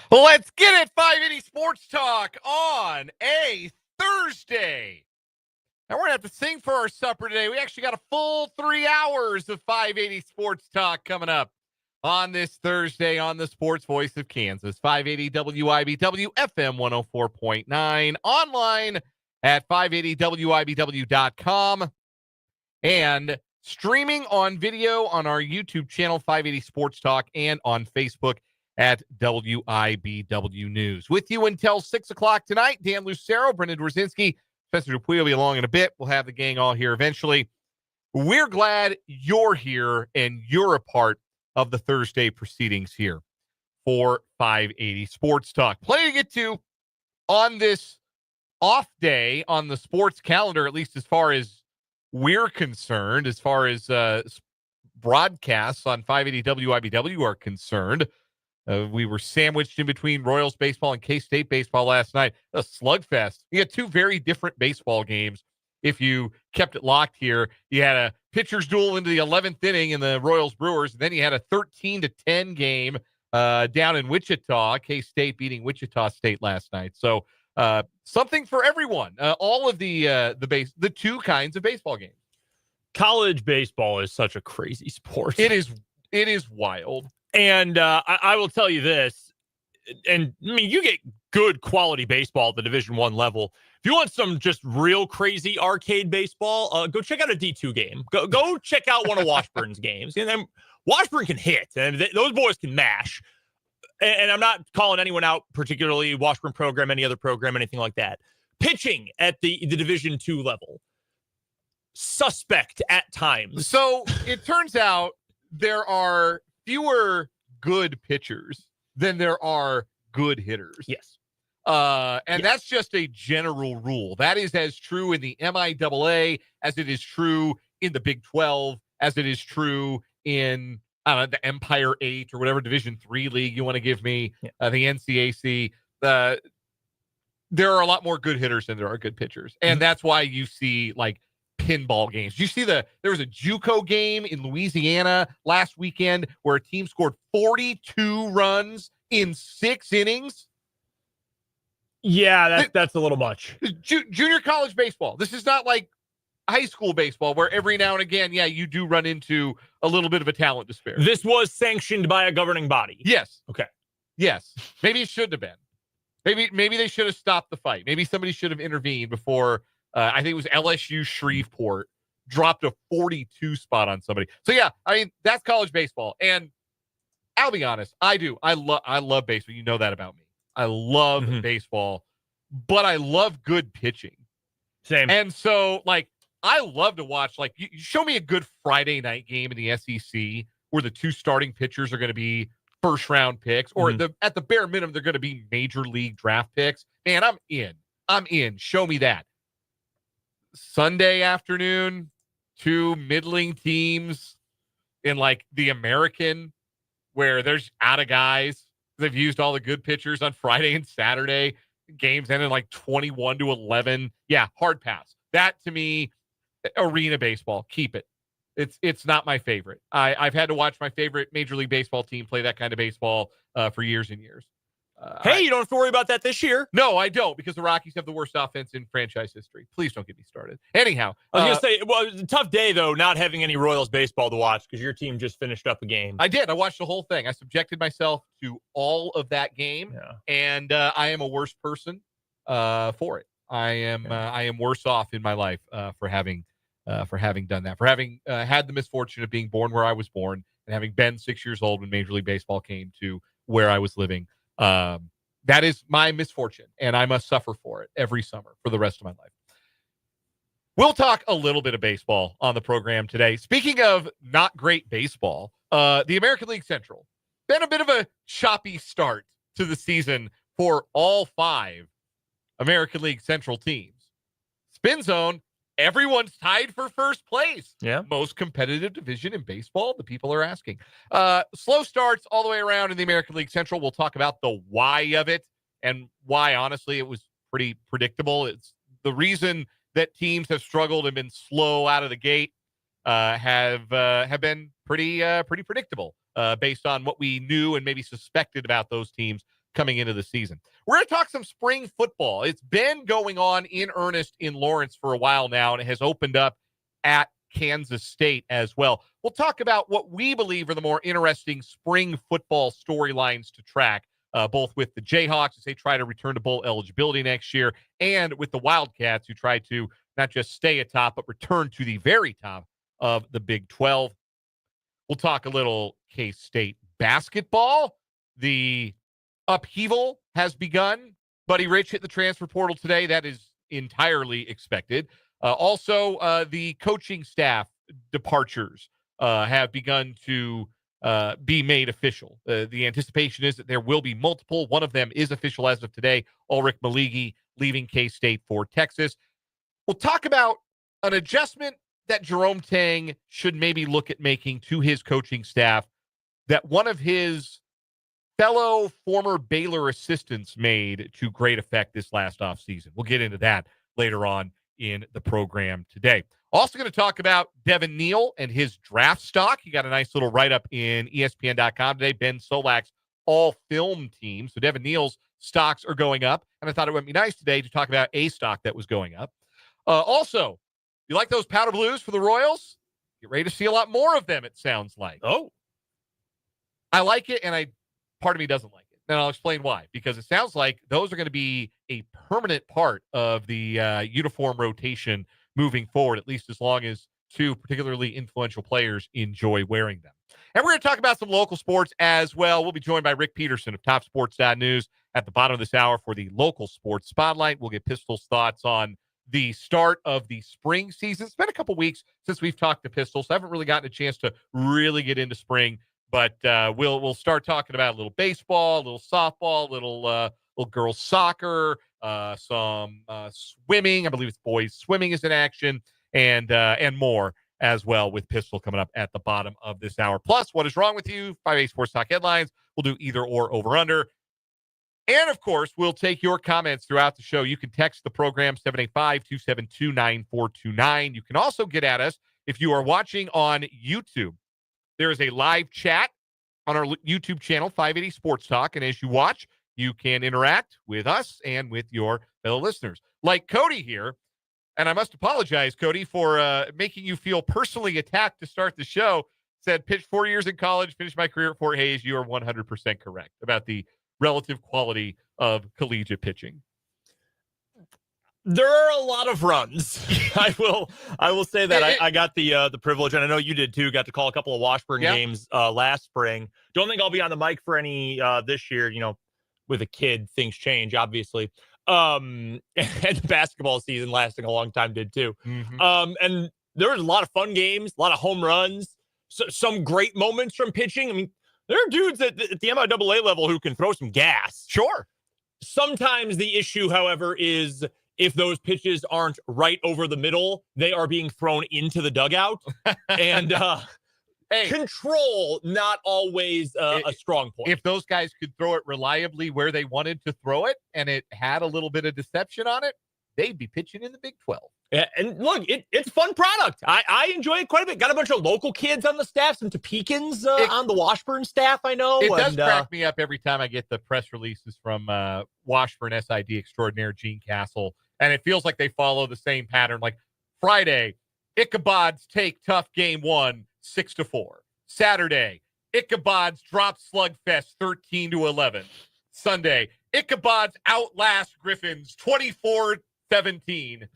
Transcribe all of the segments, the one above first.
Let's get it, 580 Sports Talk on a Thursday. And we're going to have to sing for our supper today. We actually got a full 3 hours of 580 Sports Talk coming up on this Thursday on the Sports Voice of Kansas. 580 WIBW FM 104.9, online at 580WIBW.com, and streaming on video on our YouTube channel, 580 Sports Talk, and on Facebook at WIBW News. With you until 6 o'clock tonight, Dan Lucero, Brendan Dworzinski, Spencer Dupuy will be along in a bit. We'll have the gang all here eventually. We're glad you're here and you're a part of the Thursday proceedings here for 580 Sports Talk. Plenty to get to on this off day on the sports calendar, at least as far as we're concerned, as far as broadcasts on 580 WIBW are concerned. We were sandwiched in between Royals baseball and K-State baseball last night. A slugfest. You had two very different baseball games. If you kept it locked here, you had a pitcher's duel into the 11th inning in the Royals-Brewers, and then you had a 13-10 game down in Wichita. K-State beating Wichita State last night. So something for everyone. All of the two kinds of baseball games. College baseball is such a crazy sport. It is wild. And I will tell you this, and I mean, you get good quality baseball at the Division I level. If you want some just real crazy arcade baseball, go check out a D2 game. Go check out one of Washburn's games. And then Washburn can hit, and those boys can mash. And I'm not calling anyone out, particularly Washburn program, any other program, anything like that. Pitching at the Division II level, suspect at times. So it turns out there are fewer good pitchers than there are good hitters. Yes. And that's just a general rule. That is as true in the MIAA as it is true in the Big 12, as it is true in the Empire 8 or whatever Division 3 league you want to give me, the NCAC. There are a lot more good hitters than there are good pitchers. And that's why you see like pinball games. You see there was a JUCO game in Louisiana last weekend where a team scored 42 runs in 6 innings. Yeah, that's a little much. Junior college baseball. This is not like high school baseball where every now and again, you do run into a little bit of a talent despair. This was sanctioned by a governing body. Yes. Okay. Yes. Maybe it shouldn't have been. Maybe they should have stopped the fight. Maybe somebody should have intervened before. I think it was LSU Shreveport dropped a 42 spot on somebody. So yeah, I mean, that's college baseball. And I'll be honest, I love baseball. You know that about me. I love baseball, but I love good pitching. Same. And so like, I love to watch, like, you show me a good Friday night game in the SEC where the two starting pitchers are going to be first round picks, or at the bare minimum, they're going to be major league draft picks. Man, I'm in. Show me that. Sunday afternoon, two middling teams in like the American where there's out of guys. They've used all the good pitchers on Friday and Saturday. Games ended like 21-11. Yeah, hard pass. That to me, arena baseball, keep it. It's not my favorite. I've had to watch my favorite Major League Baseball team play that kind of baseball for years and years. You don't have to worry about that this year. No, I don't, because the Rockies have the worst offense in franchise history. Please don't get me started. Anyhow. I was going to say, well, it was a tough day, though, not having any Royals baseball to watch because your team just finished up a game. I did. I watched the whole thing. I subjected myself to all of that game, and I am a worse person for it. I am worse off in my life for having done that, for having had the misfortune of being born where I was born and having been 6 years old when Major League Baseball came to where I was living. That is my misfortune, and I must suffer for it every summer for the rest of my life. We'll talk a little bit of baseball on the program today. Speaking of not great baseball, the American League Central, been a bit of a choppy start to the season for all 5 American League Central teams. Spin Zone, everyone's tied for first place. Yeah. Most competitive division in baseball, the people are asking. Slow starts all the way around in the American League Central. We'll talk about the why of it and why, honestly, it was pretty predictable. It's the reason that teams have struggled and been slow out of the gate have been pretty predictable based on what we knew and maybe suspected about those teams coming into the season. We're going to talk some spring football. It's been going on in earnest in Lawrence for a while now, and it has opened up at Kansas State as well. We'll talk about what we believe are the more interesting spring football storylines to track, both with the Jayhawks as they try to return to bowl eligibility next year, and with the Wildcats who try to not just stay atop, but return to the very top of the Big 12. We'll talk a little K-State basketball. The upheaval has begun. Buddy Rich hit the transfer portal today. That is entirely expected. Also, the coaching staff departures have begun to be made official. The anticipation is that there will be multiple. One of them is official as of today. Ulrich Maligi leaving K-State for Texas. We'll talk about an adjustment that Jerome Tang should maybe look at making to his coaching staff that one of his fellow former Baylor assistants made to great effect this last offseason. We'll get into that later on in the program today. Also going to talk about Devin Neal and his draft stock. He got a nice little write-up in ESPN.com today. Ben Solak's all-film team. So Devin Neal's stocks are going up, and I thought it would be nice today to talk about a stock that was going up. Also, you like those powder blues for the Royals? Get ready to see a lot more of them, it sounds like. Oh. I like it, and part of me doesn't like it. And I'll explain why. Because it sounds like those are going to be a permanent part of the uniform rotation moving forward, at least as long as two particularly influential players enjoy wearing them. And we're going to talk about some local sports as well. We'll be joined by Rick Peterson of TopSports.news at the bottom of this hour for the local sports spotlight. We'll get Pistols' thoughts on the start of the spring season. It's been a couple weeks since we've talked to Pistols. I haven't really gotten a chance to really get into spring, but we'll start talking about a little baseball, a little softball, a little girls soccer, some swimming. I believe it's boys swimming is in action, and more as well with Pistol coming up at the bottom of this hour. Plus, what is wrong with you? 5A Sports Talk headlines. We'll do either or over under. And, of course, we'll take your comments throughout the show. You can text the program 785-272-9429. You can also get at us if you are watching on YouTube. There is a live chat on our YouTube channel, 580 Sports Talk. And as you watch, you can interact with us and with your fellow listeners. Like Cody here, and I must apologize, Cody, for making you feel personally attacked to start the show. Said, pitched 4 years in college, finished my career at Fort Hays. You are 100% correct about the relative quality of collegiate pitching. There are a lot of runs. I will say that I got the privilege, and I know you did too. Got to call a couple of Washburn games last spring. Don't think I'll be on the mic for any this year. You know, with a kid, things change, obviously. And the basketball season lasting a long time did too. Mm-hmm. And there was a lot of fun games, a lot of home runs, some great moments from pitching. I mean, there are dudes at the MIAA level who can throw some gas. Sure. Sometimes the issue, however, is if those pitches aren't right over the middle, they are being thrown into the dugout. And control, not always a strong point. If those guys could throw it reliably where they wanted to throw it and it had a little bit of deception on it, they'd be pitching in the Big 12. Yeah, and look, it's a fun product. I enjoy it quite a bit. Got a bunch of local kids on the staff, some Topekans on the Washburn staff, I know. It does crack me up every time I get the press releases from Washburn SID extraordinaire Gene Castle, and it feels like they follow the same pattern. Like Friday, Ichabod's take tough game 1, 6-4. Saturday, Ichabod's drop slugfest 13-11. Sunday, Ichabod's outlast Griffins 24-17.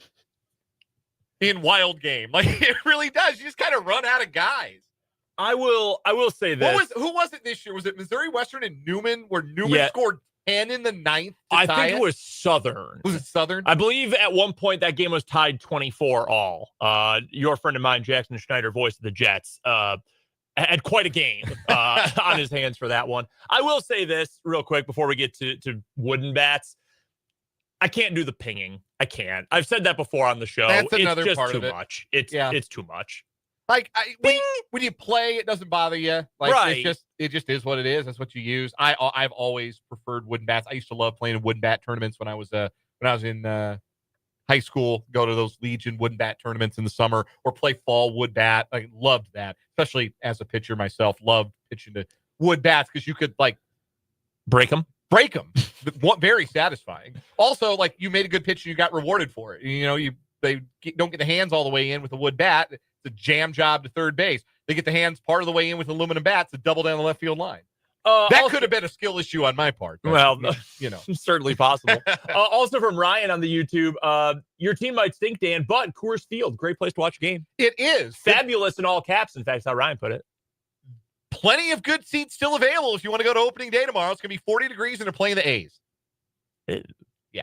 In wild game. Like, it really does. You just kind of run out of guys. I will say this. Who was it this year? Was it Missouri Western and Newman, where Newman scored 10 in the 9th? I think it was Southern. Was it Southern? I believe at one point that game was tied 24 all. Your friend of mine, Jackson Schneider, voice of the Jets, had quite a game on his hands for that one. I will say this real quick before we get to wooden bats. I can't do the pinging. I can't. I've said that before on the show. That's another it's just part too of it. much. It's too much. Like when you play, it doesn't bother you. Like right. It just is what it is. That's what you use. I've always preferred wooden bats. I used to love playing in wooden bat tournaments when I was in high school. Go to those Legion wooden bat tournaments in the summer, or play fall wood bat. I loved that, especially as a pitcher myself. Loved pitching to wood bats because you could like break them. break them. Very satisfying. Also, like, you made a good pitch and you got rewarded for it. They don't get the hands all the way in with a wood bat. It's a jam job to third base. They get the hands part of the way in with aluminum bats to double down the left field line. That could have been a skill issue on my part. But, well, certainly possible. Also from Ryan on the YouTube, your team might stink, Dan, but Coors Field, great place to watch a game. It is. Fabulous in all caps, in fact, that's how Ryan put it. Plenty of good seats still available if you want to go to opening day tomorrow. It's going to be 40 degrees and they're playing the A's. Yeah.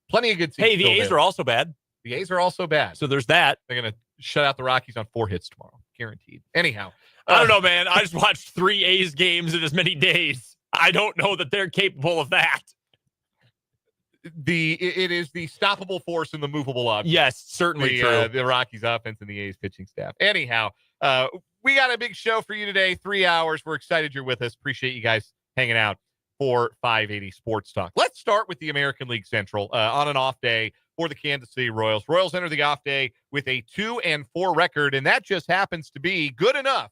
Plenty of good seats. Hey, the A's are also bad. The A's are also bad. So there's that. They're going to shut out the Rockies on 4 hits tomorrow. Guaranteed. Anyhow. I don't know, man. I just watched 3 A's games in as many days. I don't know that they're capable of that. It is the stoppable force and the movable object. Yes, certainly true. The Rockies offense and the A's pitching staff. Anyhow, we got a big show for you today. 3 hours. We're excited you're with us. Appreciate you guys hanging out for 580 Sports Talk. Let's start with the American League Central on an off day for the Kansas City Royals. Royals enter the off day with a 2-4 record, and that just happens to be good enough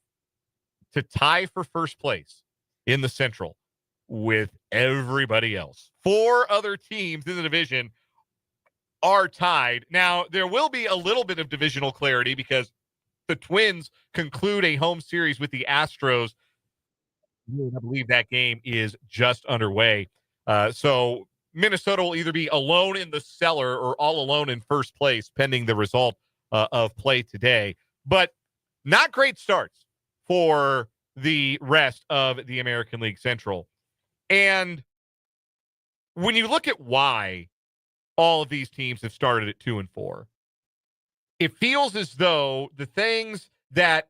to tie for first place in the Central with everybody else. 4 other teams in the division are tied. Now, there will be a little bit of divisional clarity because the Twins conclude a home series with the Astros. I believe that game is just underway. So Minnesota will either be alone in the cellar or all alone in first place, pending the result of play today. But not great starts for the rest of the American League Central. And when you look at why all of these teams have started at 2-4, it feels as though the things that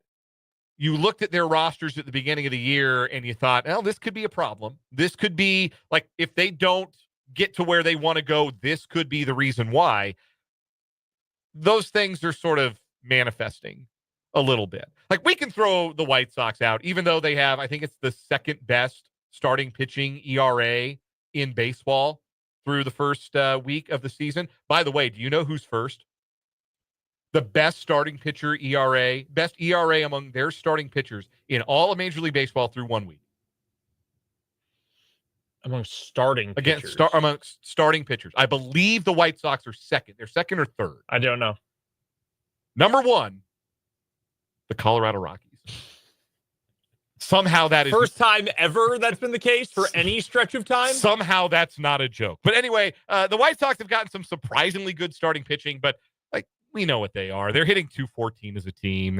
you looked at their rosters at the beginning of the year and you thought, well, this could be a problem. This could be, like, if they don't get to where they want to go, this could be the reason why. Those things are sort of manifesting a little bit. Like, we can throw the White Sox out, even though they have, I think it's the second best starting pitching ERA in baseball through the first week of the season. By the way, do you know who's first? The best starting pitcher ERA, best ERA among their starting pitchers in all of Major League Baseball through 1 week. Among starting pitchers. Among starting pitchers. I believe the White Sox are second. They're second or third. I don't know. Number 1, the Colorado Rockies. Somehow that is first time ever that's been the case for any stretch of time. Somehow that's not a joke. But anyway, the White Sox have gotten some surprisingly good starting pitching, but like, we know what they are. They're hitting .214 as a team.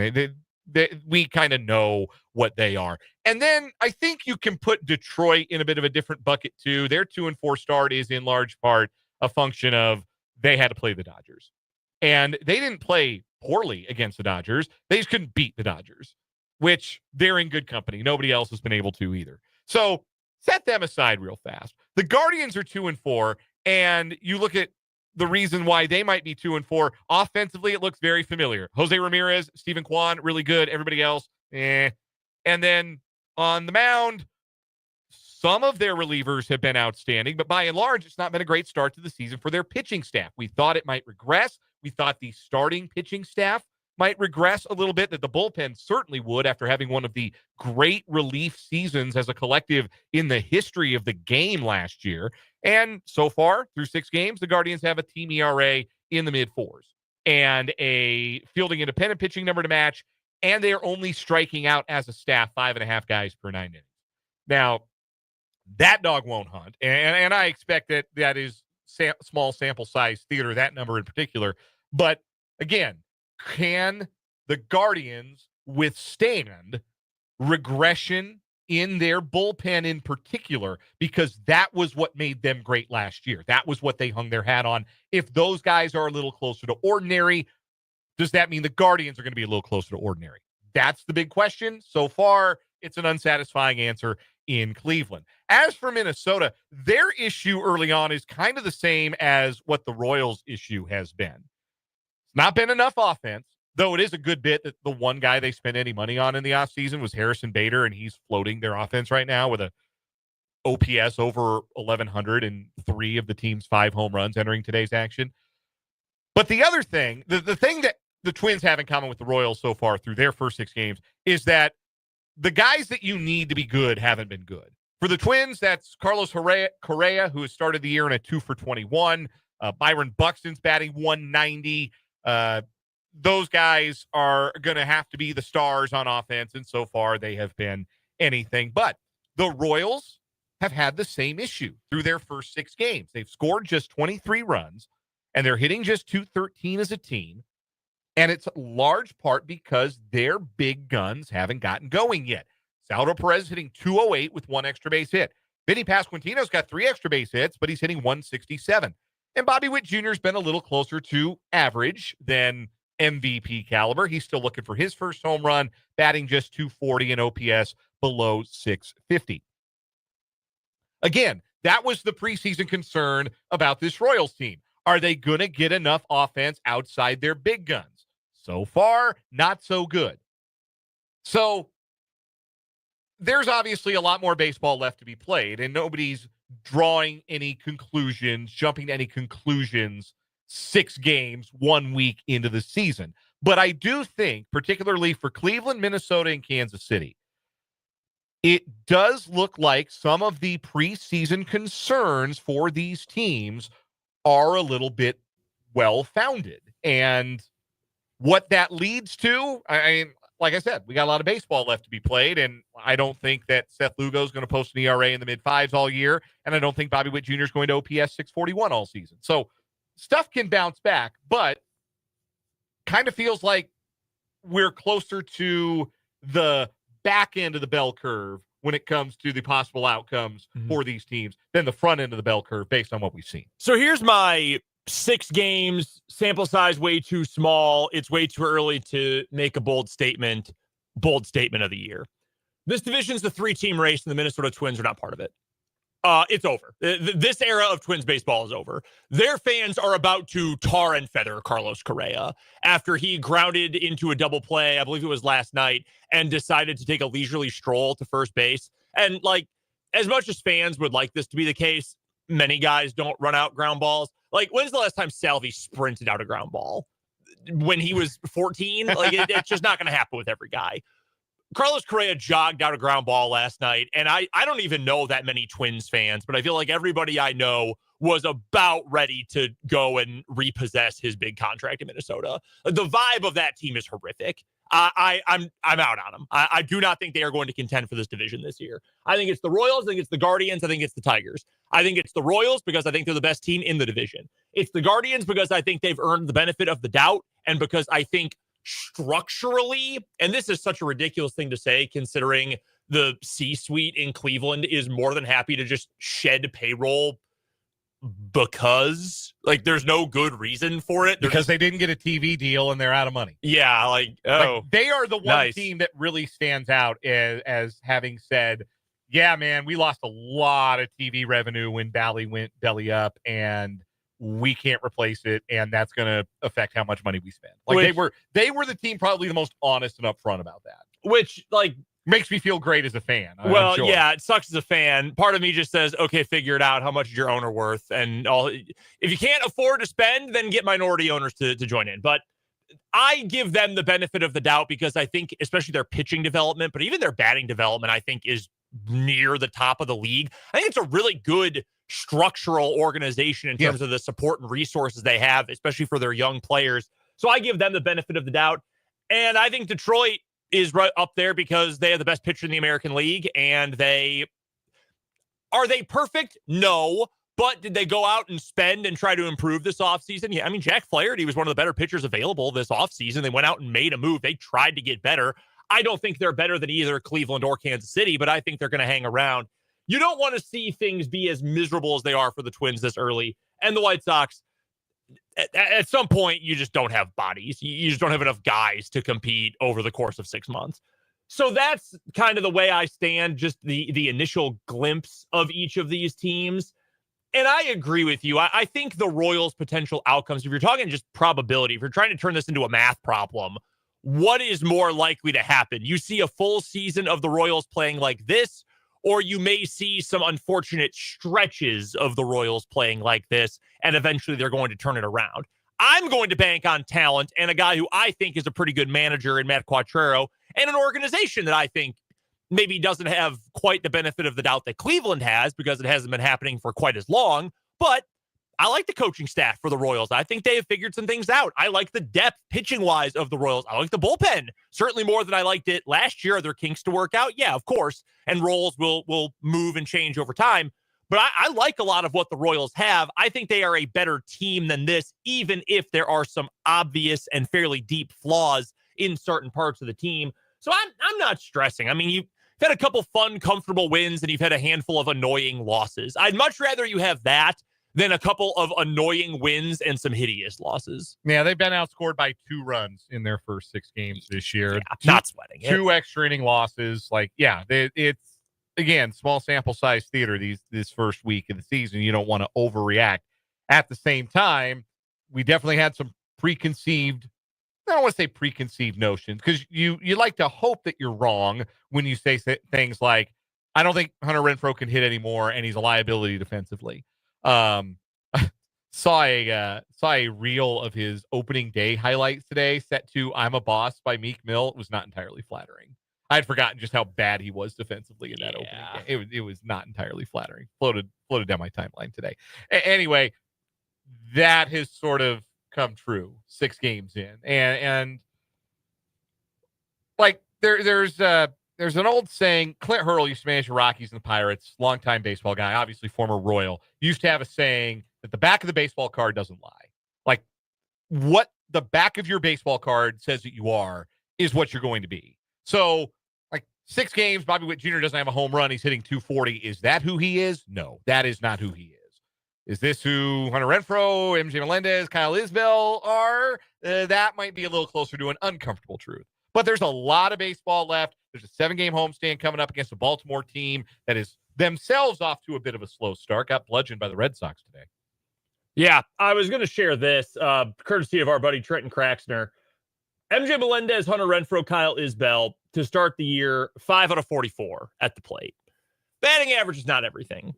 We kind of know what they are. And then I think you can put Detroit in a bit of a different bucket too. Their 2-4 start is in large part a function of they had to play the Dodgers. And they didn't play poorly against the Dodgers. They just couldn't beat the Dodgers, which they're in good company. Nobody else has been able to either. So set them aside real fast. The Guardians are 2-4, and you look at the reason why they might be 2-4. Offensively, it looks very familiar. Jose Ramirez, Steven Kwan, really good. Everybody else, eh. And then on the mound, some of their relievers have been outstanding, but by and large, it's not been a great start to the season for their pitching staff. We thought it might regress. We thought the starting pitching staff might regress a little bit, that the bullpen certainly would after having one of the great relief seasons as a collective in the history of the game last year. And so far, through 6 games, the Guardians have a team ERA in the mid-4s and a fielding independent pitching number to match, and they're only striking out as a staff 5.5 guys per 9 innings. Now, that dog won't hunt, and I expect that is small sample size theater, that number in particular. But again, can the Guardians withstand regression in their bullpen in particular? Because that was what made them great last year. That was what they hung their hat on. If those guys are a little closer to ordinary, does that mean the Guardians are going to be a little closer to ordinary? That's the big question. So far, it's an unsatisfying answer in Cleveland. As for Minnesota, their issue early on is kind of the same as what the Royals' issue has been. It's not been enough offense, though it is a good bit that the one guy they spent any money on in the offseason was Harrison Bader, and he's floating their offense right now with a OPS over 1,100 and 3 of the team's 5 home runs entering today's action. But the other thing, the thing that the Twins have in common with the Royals so far through their first 6 games is that the guys that you need to be good haven't been good. For the Twins, that's Carlos Correa, who has started the year in a 2 for 21. Byron Buxton's batting 190. Those guys are going to have to be the stars on offense, and so far they have been anything but. The Royals have had the same issue through their first 6 games. They've scored just 23 runs, and they're hitting just .213 as a team, and it's large part because their big guns haven't gotten going yet. Salvador Perez hitting .208 with 1 extra base hit. Vinny Pasquantino's got 3 extra base hits, but he's hitting .167. And Bobby Witt Jr. has been a little closer to average than MVP caliber. He's still looking for his first home run, batting just .240 and OPS below .650. Again, that was the preseason concern about this Royals team. Are they going to get enough offense outside their big guns? So far, not so good. So there's obviously a lot more baseball left to be played, and nobody's drawing any conclusions, jumping to any conclusions 6 games, 1 week into the season. But I do think, particularly for Cleveland, Minnesota, and Kansas City, it does look like some of the preseason concerns for these teams are a little bit well-founded. And what that leads to, I mean, like I said, we got a lot of baseball left to be played, and I don't think that Seth Lugo is going to post an ERA in the mid-5s all year, and I don't think Bobby Witt Jr. is going to OPS 641 all season. So stuff can bounce back, but kind of feels like we're closer to the back end of the bell curve when it comes to the possible outcomes for these teams than the front end of the bell curve based on what we've seen. So here's my 6 games, sample size way too small. It's way too early to make a bold statement of the year. This division's the 3-team race, and the Minnesota Twins are not part of it. It's over. This era of Twins baseball is over. Their fans are about to tar and feather Carlos Correa after he grounded into a double play, I believe it was last night, and decided to take a leisurely stroll to first base. And like, as much as fans would like this to be the case, many guys don't run out ground balls. Like, when's the last time Salvi sprinted out a ground ball? When he was 14? Like, it's just not going to happen with every guy. Carlos Correa jogged out a ground ball last night, and I don't even know that many Twins fans, but I feel like everybody I know was about ready to go and repossess his big contract in Minnesota. The vibe of that team is horrific. I'm out on them. I do not think they are going to contend for this division this year. I think it's the Royals. I think it's the Guardians. I think it's the Tigers. I think it's the Royals because I think they're the best team in the division. It's the Guardians because I think they've earned the benefit of the doubt, and because I think structurally, and this is such a ridiculous thing to say considering the C-suite in Cleveland is more than happy to just shed payroll because, like, there's no good reason for it. Because they didn't get a TV deal and they're out of money. Yeah, like they are the one team that really stands out as having said, yeah, man, we lost a lot of TV revenue when Bally went belly up, and we can't replace it, and that's going to affect how much money we spend. Like, they were the team probably the most honest and upfront about that. Which, like, makes me feel great as a fan. Well, sure. Yeah, it sucks as a fan. Part of me just says, okay, figure it out. How much is your owner worth? And all. If you can't afford to spend, then get minority owners to join in. But I give them the benefit of the doubt because I think, especially their pitching development, but even their batting development, I think is near the top of the league. I think it's a really good structural organization in terms of the support and resources they have, especially for their young players. So I give them the benefit of the doubt. And I think Detroit is right up there because they have the best pitcher in the American League. And are they perfect? No. But did they go out and spend and try to improve this offseason? Yeah, I mean, Jack Flaherty was one of the better pitchers available this offseason. They went out and made a move. They tried to get better. I don't think they're better than either Cleveland or Kansas City, but I think they're going to hang around. You don't want to see things be as miserable as they are for the Twins this early. And the White Sox, at some point, you just don't have bodies. You just don't have enough guys to compete over the course of 6 months. So that's kind of the way I stand, just the initial glimpse of each of these teams. And I agree with you. I think the Royals' potential outcomes, if you're talking just probability, if you're trying to turn this into a math problem, what is more likely to happen? You see a full season of the Royals playing like this, or you may see some unfortunate stretches of the Royals playing like this, and eventually they're going to turn it around. I'm going to bank on talent and a guy who I think is a pretty good manager in Matt Quatraro, and an organization that I think maybe doesn't have quite the benefit of the doubt that Cleveland has because it hasn't been happening for quite as long. But I like the coaching staff for the Royals. I think they have figured some things out. I like the depth pitching-wise of the Royals. I like the bullpen, certainly more than I liked it last year. Are there kinks to work out? Yeah, of course. And roles will move and change over time. But I like a lot of what the Royals have. I think they are a better team than this, even if there are some obvious and fairly deep flaws in certain parts of the team. So I'm not stressing. I mean, you've had a couple fun, comfortable wins, and you've had a handful of annoying losses. I'd much rather you have that than a couple of annoying wins and some hideous losses. Yeah, they've been outscored by 2 runs in their first 6 games this year. Yeah, not sweating it. 2 extra inning losses. Like, yeah, it's, again, small sample size theater this first week of the season. You don't want to overreact. At the same time, we definitely had some preconceived, I don't want to say preconceived notions, because you like to hope that you're wrong when you say things like, I don't think Hunter Renfroe can hit anymore, and he's a liability defensively. Saw a reel of his opening day highlights today, set to "I'm a Boss" by Meek Mill. It was not entirely flattering. I had forgotten just how bad he was defensively in that opening game. It was not entirely flattering. Floated down my timeline today. Anyway, that has sort of come true 6 games in, and like there's an old saying. Clint Hurl used to manage the Rockies and the Pirates, longtime baseball guy, obviously former Royal, used to have a saying that the back of the baseball card doesn't lie. Like, what the back of your baseball card says that you are is what you're going to be. So, like, 6 games, Bobby Witt Jr. doesn't have a home run. He's hitting 240. Is that who he is? No, that is not who he is. Is this who Hunter Renfroe, MJ Melendez, Kyle Isbell are? That might be a little closer to an uncomfortable truth. But there's a lot of baseball left. There's a 7-game homestand coming up against a Baltimore team that is themselves off to a bit of a slow start. Got bludgeoned by the Red Sox today. Yeah, I was going to share this, courtesy of our buddy Trenton Kraxner. MJ Melendez, Hunter Renfroe, Kyle Isbell to start the year 5 out of 44 at the plate. Batting average is not everything.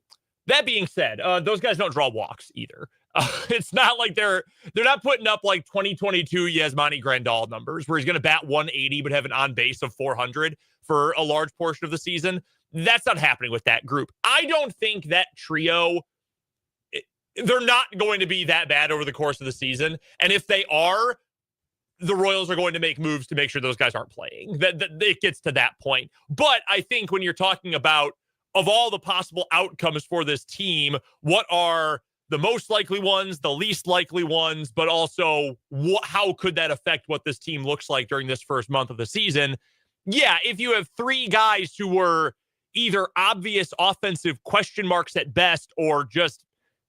That being said, those guys don't draw walks either. It's not like they're not putting up like 2022 Yasmani Grandal numbers where he's going to bat 180 but have an on base of 400 for a large portion of the season. That's not happening with that group. I don't think that trio, they're not going to be that bad over the course of the season. And if they are, the Royals are going to make moves to make sure those guys aren't playing. That it gets to that point. But I think when you're talking about, of all the possible outcomes for this team, what are the most likely ones, the least likely ones, but also how could that affect what this team looks like during this first month of the season? Yeah, if you have 3 guys who were either obvious offensive question marks at best or just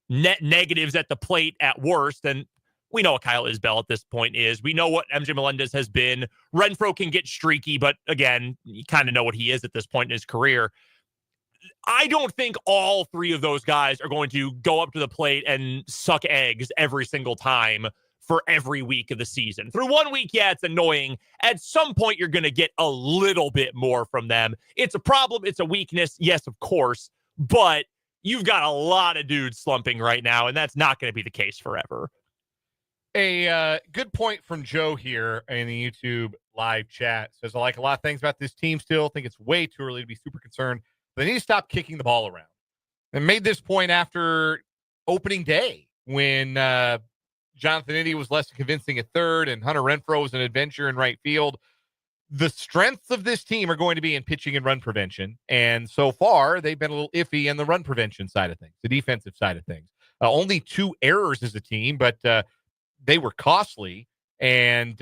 net negatives at the plate at worst, then we know what Kyle Isbell at this point is. We know what MJ Melendez has been. Renfroe can get streaky, but again, you kind of know what he is at this point in his career. I don't think all 3 of those guys are going to go up to the plate and suck eggs every single time for every week of the season. Through 1 week, yeah, it's annoying. At some point, you're going to get a little bit more from them. It's a problem. It's a weakness. Yes, of course. But you've got a lot of dudes slumping right now, and that's not going to be the case forever. A good point from Joe here in the YouTube live chat. Says, I like a lot of things about this team still. Think it's way too early to be super concerned. They need to stop kicking the ball around. And made this point after opening day when Jonathan India was less convincing at third and Hunter Renfroe was an adventure in right field. The strengths of this team are going to be in pitching and run prevention. And so far, they've been a little iffy in the run prevention side of things, the defensive side of things. Only 2 errors as a team, but they were costly. And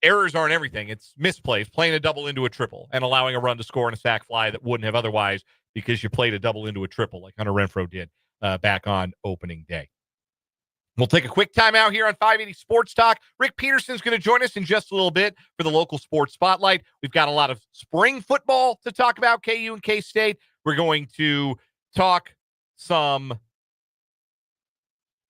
errors aren't everything. It's misplays, playing a double into a triple and allowing a run to score in a sac fly that wouldn't have otherwise because you played a double into a triple like Hunter Renfroe did back on opening day. We'll take a quick timeout here on 580 Sports Talk. Rick Peterson's going to join us in just a little bit for the local sports spotlight. We've got a lot of spring football to talk about, KU and K-State. We're going to talk some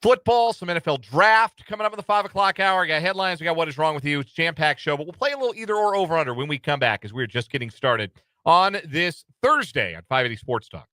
football, some NFL draft coming up in the 5 o'clock hour. We got headlines. We got What Is Wrong With You. It's a jam-packed show, but we'll play a little either or over-under when we come back as we're just getting started on this Thursday on 580 Sports Talk.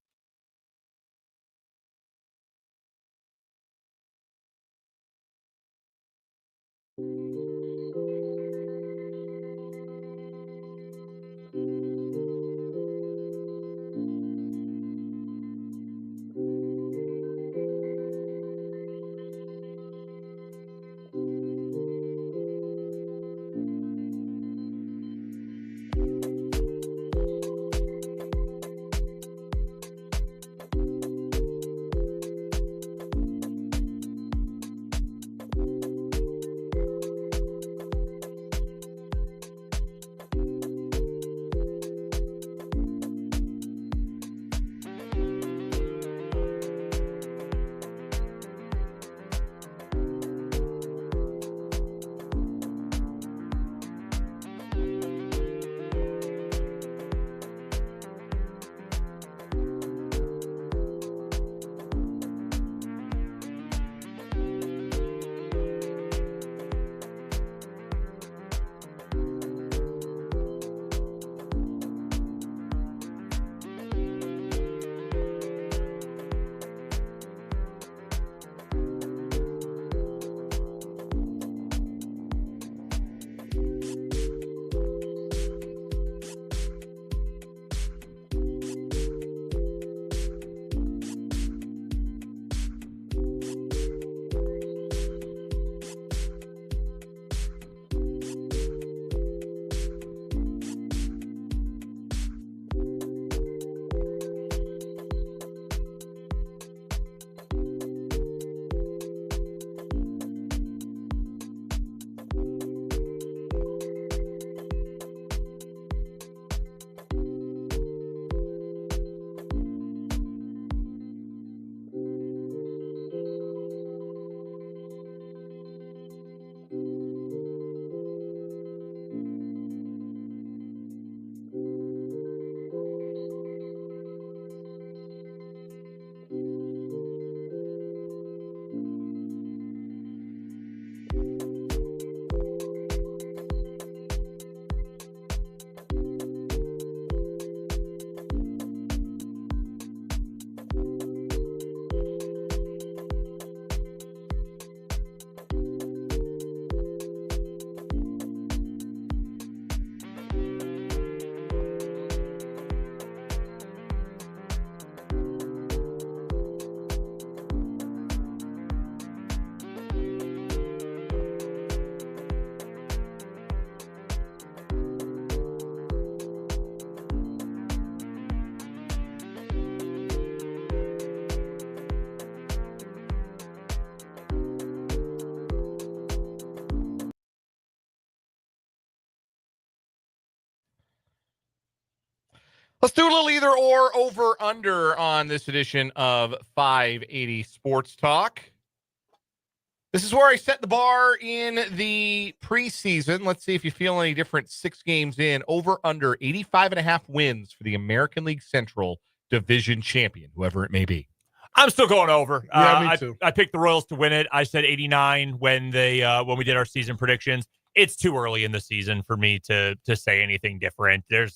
Let's do a little either or, over under on this edition of 580 Sports Talk. This is where I set the bar in the preseason. Let's see if you feel any different 6 games in. Over under 85.5 wins for the American League Central Division champion, whoever it may be. I'm still going over. Yeah, me too. I picked the Royals to win it. I said 89 when we did our season predictions. It's too early in the season for me to say anything different. There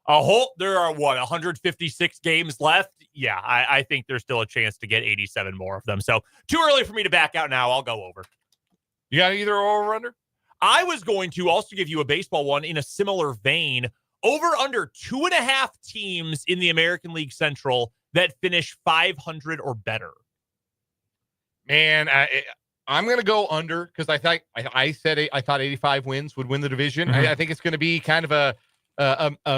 are 156 games left. Yeah, I think there's still a chance to get 87 more of them. So too early for me to back out now. I'll go over. You got either or over under? I was going to also give you a baseball one in a similar vein. Over under 2.5 teams in the American League Central that finish 500 or better. Man, I'm going to go under because I thought 85 wins would win the division. Mm-hmm. I think it's going to be kind of a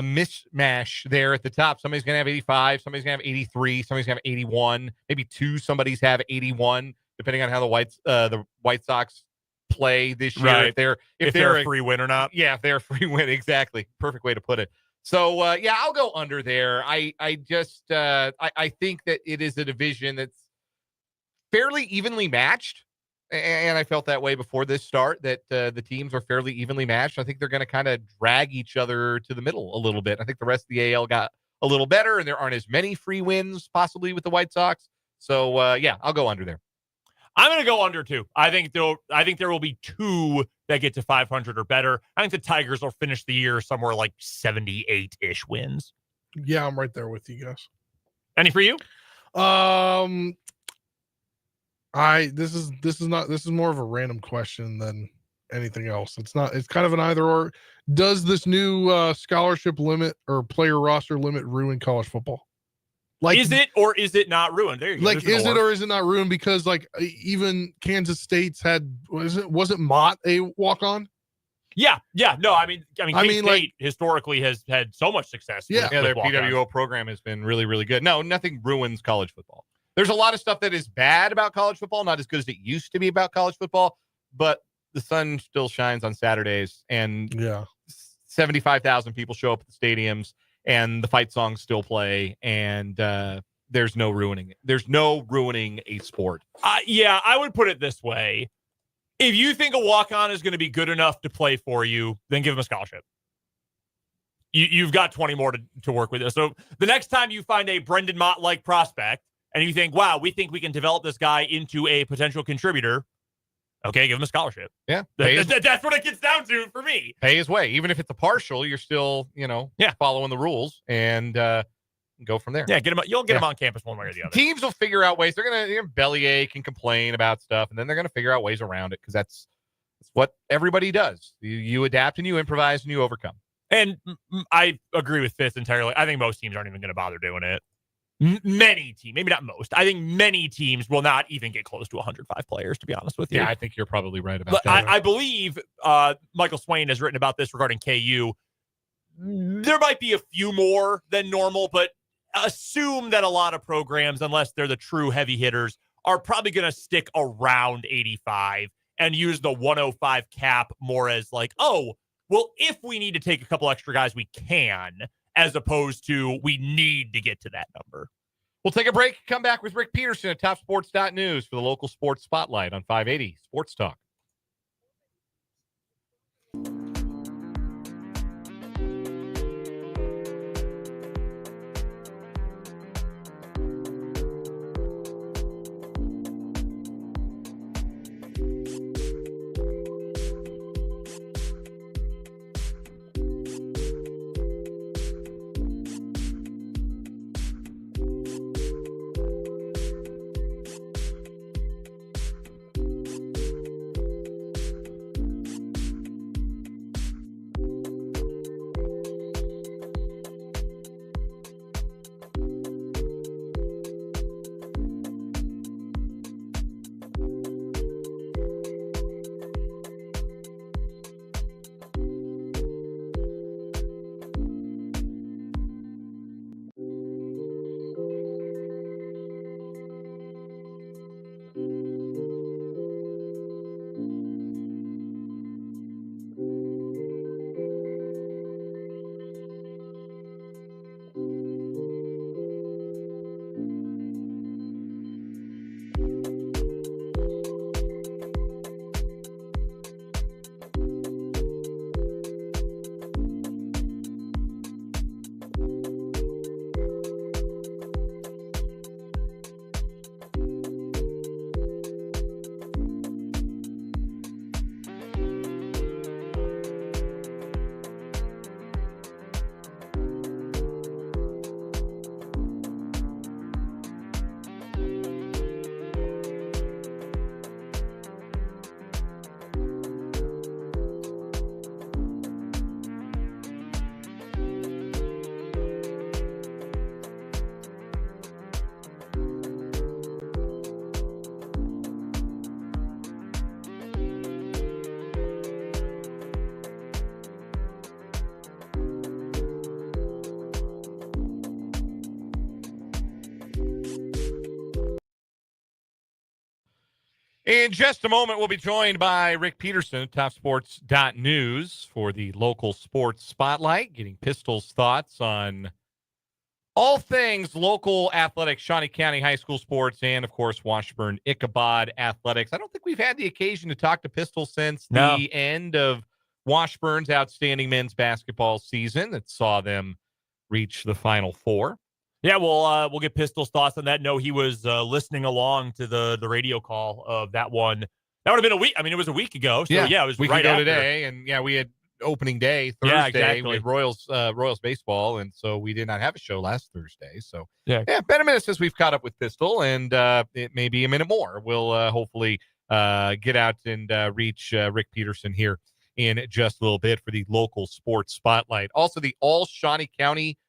mishmash there at the top. Somebody's going to have 85, somebody's going to have 83, somebody's going to have 81, maybe 2 somebody's have 81, depending on how the White Sox play this year. Right. If they're a free win or not. Yeah, if they're a free win, exactly. Perfect way to put it. So I'll go under there. I think that it is a division that's fairly evenly matched. And I felt that way before this start, that the teams are fairly evenly matched. I think they're going to kind of drag each other to the middle a little bit. I think the rest of the AL got a little better, and there aren't as many free wins possibly with the White Sox. So, I'll go under there. I'm going to go under too. I think there will be 2 that get to 500 or better. I think the Tigers will finish the year somewhere like 78-ish wins. Yeah, I'm right there with you guys. Any for you? This is more of a random question than anything else. It's kind of an either or. Does this new scholarship limit or player roster limit ruin college football? Like, is it or is it not ruined? There you go. Like, is it or is it not ruined? Because like even Kansas State's had wasn't Mott a walk-on? Yeah. No, I mean, K-State like, historically has had so much success. Yeah, their PWO program has been really, really good. No, nothing ruins college football. There's a lot of stuff that is bad about college football, not as good as it used to be about college football, but the sun still shines on Saturdays, and 75,000 people show up at the stadiums, and the fight songs still play, and there's no ruining it. There's no ruining a sport. I would put it this way. If you think a walk-on is going to be good enough to play for you, then give him a scholarship. You've got 20 more to work with. So the next time you find a Brendan Mott-like prospect, and you think, wow, we think we can develop this guy into a potential contributor, okay, give him a scholarship. Yeah. That's what it gets down to for me. Pay his way. Even if it's a partial, you're still, following the rules, and go from there. Yeah, you'll get him on campus one way or the other. Teams will figure out ways. They're going to bellyache and complain about stuff, and then they're going to figure out ways around it, because that's what everybody does. You adapt and you improvise and you overcome. And I agree with Fifth entirely. I think most teams aren't even going to bother doing it. Many teams, maybe not most. I think many teams will not even get close to 105 players, to be honest with you. Yeah, I think you're probably right about that. I believe Michael Swain has written about this regarding KU. There might be a few more than normal, but assume that a lot of programs, unless they're the true heavy hitters, are probably going to stick around 85 and use the 105 cap more as like, oh, well, if we need to take a couple extra guys, we can, as opposed to we need to get to that number. We'll take a break, come back with Rick Peterson at TopSports.news for the local sports spotlight on 580 Sports Talk. In just a moment, we'll be joined by Rick Peterson, TopSports.news, for the local sports spotlight, getting Pistol's thoughts on all things local athletics, Shawnee County High School sports, and, of course, Washburn Ichabod athletics. I don't think we've had the occasion to talk to Pistol since the end of Washburn's outstanding men's basketball season that saw them reach the Final Four. Yeah, we'll get Pistol's thoughts on that. No, he was listening along to the radio call of that one. That would have been a week. I mean, it was a week ago. So yeah, it was week right ago after today, and we had opening day Thursday exactly. with Royals baseball, and so we did not have a show last Thursday. So yeah, been a minute since we've caught up with Pistol, and it may be a minute more. We'll hopefully get out and reach Rick Peterson here in just a little bit for the local sports spotlight. Also, the all Shawnee County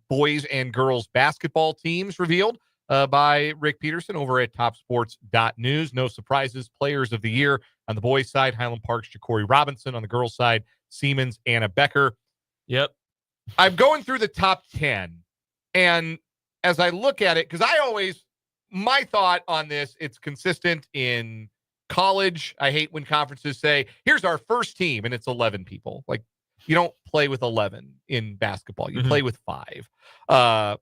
boys and girls basketball teams revealed by Rick Peterson over at TopSports.news. No surprises. Players of the year on the boys' side, Highland Park's Ja'Cory Robinson. On the girls' side, Siemens, Anna Becker. Yep. I'm going through the top 10, and as I look at it, because my thought on this, it's consistent in college. I hate when conferences say, here's our first team, and it's 11 people. Like, you don't play with 11 in basketball. You play with 5.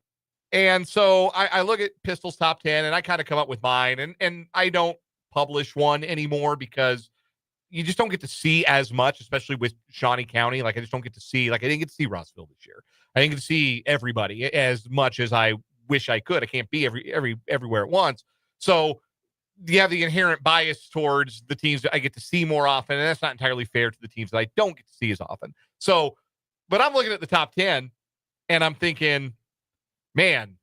And so I look at Pistol's top 10, and I kind of come up with mine, and I don't publish one anymore because you just don't get to see as much, especially with Shawnee County. Like, I just don't get to see, I didn't get to see Rossville this year. I didn't get to see everybody as much as I wish I could. I can't be everywhere at once. So you have the inherent bias towards the teams that I get to see more often, and that's not entirely fair to the teams that I don't get to see as often. So, but I'm looking at the top 10, and I'm thinking, man,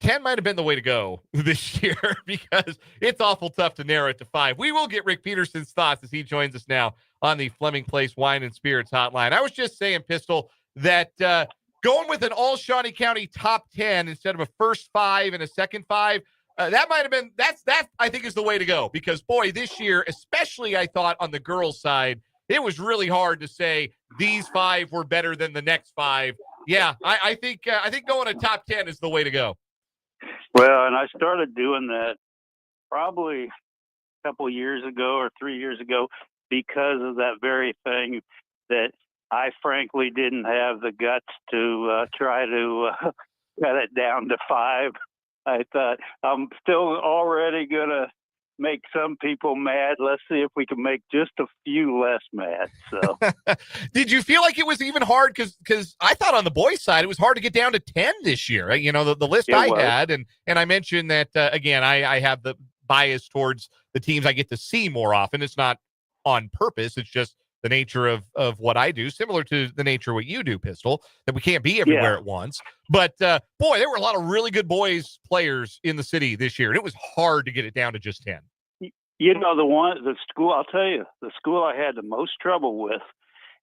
10 might have been the way to go this year because it's awful tough to narrow it to 5. We will get Rick Peterson's thoughts as he joins us now on the Fleming Place Wine and Spirits hotline. I was just saying, Pistol, that going with an all Shawnee County top 10 instead of a first 5 and a second 5, that might have been, that I think is the way to go because, boy, this year, especially I thought on the girls' side, it was really hard to say these 5 were better than the next 5. Yeah, I think going to top 10 is the way to go. Well, and I started doing that probably a couple years ago or 3 years ago because of that very thing that I frankly didn't have the guts to try to cut it down to 5. I thought I'm still already going to make some people mad. Let's see if we can make just a few less mad. So, did you feel like it was even hard? Because I thought on the boys' side it was hard to get down to 10 this year. You know, the list I had, and I mentioned that again. I have the bias towards the teams I get to see more often. It's not on purpose. It's just the nature of what I do, similar to the nature of what you do, Pistol, that we can't be everywhere at once. But, boy, there were a lot of really good boys players in the city this year, and it was hard to get it down to just 10. You know, the school, I'll tell you, the school I had the most trouble with,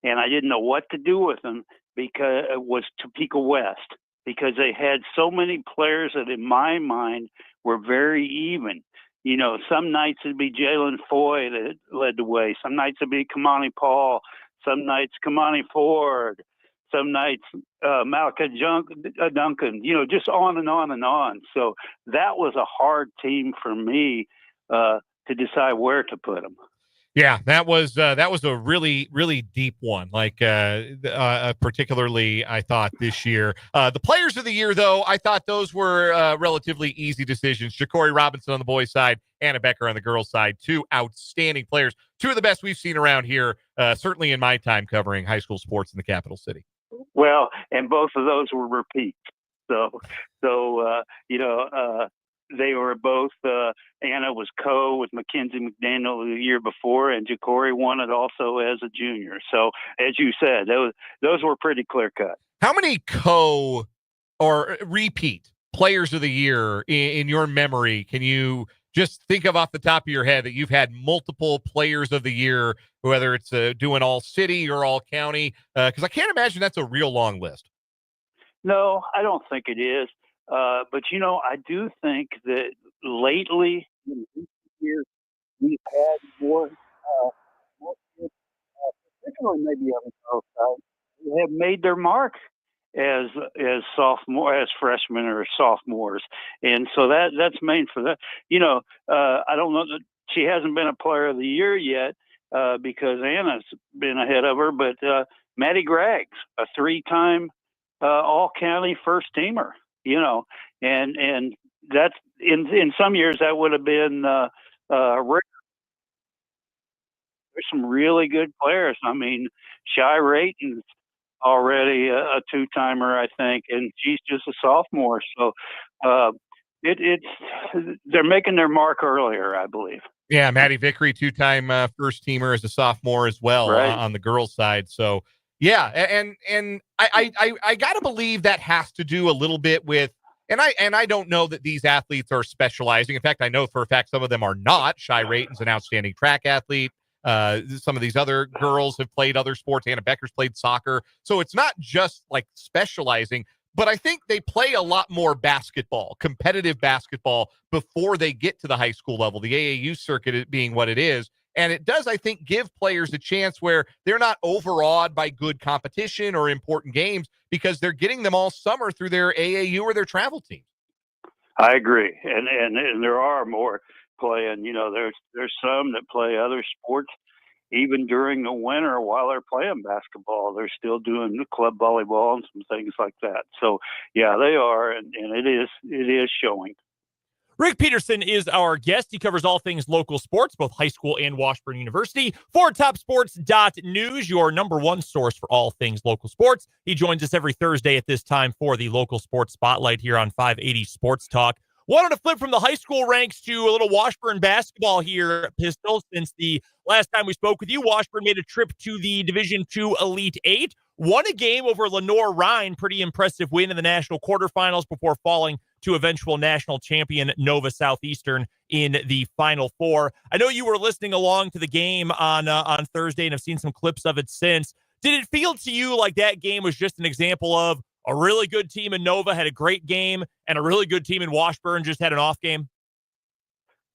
and I didn't know what to do with them, because it was Topeka West, because they had so many players that in my mind were very even. You know, some nights it'd be Jalen Foy that led the way. Some nights it'd be Kamani Paul. Some nights Kamani Ford. Some nights Malika Duncan. You know, just on and on and on. So that was a hard team for me to decide where to put them. Yeah, that was a really, really deep one. Like particularly, I thought this year. The players of the year, though, I thought those were relatively easy decisions. Ja'Cory Robinson on the boys' side, Anna Becker on the girls' side. 2 outstanding players. 2 of the best we've seen around here, certainly in my time covering high school sports in the capital city. Well, and both of those were repeats. So you know. They were both, Anna was with Mackenzie McDaniel the year before, and Ja'Cory won it also as a junior. So, as you said, those were pretty clear-cut. How many or repeat players of the year in your memory can you just think of off the top of your head that you've had multiple players of the year, whether it's doing all city or all county? Because I can't imagine that's a real long list. No, I don't think it is. But, you know, I do think that lately, in recent years, we've had more particularly maybe on the girls' side, who have made their mark as freshmen or sophomores. And so that's main for that. You know, I don't know, she hasn't been a player of the year yet because Anna's been ahead of her. But Maddie Graggs, a 3-time all-county first teamer, and that's in some years that would have been rare. There's some really good players. I mean, Shy Rayton's already a 2-timer, I think, and she's just a sophomore. So they're making their mark earlier, I believe. Yeah, Maddie Vickery, 2-time first teamer as a sophomore as well, right, on the girls' side. So yeah, and I gotta believe that has to do a little bit with, and I don't know that these athletes are specializing. In fact, I know for a fact some of them are not. Shy Rayton's an outstanding track athlete. Some of these other girls have played other sports. Anna Becker's played soccer. So it's not just like specializing, but I think they play a lot more basketball, competitive basketball, before they get to the high school level, the AAU circuit being what it is. And it does, I think, give players a chance where they're not overawed by good competition or important games because they're getting them all summer through their AAU or their travel teams. I agree, and there are more playing. There's some that play other sports even during the winter while they're playing basketball. They're still doing the club volleyball and some things like that. So yeah, they are, and it is showing. Rick Peterson is our guest. He covers all things local sports, both high school and Washburn University. For TopSports.news, your number one source for all things local sports. He joins us every Thursday at this time for the local sports spotlight here on 580 Sports Talk. Wanted to flip from the high school ranks to a little Washburn basketball here, Pistol. Since the last time we spoke with you, Washburn made a trip to the Division II Elite Eight, won a game over Lenore-Rhine, pretty impressive win in the national quarterfinals before falling to eventual national champion Nova Southeastern in the Final Four. I know you were listening along to the game on Thursday and have seen some clips of it since. Did it feel to you like that game was just an example of a really good team in Nova had a great game and a really good team in Washburn just had an off game?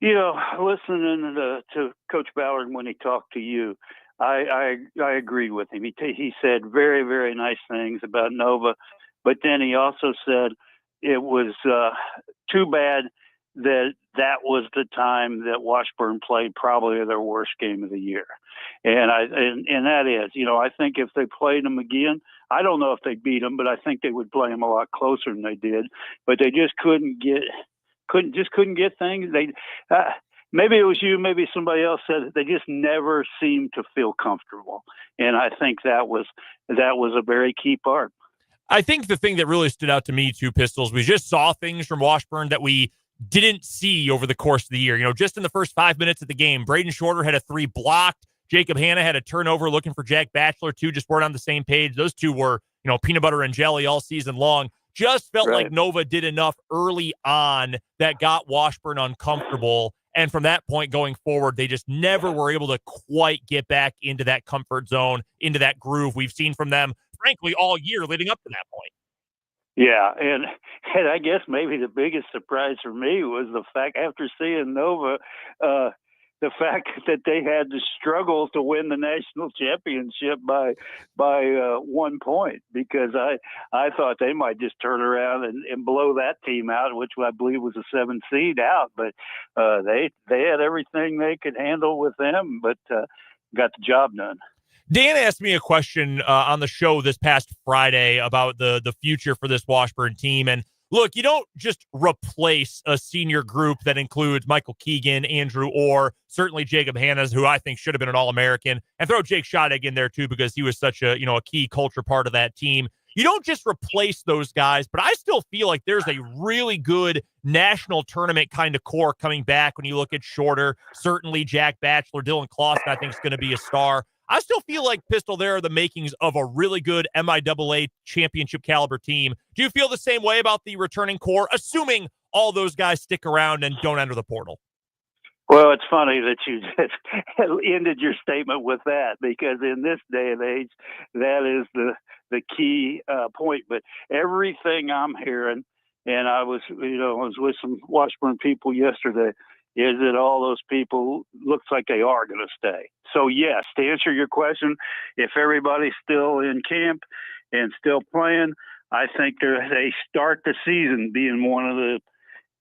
Listening to Coach Ballard when he talked to you, I agreed with him. He said very, very nice things about Nova, but then he also said it was too bad that was the time that Washburn played probably their worst game of the year. And that is, I think if they played them again, I don't know if they beat them, but I think they would play them a lot closer than they did. But they just couldn't get things. They maybe it was you, maybe somebody else said they just never seemed to feel comfortable. And I think that was a very key part. I think the thing that really stood out to me, too, Pistols, we just saw things from Washburn that we didn't see over the course of the year. Just in the first 5 minutes of the game, Braden Shorter had a 3 blocked. Jacob Hanna had a turnover looking for Jack Batchelor, too, just weren't on the same page. Those two were, peanut butter and jelly all season long. Just felt like Nova did enough early on that got Washburn uncomfortable. And from that point going forward, they just never were able to quite get back into that comfort zone, into that groove we've seen from them, frankly, all year leading up to that point. Yeah, and I guess maybe the biggest surprise for me was the fact, after seeing Nova, the fact that they had to struggle to win the national championship by 1 point, because I thought they might just turn around and blow that team out, which I believe was a 7 seed out. But they had everything they could handle with them, but got the job done. Dan asked me a question on the show this past Friday about the future for this Washburn team. And look, you don't just replace a senior group that includes Michael Keegan, Andrew Orr, certainly Jacob Hannas, who I think should have been an All-American, and throw Jake Schottag in there too because he was such a key culture part of that team. You don't just replace those guys, but I still feel like there's a really good national tournament kind of core coming back when you look at Shorter, certainly Jack Batchelor, Dylan Clausen, I think is going to be a star. I still feel like, Pistol, there are the makings of a really good MIAA championship caliber team. Do you feel the same way about the returning core, assuming all those guys stick around and don't enter the portal? Well, it's funny that you just ended your statement with that, because in this day and age, that is the key point. But everything I'm hearing, and I was with some Washburn people yesterday, is that all those people looks like they are going to stay. So yes, to answer your question, if everybody's still in camp and still playing, I think they start the season being one of the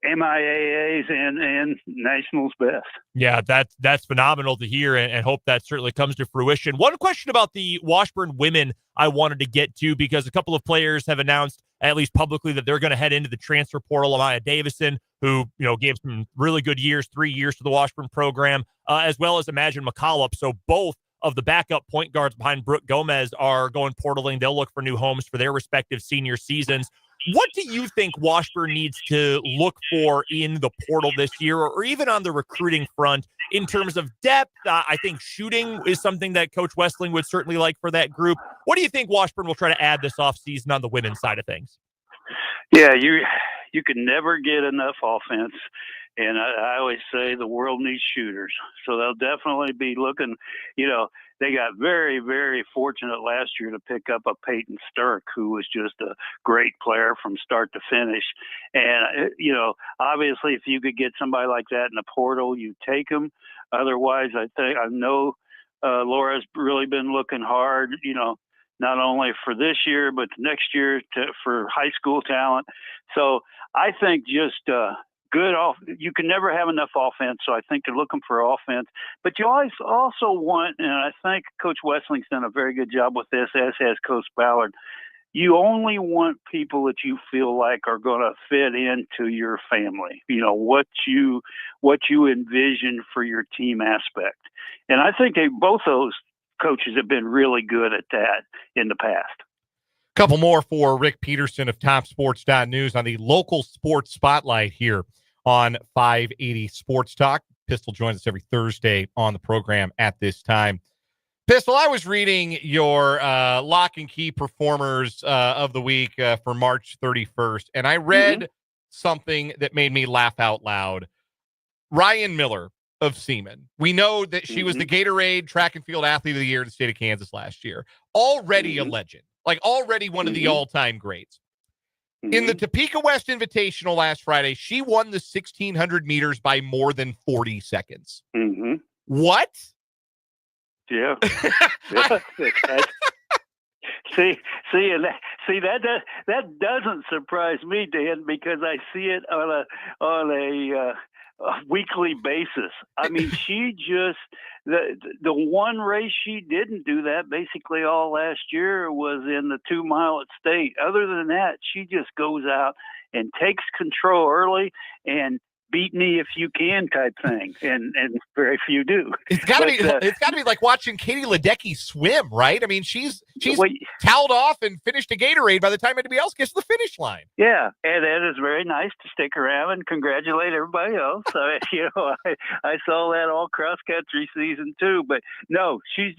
MIAAs and Nationals best. Yeah, that's phenomenal to hear, and hope that certainly comes to fruition. One question about the Washburn women I wanted to get to, because a couple of players have announced, at least publicly, that they're going to head into the transfer portal. Amaya Davison, who gave some really good years, 3 years to the Washburn program, as well as Imagine McCollop. So both of the backup point guards behind Brooke Gomez are going portaling. They'll look for new homes for their respective senior seasons. What do you think Washburn needs to look for in the portal this year, or even on the recruiting front in terms of depth? I think shooting is something that Coach Westling would certainly like for that group. What do you think Washburn will try to add this offseason on the women's side of things? Yeah, you can never get enough offense. And I always say the world needs shooters. So they'll definitely be looking, they got very, very fortunate last year to pick up a Peyton Sturck, who was just a great player from start to finish. And, obviously if you could get somebody like that in the portal, you take them. Otherwise, I know Laura's really been looking hard, not only for this year, but next year for high school talent. So I think just you can never have enough offense, so I think they're looking for offense. But you always also want, and I think Coach Wesling's done a very good job with this, as has Coach Ballard, you only want people that you feel like are going to fit into your family, what you envision for your team aspect. And I think both those coaches have been really good at that in the past. Couple more for Rick Peterson of TopSports.news on the local sports spotlight here on 580 Sports Talk. Pistol joins us every Thursday on the program at this time. Pistol, I was reading your lock and key performers of the week for March 31st, and I read something that made me laugh out loud. Ryan Miller of Seaman. We know that she was the Gatorade track and field athlete of the year in the state of Kansas last year. Already a legend, like already one of the all-time greats. In the Topeka West Invitational last Friday, she won the 1,600 meters by more than 40 seconds. What? Yeah. That doesn't surprise me, Dan, because I see it on a weekly basis. I mean, she just the one race she didn't do that basically all last year was in the 2 mile at state. Other than that, she just goes out and takes control early and beat me if you can type thing, and very few do. It's got to be like watching Katie Ledecky swim, right? I mean, she's toweled off and finished a Gatorade by the time anybody else gets to the finish line. Yeah, and it is very nice to stick around and congratulate everybody else. I saw that all cross country season too, but no, she's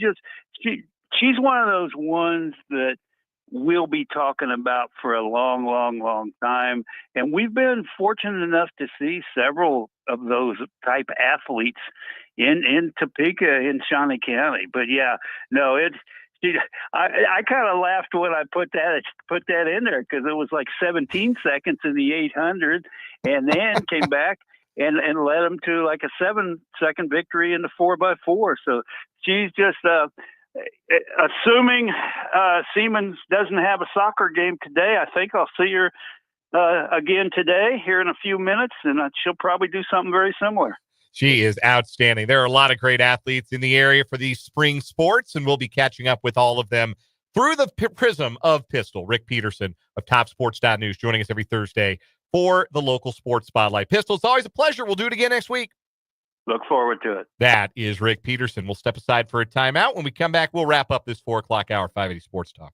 one of those ones that we'll be talking about for a long, long, long time. And we've been fortunate enough to see several of those type athletes in Topeka, in Shawnee County. But yeah, no, I kind of laughed when I put that in there, because it was like 17 seconds in the 800 and then came back and led them to like a 7-second victory in the 4x4. So she's just, assuming Siemens doesn't have a soccer game today, I think I'll see her again today here in a few minutes, and she'll probably do something very similar. She is outstanding. There are a lot of great athletes in the area for these spring sports, and we'll be catching up with all of them through the prism of Pistol. Rick Peterson of TopSports.news joining us every Thursday for the local sports spotlight. Pistol, it's always a pleasure. We'll do it again next week. Look forward to it. That is Rick Peterson. We'll step aside for a timeout. When we come back, we'll wrap up this 4 o'clock hour, 580 Sports Talk.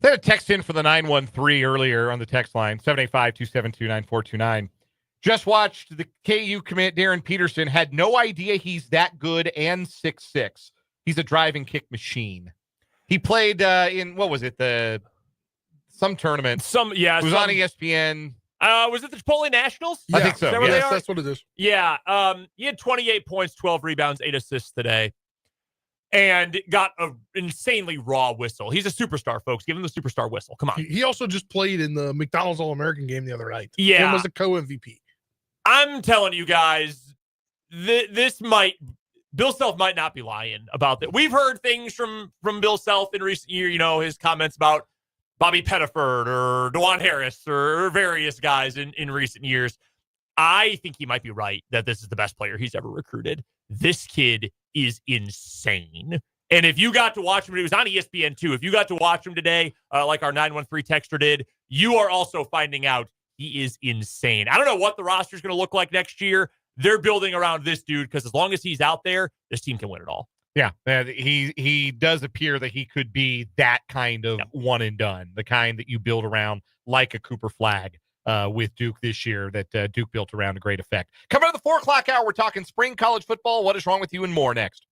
I had a text in for the 913 earlier on the text line, 785-272-9429. Just watched the KU commit Darren Peterson. Had no idea he's that good and 6'6". He's a drive and kick machine. He played in, what was it, some tournament. It was on ESPN. Was it the Chipotle Nationals? Yeah, I think so. Yes, that's what it is. Yeah. He had 28 points, 12 rebounds, 8 assists today. And got an insanely raw whistle. He's a superstar, folks. Give him the superstar whistle. Come on. He also just played in the McDonald's All-American game the other night. Yeah. And was a co-MVP. I'm telling you guys, Bill Self might not be lying about that. We've heard things from Bill Self in recent year, his comments about Bobby Pettiford or DeJuan Harris or various guys in recent years. I think he might be right that this is the best player he's ever recruited. This kid is insane. And if you got to watch him, it was on ESPN too. If you got to watch him today, like our 913 texter did, you are also finding out he is insane. I don't know what the roster is going to look like next year. They're building around this dude because as long as he's out there, this team can win it all. Yeah, he does appear that he could be that kind of one and done, the kind that you build around like a Cooper Flagg with Duke this year that Duke built around a great effect. Coming up at the 4 o'clock hour, we're talking spring college football. What is wrong with you and more next.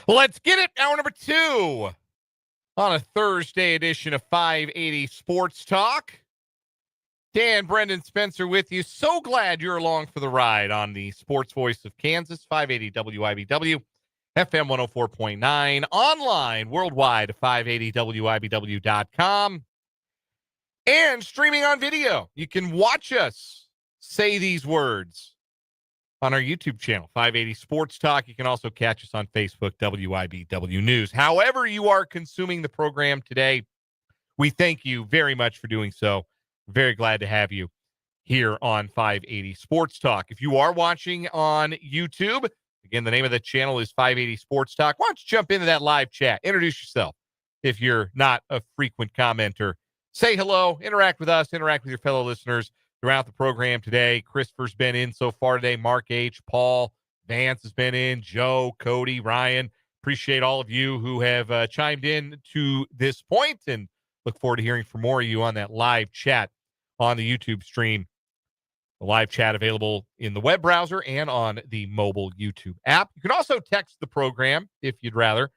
Let's get it. Hour number 2 on a Thursday edition of 580 Sports Talk. Dan, Brendan, Spencer with you. So glad you're along for the ride on the Sports Voice of Kansas, 580 WIBW, FM 104.9, online, worldwide, 580WIBW.com, and streaming on video. You can watch us say these words on our YouTube channel, 580 Sports Talk. You can also catch us on Facebook, WIBW News. However you are consuming the program today, we thank you very much for doing so. Very glad to have you here on 580 Sports Talk. If you are watching on YouTube, again, the name of the channel is 580 Sports Talk. Why don't you jump into that live chat? Introduce yourself if you're not a frequent commenter. Say hello, interact with us, interact with your fellow listeners throughout the program today. Christopher's been in so far today. Mark H., Paul, Vance has been in, Joe, Cody, Ryan. Appreciate all of you who have chimed in to this point, and look forward to hearing from more of you on that live chat on the YouTube stream. The live chat available in the web browser and on the mobile YouTube app. You can also text the program if you'd rather.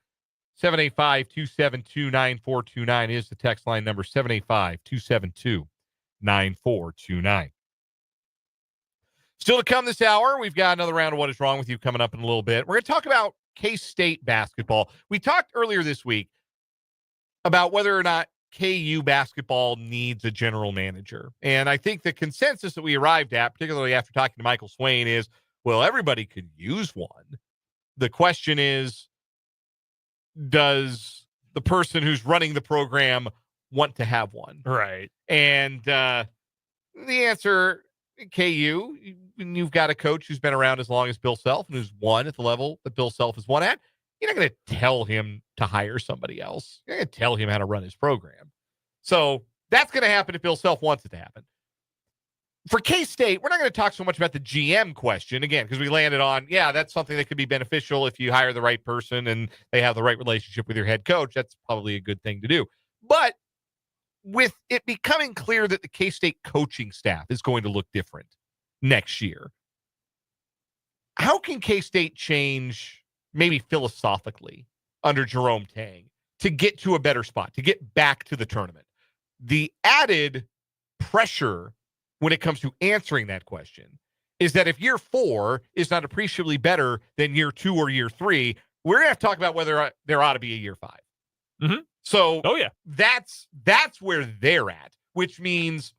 785-272-9429 is the text line number, 785-272-9429. Still to come this hour, we've got another round of What Is Wrong With You coming up in a little bit. We're going to talk about K-State basketball. We talked earlier this week about whether or not KU basketball needs a general manager. And I think the consensus that we arrived at, particularly after talking to Michael Swain, is, well, everybody could use one. The question is, does the person who's running the program want to have one? Right. And the answer, KU, you've got a coach who's been around as long as Bill Self and who's won at the level that Bill Self has won at. You're not going to tell him to hire somebody else. You're going to tell him how to run his program. So that's going to happen if Bill Self wants it to happen. For K-State, we're not going to talk so much about the GM question, again, because we landed on, yeah, that's something that could be beneficial if you hire the right person and they have the right relationship with your head coach. That's probably a good thing to do. But with it becoming clear that the K-State coaching staff is going to look different next year, how can K-State change maybe philosophically under Jerome Tang to get to a better spot, to get back to the tournament? The added pressure when it comes to answering that question is that if year 4 is not appreciably better than year 2 or year 3, we're going to have to talk about whether there ought to be a year 5. Mm-hmm. So yeah, that's where they're at, which means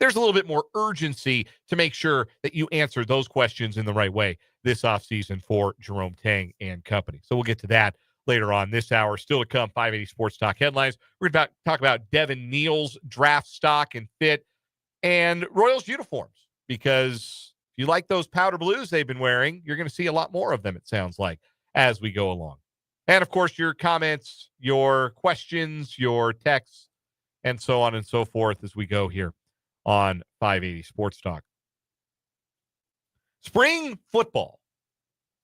there's a little bit more urgency to make sure that you answer those questions in the right way this offseason for Jerome Tang and company. So we'll get to that later on this hour. Still to come, 580 Sports Talk headlines. We're about to talk about Devin Neal's draft stock and fit and Royals uniforms, because if you like those powder blues they've been wearing, you're going to see a lot more of them, it sounds like, as we go along. And, of course, your comments, your questions, your texts, and so on and so forth as we go here on 580 Sports Talk. Spring football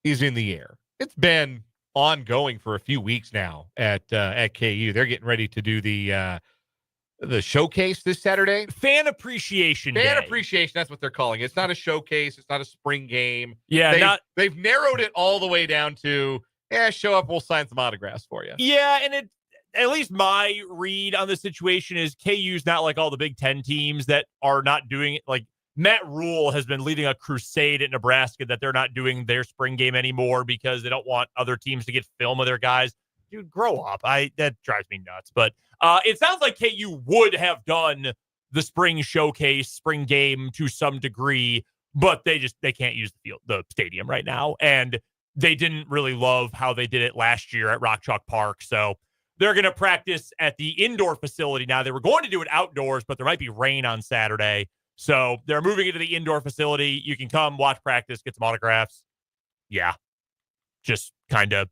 is in the air. It's been ongoing for a few weeks now at KU. They're getting ready to do the showcase this Saturday. Fan Appreciation Day. Fan Appreciation, that's what they're calling it. It's not a showcase. It's not a spring game. Yeah, they've narrowed it all the way down to, show up, we'll sign some autographs for you. Yeah, and at least my read on the situation is KU's not like all the Big Ten teams that are not doing it. Like Matt Rule has been leading a crusade at Nebraska that they're not doing their spring game anymore because they don't want other teams to get film of their guys. Dude, grow up. That drives me nuts. But it sounds like KU would have done the spring showcase, spring game to some degree, but they can't use the stadium right now. And they didn't really love how they did it last year at Rock Chalk Park. So they're going to practice at the indoor facility now. They were going to do it outdoors, but there might be rain on Saturday. So they're moving it to the indoor facility. You can come watch practice, get some autographs. Yeah. Just kind of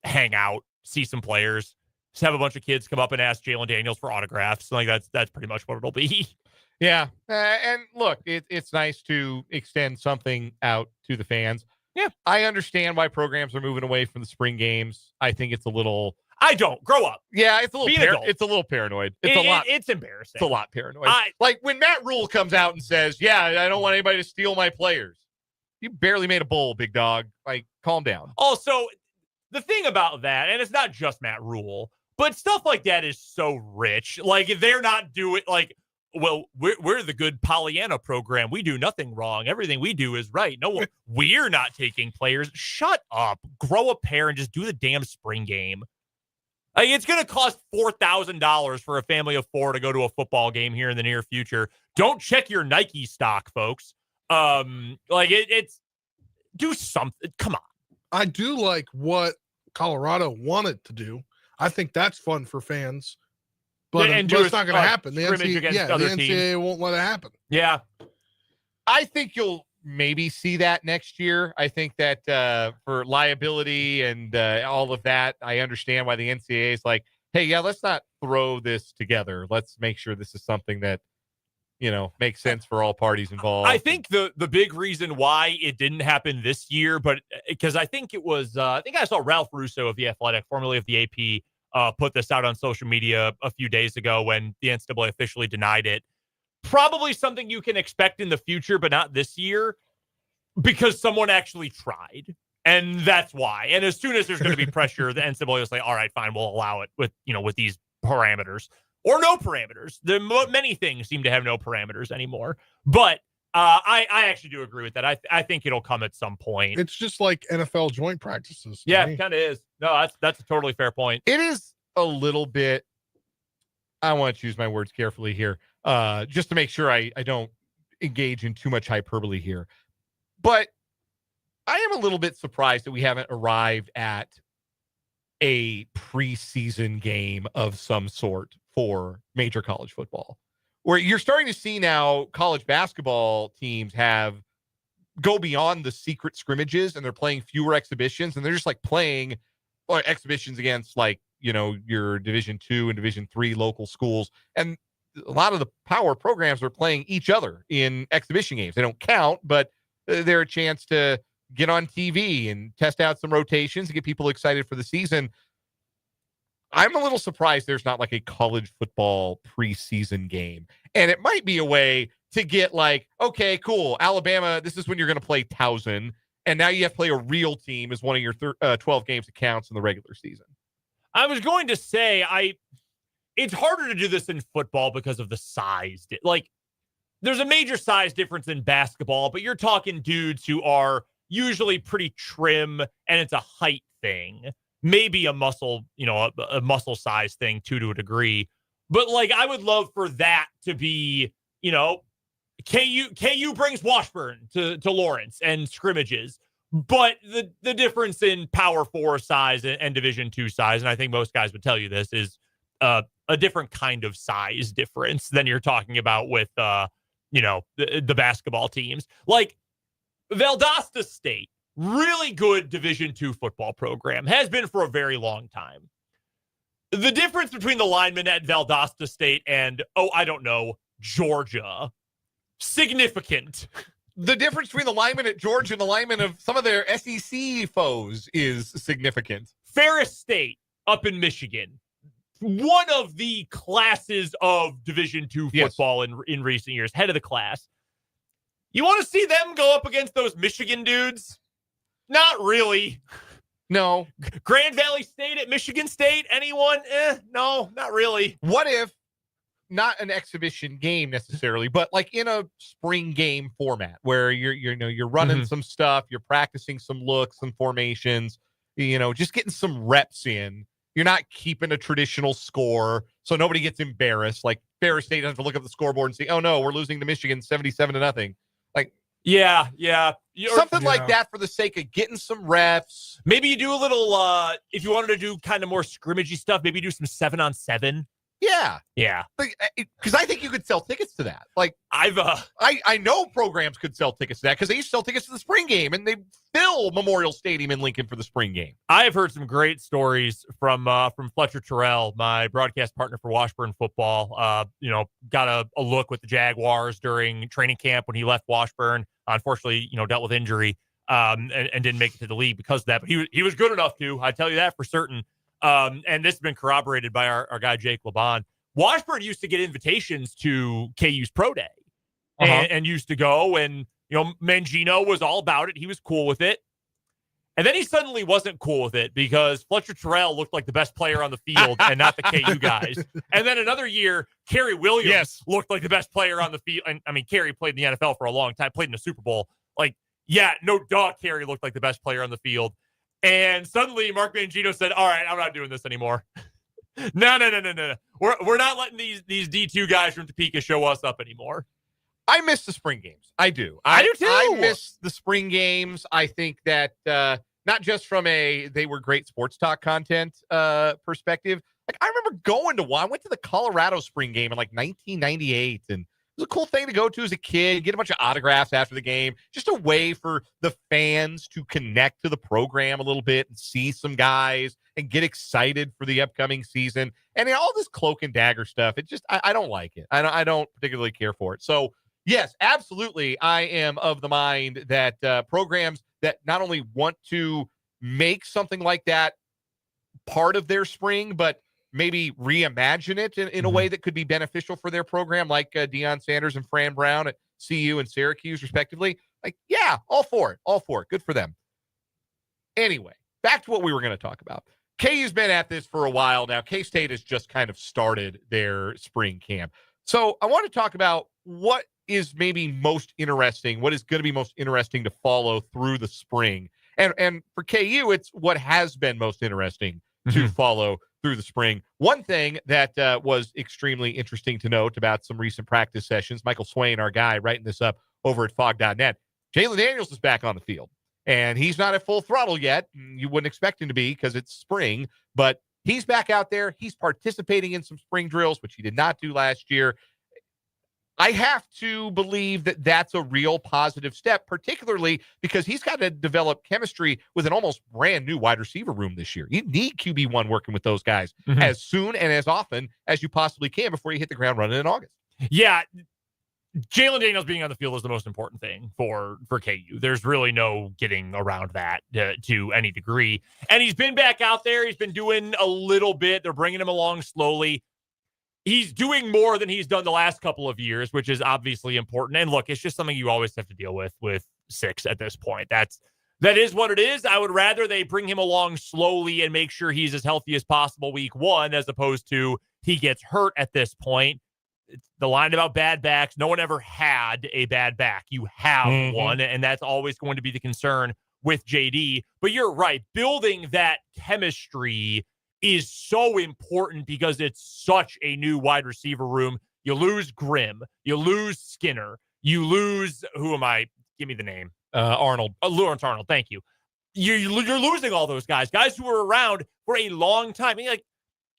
hang out, see some players, just have a bunch of kids come up and ask Jalen Daniels for autographs. Like that's pretty much what it'll be. Yeah. And look, it's nice to extend something out to the fans. Yeah. I understand why programs are moving away from the spring games. I think it's a little... I don't. Grow up. Yeah, it's a little it's a little paranoid. It's a lot. It's embarrassing. It's a lot paranoid. Like when Matt Rule comes out and says, "Yeah, I don't want anybody to steal my players." You barely made a bowl, big dog. Like, calm down. Also, the thing about that, and it's not just Matt Rule, but stuff like that is so rich. Like, if they're not doing, like, well, we're the good Pollyanna program. We do nothing wrong. Everything we do is right. No, we're not taking players. Shut up. Grow a pair and just do the damn spring game. Like, it's going to cost $4,000 for a family of 4 to go to a football game here in the near future. Don't check your Nike stock, folks. It's do something. Come on. I do like what Colorado wanted to do. I think that's fun for fans, but it's not going to happen. The NCAA won't let it happen. Yeah. I think you'll maybe see that next year. I think that for liability and all of that, I understand why the NCAA is like, hey, yeah, let's not throw this together. Let's make sure this is something that, makes sense for all parties involved. I think the big reason why it didn't happen this year, but because I think it was, I saw Ralph Russo of The Athletic, formerly of the AP, put this out on social media a few days ago when the NCAA officially denied it. Probably something you can expect in the future, but not this year, because someone actually tried. And that's why. And as soon as there's going to be pressure, the NCAA will say, all right, fine, we'll allow it with these parameters or no parameters. Many things seem to have no parameters anymore. But I actually do agree with that. I think it'll come at some point. It's just like NFL joint practices. Yeah, it kind of is. No, that's a totally fair point. It is a little bit, I want to choose my words carefully here, just to make sure I don't engage in too much hyperbole here. But I am a little bit surprised that we haven't arrived at a preseason game of some sort for major college football, where you're starting to see now college basketball teams go beyond the secret scrimmages, and they're playing fewer exhibitions, and they're just like playing exhibitions against your Division II and Division III local schools. And a lot of the power programs are playing each other in exhibition games. They don't count, but they're a chance to get on TV and test out some rotations and get people excited for the season. I'm a little surprised there's not like a college football preseason game. And it might be a way to get okay, cool, Alabama, this is when you're going to play Towson. And now you have to play a real team as one of your 12 games that counts in the regular season. I was going to say, it's harder to do this in football because of the size. There's a major size difference in basketball, but you're talking dudes who are usually pretty trim, and it's a height thing. Maybe a muscle, a muscle size thing too, to a degree. But I would love for that to be, KU brings Washburn to Lawrence and scrimmages. But the difference in Power 4 size and Division II size, and I think most guys would tell you this, is a different kind of size difference than you're talking about with, the basketball teams. Valdosta State, really good Division II football program, has been for a very long time. The difference between the linemen at Valdosta State and, Georgia, significant. The difference between the linemen at Georgia and the linemen of some of their SEC foes is significant. Ferris State up in Michigan, one of the classes of Division II football in recent years, head of the class. You want to see them go up against those Michigan dudes? Not really. No. Grand Valley State at Michigan State? Anyone? No, not really. What if, not an exhibition game necessarily, but in a spring game format where you're running some stuff, you're practicing some looks, some formations, just getting some reps in. You're not keeping a traditional score, so nobody gets embarrassed. Ferris State doesn't have to look up the scoreboard and say, "Oh no, we're losing to Michigan 77-0." Yeah. Something like that for the sake of getting some reps. Maybe you do a little, if you wanted to do kind of more scrimmagey stuff, maybe do some 7-on-7. Yeah. Because I think you could sell tickets to that. I know programs could sell tickets to that because they used to sell tickets to the spring game, and they fill Memorial Stadium in Lincoln for the spring game. I have heard some great stories from Fletcher Terrell, my broadcast partner for Washburn football. Got a look with the Jaguars during training camp when he left Washburn. Unfortunately, dealt with injury and didn't make it to the league because of that. But he was good enough to, I tell you that for certain. And this has been corroborated by our guy, Jake Laban. Washburn used to get invitations to KU's Pro Day and used to go. And, Mangino was all about it. He was cool with it. And then he suddenly wasn't cool with it because Fletcher Terrell looked like the best player on the field and not the KU guys. And then another year, Kerry Williams looked like the best player on the field. And I mean, Kerry played in the NFL for a long time, played in the Super Bowl. Like, yeah, no doubt Kerry looked like the best player on the field. And suddenly Mark Mangino said, all right, I'm not doing this anymore. No. We're not letting these D2 guys from Topeka show us up anymore. I miss the spring games. I do. I do too. I miss the spring games. I think that not just from they were great sports talk content perspective. Like I remember going to one. I went to the Colorado spring game in like 1998, and it was a cool thing to go to as a kid, get a bunch of autographs after the game. Just a way for the fans to connect to the program a little bit and see some guys and get excited for the upcoming season. And all this cloak and dagger stuff, it just I don't like it. I don't particularly care for it. So yes, absolutely. I am of the mind that programs that not only want to make something like that part of their spring, but maybe reimagine it in a way that could be beneficial for their program, like Deion Sanders and Fran Brown at CU and Syracuse, respectively. Like, yeah, all for it. Good for them. Anyway, back to what we were going to talk about. KU's been at this for a while now. K-State has just kind of started their spring camp. So I want to talk about what is maybe most interesting, what is going to be most interesting to follow through the spring. And for KU, it's what has been most interesting to follow through the spring. One thing that was extremely interesting to note about some recent practice sessions, Michael Swain, our guy, writing this up over at fog.net, Jalen Daniels is back on the field. And he's not at full throttle yet. You wouldn't expect him to be because it's spring, but he's back out there. He's participating in some spring drills, which he did not do last year. I have to believe that that's a real positive step, particularly because he's got to develop chemistry with an almost brand new wide receiver room this year. You need QB1 working with those guys as soon and as often as you possibly can before you hit the ground running in August. Yeah. Jalen Daniels being on the field is the most important thing for KU. There's really no getting around that to any degree. And he's been back out there. He's been doing a little bit. They're bringing him along slowly. He's doing more than he's done the last couple of years, which is obviously important. And look, it's just something you always have to deal with 6 at this point. That is what it is. I would rather they bring him along slowly and make sure he's as healthy as possible week 1, as opposed to he gets hurt at this point. It's the line about bad backs. No one ever had a bad back. You have one, and that's always going to be the concern with JD. But you're right. Building that chemistry is so important because it's such a new wide receiver room. You lose Grimm. You lose Skinner. You lose, who am I? Give me the name. Arnold. Lawrence Arnold. Thank you. You're losing all those guys who were around for a long time. I mean, like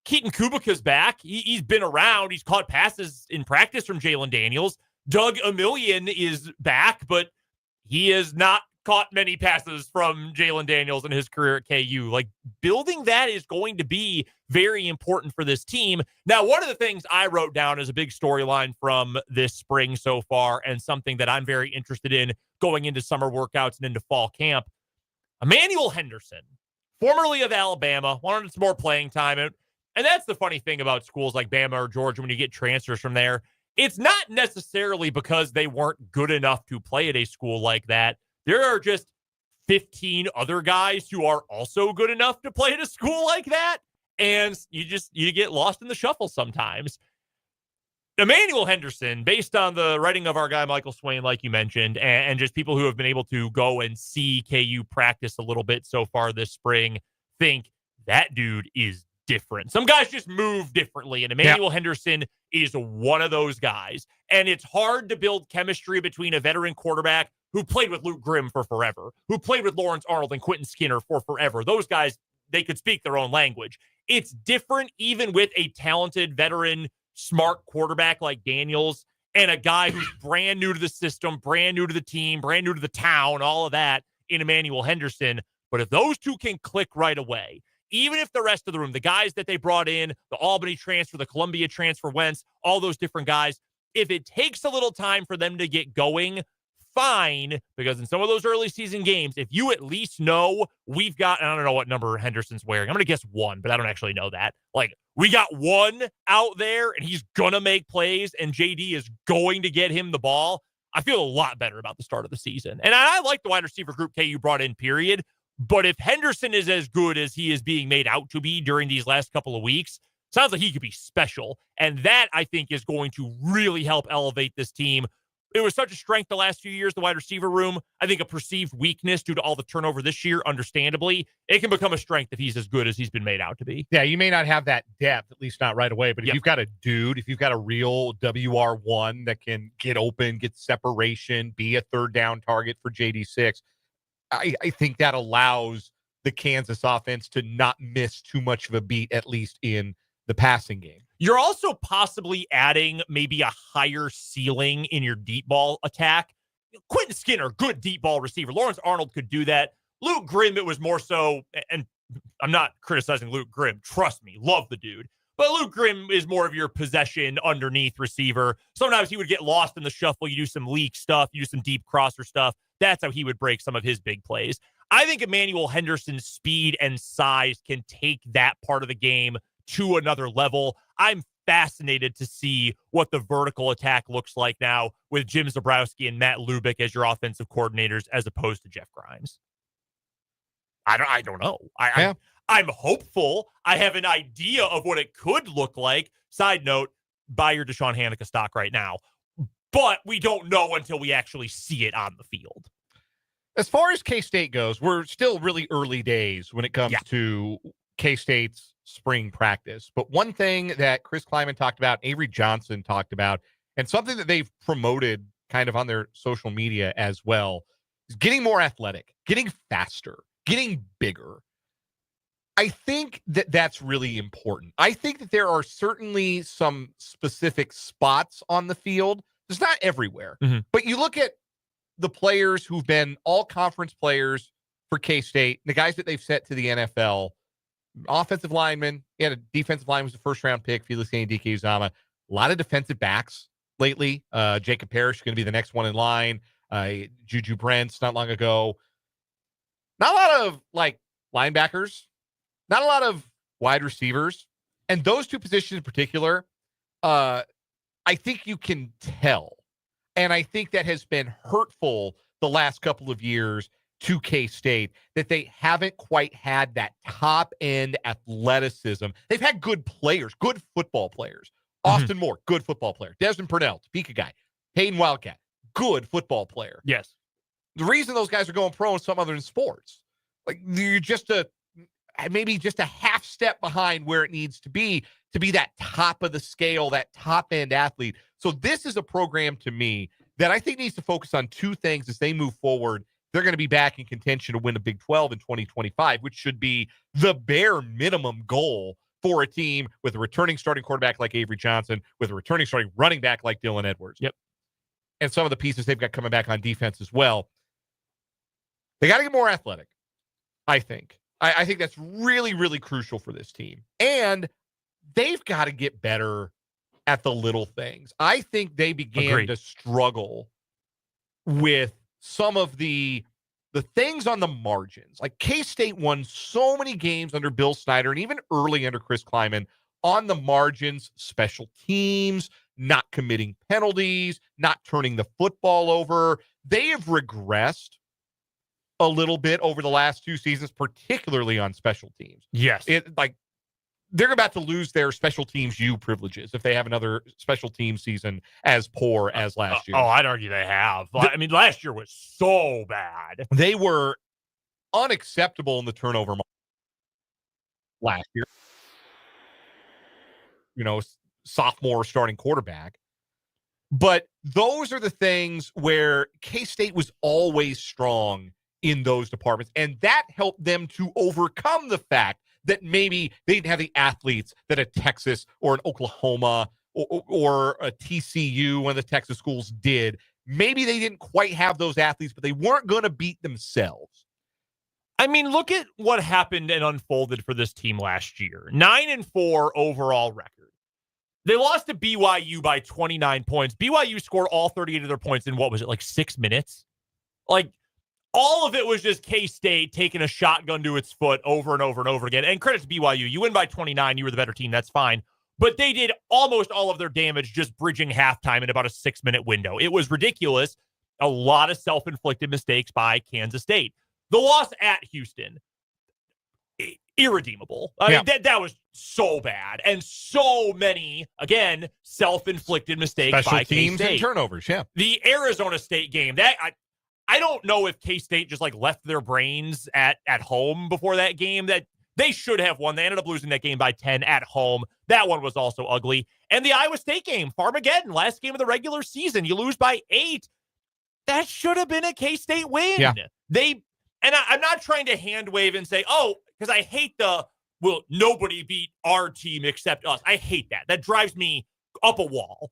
Keaton Kubica's back. He's been around. He's caught passes in practice from Jalen Daniels. Doug Emillion is back, but he has not caught many passes from Jalen Daniels in his career at KU. Like, building that is going to be very important for this team. Now, one of the things I wrote down as a big storyline from this spring so far, and something that I'm very interested in going into summer workouts and into fall camp, Emmanuel Henderson, formerly of Alabama, wanted some more playing time. And that's the funny thing about schools like Bama or Georgia when you get transfers from there. It's not necessarily because they weren't good enough to play at a school like that. There are just 15 other guys who are also good enough to play at a school like that. And you get lost in the shuffle sometimes. Emmanuel Henderson, based on the writing of our guy, Michael Swain, like you mentioned, and just people who have been able to go and see KU practice a little bit so far this spring, think that dude is different. Some guys just move differently, and Emmanuel Henderson is one of those guys. And it's hard to build chemistry between a veteran quarterback who played with Luke Grimm for forever, who played with Lawrence Arnold and Quentin Skinner for forever. Those guys, they could speak their own language. It's different even with a talented veteran, smart quarterback like Daniels and a guy who's brand new to the system, brand new to the team, brand new to the town, all of that in Emmanuel Henderson. But if those two can click right away, even if the rest of the room, the guys that they brought in, the Albany transfer, the Columbia transfer, Wentz, all those different guys, if it takes a little time for them to get going, fine, because in some of those early season games, if you at least know we've got, and I don't know what number Henderson's wearing. I'm going to guess 1, but I don't actually know that. Like, we got 1 out there and he's going to make plays and JD is going to get him the ball. I feel a lot better about the start of the season. And I like the wide receiver group KU brought in, period. But if Henderson is as good as he is being made out to be during these last couple of weeks, sounds like he could be special. And that, I think, is going to really help elevate this team. It was such a strength the last few years, the wide receiver room. I think a perceived weakness due to all the turnover this year, understandably. It can become a strength if he's as good as he's been made out to be. Yeah, you may not have that depth, at least not right away, but if Yep. you've got a dude, if you've got a real WR1 that can get open, get separation, be a third down target for JD6, I think that allows the Kansas offense to not miss too much of a beat, at least in the passing game. You're also possibly adding maybe a higher ceiling in your deep ball attack. Quentin Skinner, good deep ball receiver. Lawrence Arnold could do that. Luke Grimm, it was more so, and I'm not criticizing Luke Grimm. Trust me, love the dude. But Luke Grimm is more of your possession underneath receiver. Sometimes he would get lost in the shuffle. You do some leak stuff. You do some deep crosser stuff. That's how he would break some of his big plays. I think Emmanuel Henderson's speed and size can take that part of the game to another level. I'm fascinated to see what the vertical attack looks like now with Jim Zabrowski and Matt Lubick as your offensive coordinators as opposed to Jeff Grimes. I don't know. I'm hopeful. I have an idea of what it could look like. Side note, buy your Deshaun Hanukkah stock right now. But we don't know until we actually see it on the field. As far as K-State goes, we're still really early days when it comes to K-State's spring practice. But one thing that Chris Kleiman talked about, Avery Johnson talked about, and something that they've promoted kind of on their social media as well, is getting more athletic, getting faster, getting bigger. I think that that's really important. I think that there are certainly some specific spots on the field. It's not everywhere, but you look at the players who've been all conference players for K-State, the guys that they've set to the NFL, offensive linemen, he had a defensive line was the first round pick, Felix Ndike Uzama, a lot of defensive backs lately. Jacob Parrish is going to be the next one in line. Juju Brents not long ago. Not a lot of like linebackers, not a lot of wide receivers. And those two positions in particular, I think you can tell. And I think that has been hurtful the last couple of years to K-State, that they haven't quite had that top-end athleticism. They've had good players, good football players. Austin Moore, good football player. Desmond Purnell, Topeka guy. Hayden Wildcat, good football player. Yes. The reason those guys are going pro in some other than sports, like you're just maybe just a half step behind where it needs to be that top of the scale, that top end athlete. So this is a program to me that I think needs to focus on two things as they move forward. They're going to be back in contention to win the Big 12 in 2025, which should be the bare minimum goal for a team with a returning starting quarterback like Avery Johnson, with a returning starting running back like Dylan Edwards. Yep. And some of the pieces they've got coming back on defense as well. They got to get more athletic, I think. I think that's really, really crucial for this team. And they've got to get better at the little things. I think they began to struggle with some of the things on the margins. Like K-State won so many games under Bill Snyder and even early under Chris Kleiman on the margins, special teams, not committing penalties, not turning the football over. They have regressed a little bit over the last two seasons, particularly on special teams. Yes. They're about to lose their special teams U privileges if they have another special team season as poor as last year. I'd argue they have. I mean, last year was so bad. They were unacceptable in the turnover last year. Sophomore starting quarterback. But those are the things where K-State was always strong in those departments. And that helped them to overcome the fact that maybe they didn't have the athletes that a Texas or an Oklahoma or a TCU, one of the Texas schools, did. Maybe they didn't quite have those athletes, but they weren't going to beat themselves. I mean, look at what happened and unfolded for this team last year. 9-4 overall record. They lost to BYU by 29 points. BYU scored all 38 of their points in, 6 minutes? All of it was just K-State taking a shotgun to its foot over and over and over again. And credit to BYU. You win by 29. You were the better team. That's fine. But they did almost all of their damage just bridging halftime in about a 6-minute window. It was ridiculous. A lot of self-inflicted mistakes by Kansas State. The loss at Houston, irredeemable. I mean, that was so bad. And so many, again, self-inflicted mistakes Special by teams K-State. and turnovers, yeah. The Arizona State game, that I don't know if K-State just like left their brains at home before that game. That they should have won. They ended up losing that game by 10 at home. That one was also ugly. And the Iowa State game, Farmageddon, last game of the regular season, you lose by 8. That should have been a K-State win. Yeah. I'm not trying to hand wave and say, oh, because I hate nobody beat our team except us. I hate that. That drives me up a wall.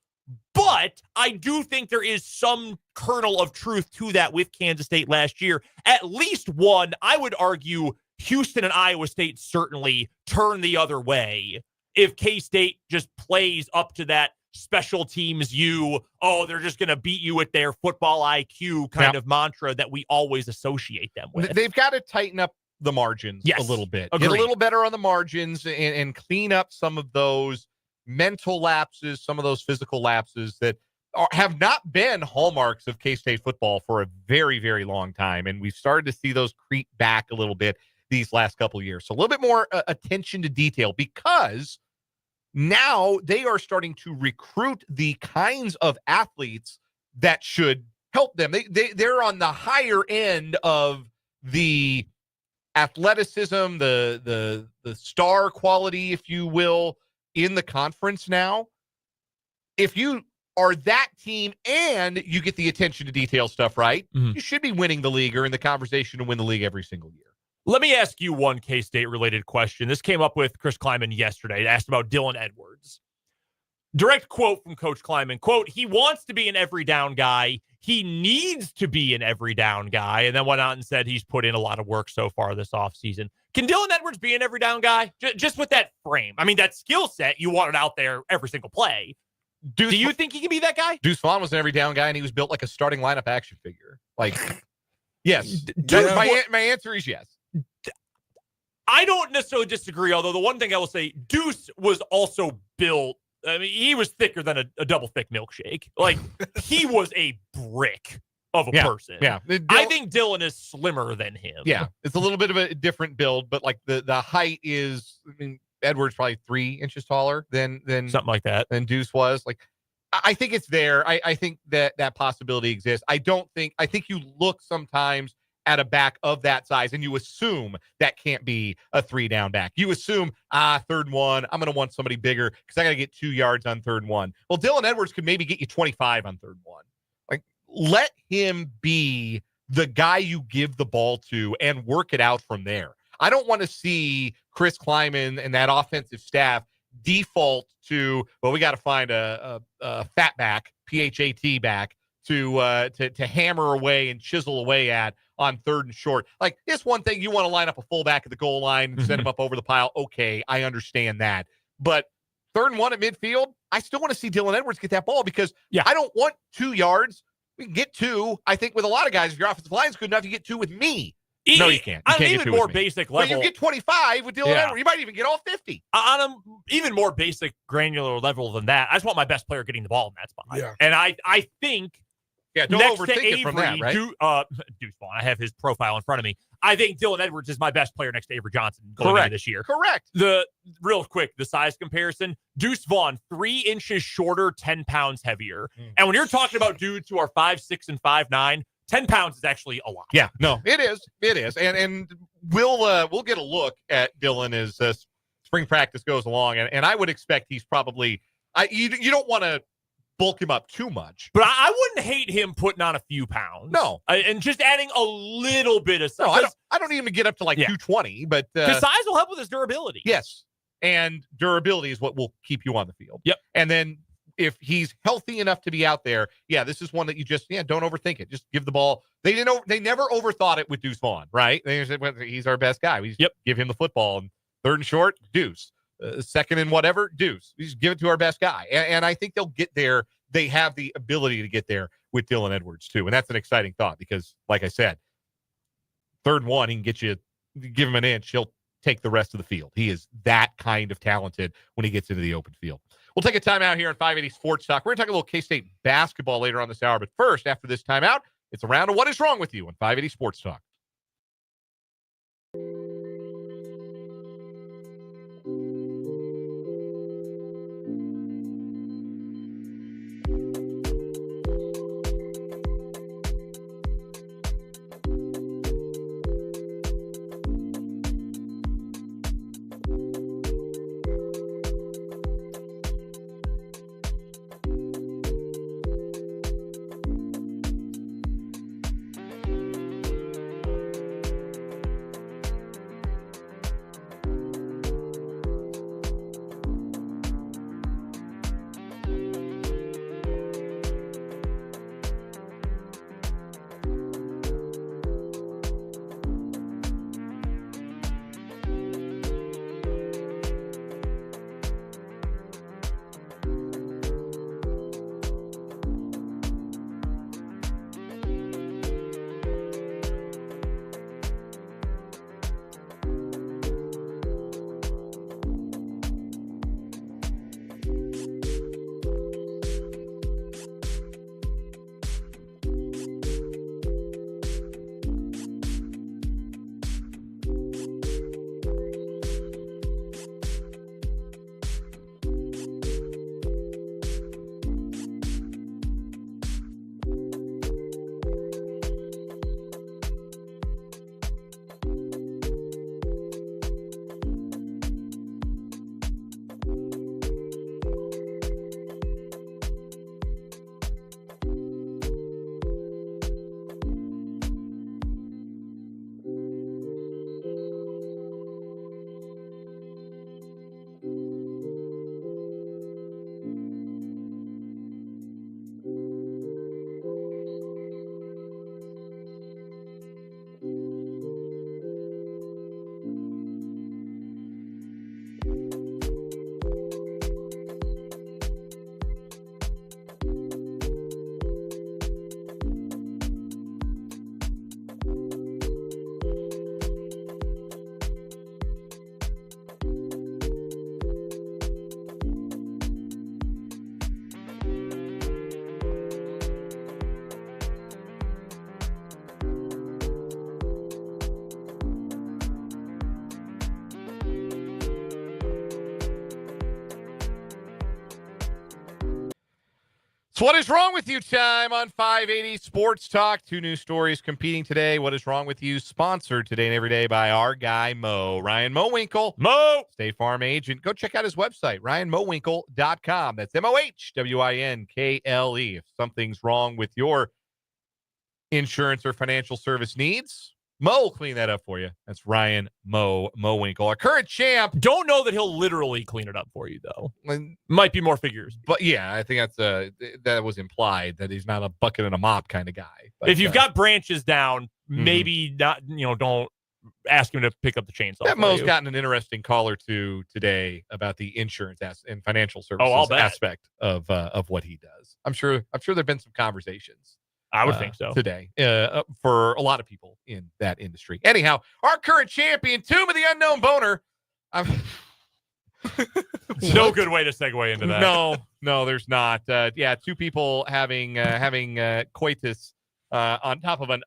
But I do think there is some kernel of truth to that with Kansas State last year. At least one, I would argue Houston and Iowa State certainly turn the other way if K-State just plays up to that special teams they're just going to beat you with their football IQ kind of mantra that we always associate them with. They've got to tighten up the margins a little bit. Agreed. Get a little better on the margins and clean up some of those mental lapses, some of those physical lapses that have not been hallmarks of K-State football for a very, very long time. And we've started to see those creep back a little bit these last couple of years. So a little bit more attention to detail, because now they are starting to recruit the kinds of athletes that should help them. They're on the higher end of the athleticism, the star quality, if you will, in the conference now. If you are that team and you get the attention to detail stuff right, you should be winning the league or in the conversation to win the league every single year. Let me ask you one K-State related question. This came up with Chris Kleiman yesterday. He asked about Dylan Edwards. Direct quote from Coach Kleiman, quote, he wants to be an every down guy. He needs to be an every down guy. And then went out and said he's put in a lot of work so far this offseason. Can Dylan Edwards be an every down guy? Just with that frame. I mean, that skill set, you want it out there every single play. Do you think he can be that guy? Deuce Vaughn was an every down guy, and he was built like a starting lineup action figure. Like, yes. My answer is yes. I don't necessarily disagree, although the one thing I will say, Deuce was also built. I mean, he was thicker than a double thick milkshake. Like, he was a brick of a person. Yeah. I think Dylan is slimmer than him. Yeah. It's a little bit of a different build, but like the height is, I mean, Edwards probably 3 inches taller than something like that. Than Deuce was. Like, I think it's there. I think that possibility exists. I think you look sometimes at a back of that size and you assume that can't be a 3-down back. You assume, 3rd and 1, I'm going to want somebody bigger because I got to get 2 yards on 3rd and 1. Well, Dylan Edwards could maybe get you 25 on 3rd and 1. Like, let him be the guy you give the ball to and work it out from there. I don't want to see Chris Kleiman and that offensive staff default to, well, we got to find a fat back, PHAT back, to hammer away and chisel away at on 3rd and short. Like, it's one thing you want to line up a fullback at the goal line and send him up over the pile. Okay, I understand that. But 3rd and 1 at midfield, I still want to see Dylan Edwards get that ball because I don't want 2 yards. We can get 2. I think with a lot of guys, if your offensive line is good enough, you get 2 with me. No, you can't. You on can't an even more basic level. But you get 25 with Dylan Edwards. You might even get all 50. On a even more basic, granular level than that, I just want my best player getting the ball in that spot. Yeah. And I think don't next overthink to Avery, it from that, right? Deuce Vaughn, I have his profile in front of me. I think Dylan Edwards is my best player next to Avery Johnson going into this year. Correct. Real quick, the size comparison, Deuce Vaughn, 3 inches shorter, 10 pounds heavier. And when you're talking about dudes who are 5'6" and 5'9", 10 pounds is actually a lot. Yeah, no, it is. It is. And we'll get a look at Dylan as spring practice goes along. And I would expect he's probably you don't want to bulk him up too much. But I wouldn't hate him putting on a few pounds. No. And just adding a little bit of size. No, I don't need him to get up to like 220, but the size will help with his durability. Yes. And durability is what will keep you on the field. Yep. And then if he's healthy enough to be out there, this is one that you just, don't overthink it. Just give the ball. They never overthought it with Deuce Vaughn, right? They said, well, he's our best guy. We just give him the football. And 3rd and short, Deuce. 2nd and whatever, Deuce. We just give it to our best guy. And I think they'll get there. They have the ability to get there with Dylan Edwards too. And that's an exciting thought because, like I said, 3rd and 1, he can get you, give him an inch, he'll take the rest of the field. He is that kind of talented when he gets into the open field. We'll take a timeout here on 580 Sports Talk. We're going to talk a little K-State basketball later on this hour. But first, after this timeout, it's a round of What Is Wrong With You on 580 Sports Talk. So what is wrong with you time on 580 Sports Talk? 2 news stories competing today. What is wrong with you? Sponsored today and every day by our guy, Mo. Ryan Mowinkle. Mo! State Farm agent. Go check out his website, ryanmowinkle.com. That's MOHWINKLE. If something's wrong with your insurance or financial service needs, Mo will clean that up for you. That's Ryan Mowinkle. Our current champ. Don't know that he'll literally clean it up for you, though. Might be more figures. But yeah, I think that was implied, that he's not a bucket and a mop kind of guy. But, if you've got branches down, maybe not, don't ask him to pick up the chainsaw. That Mo's gotten an interesting caller to today about the insurance and financial services aspect of what he does. I'm sure there've been some conversations. I would think so. Today, for a lot of people in that industry. Anyhow, our current champion, Tomb of the Unknown Boner. No good way to segue into that. No, there's not. Two people having coitus on top of an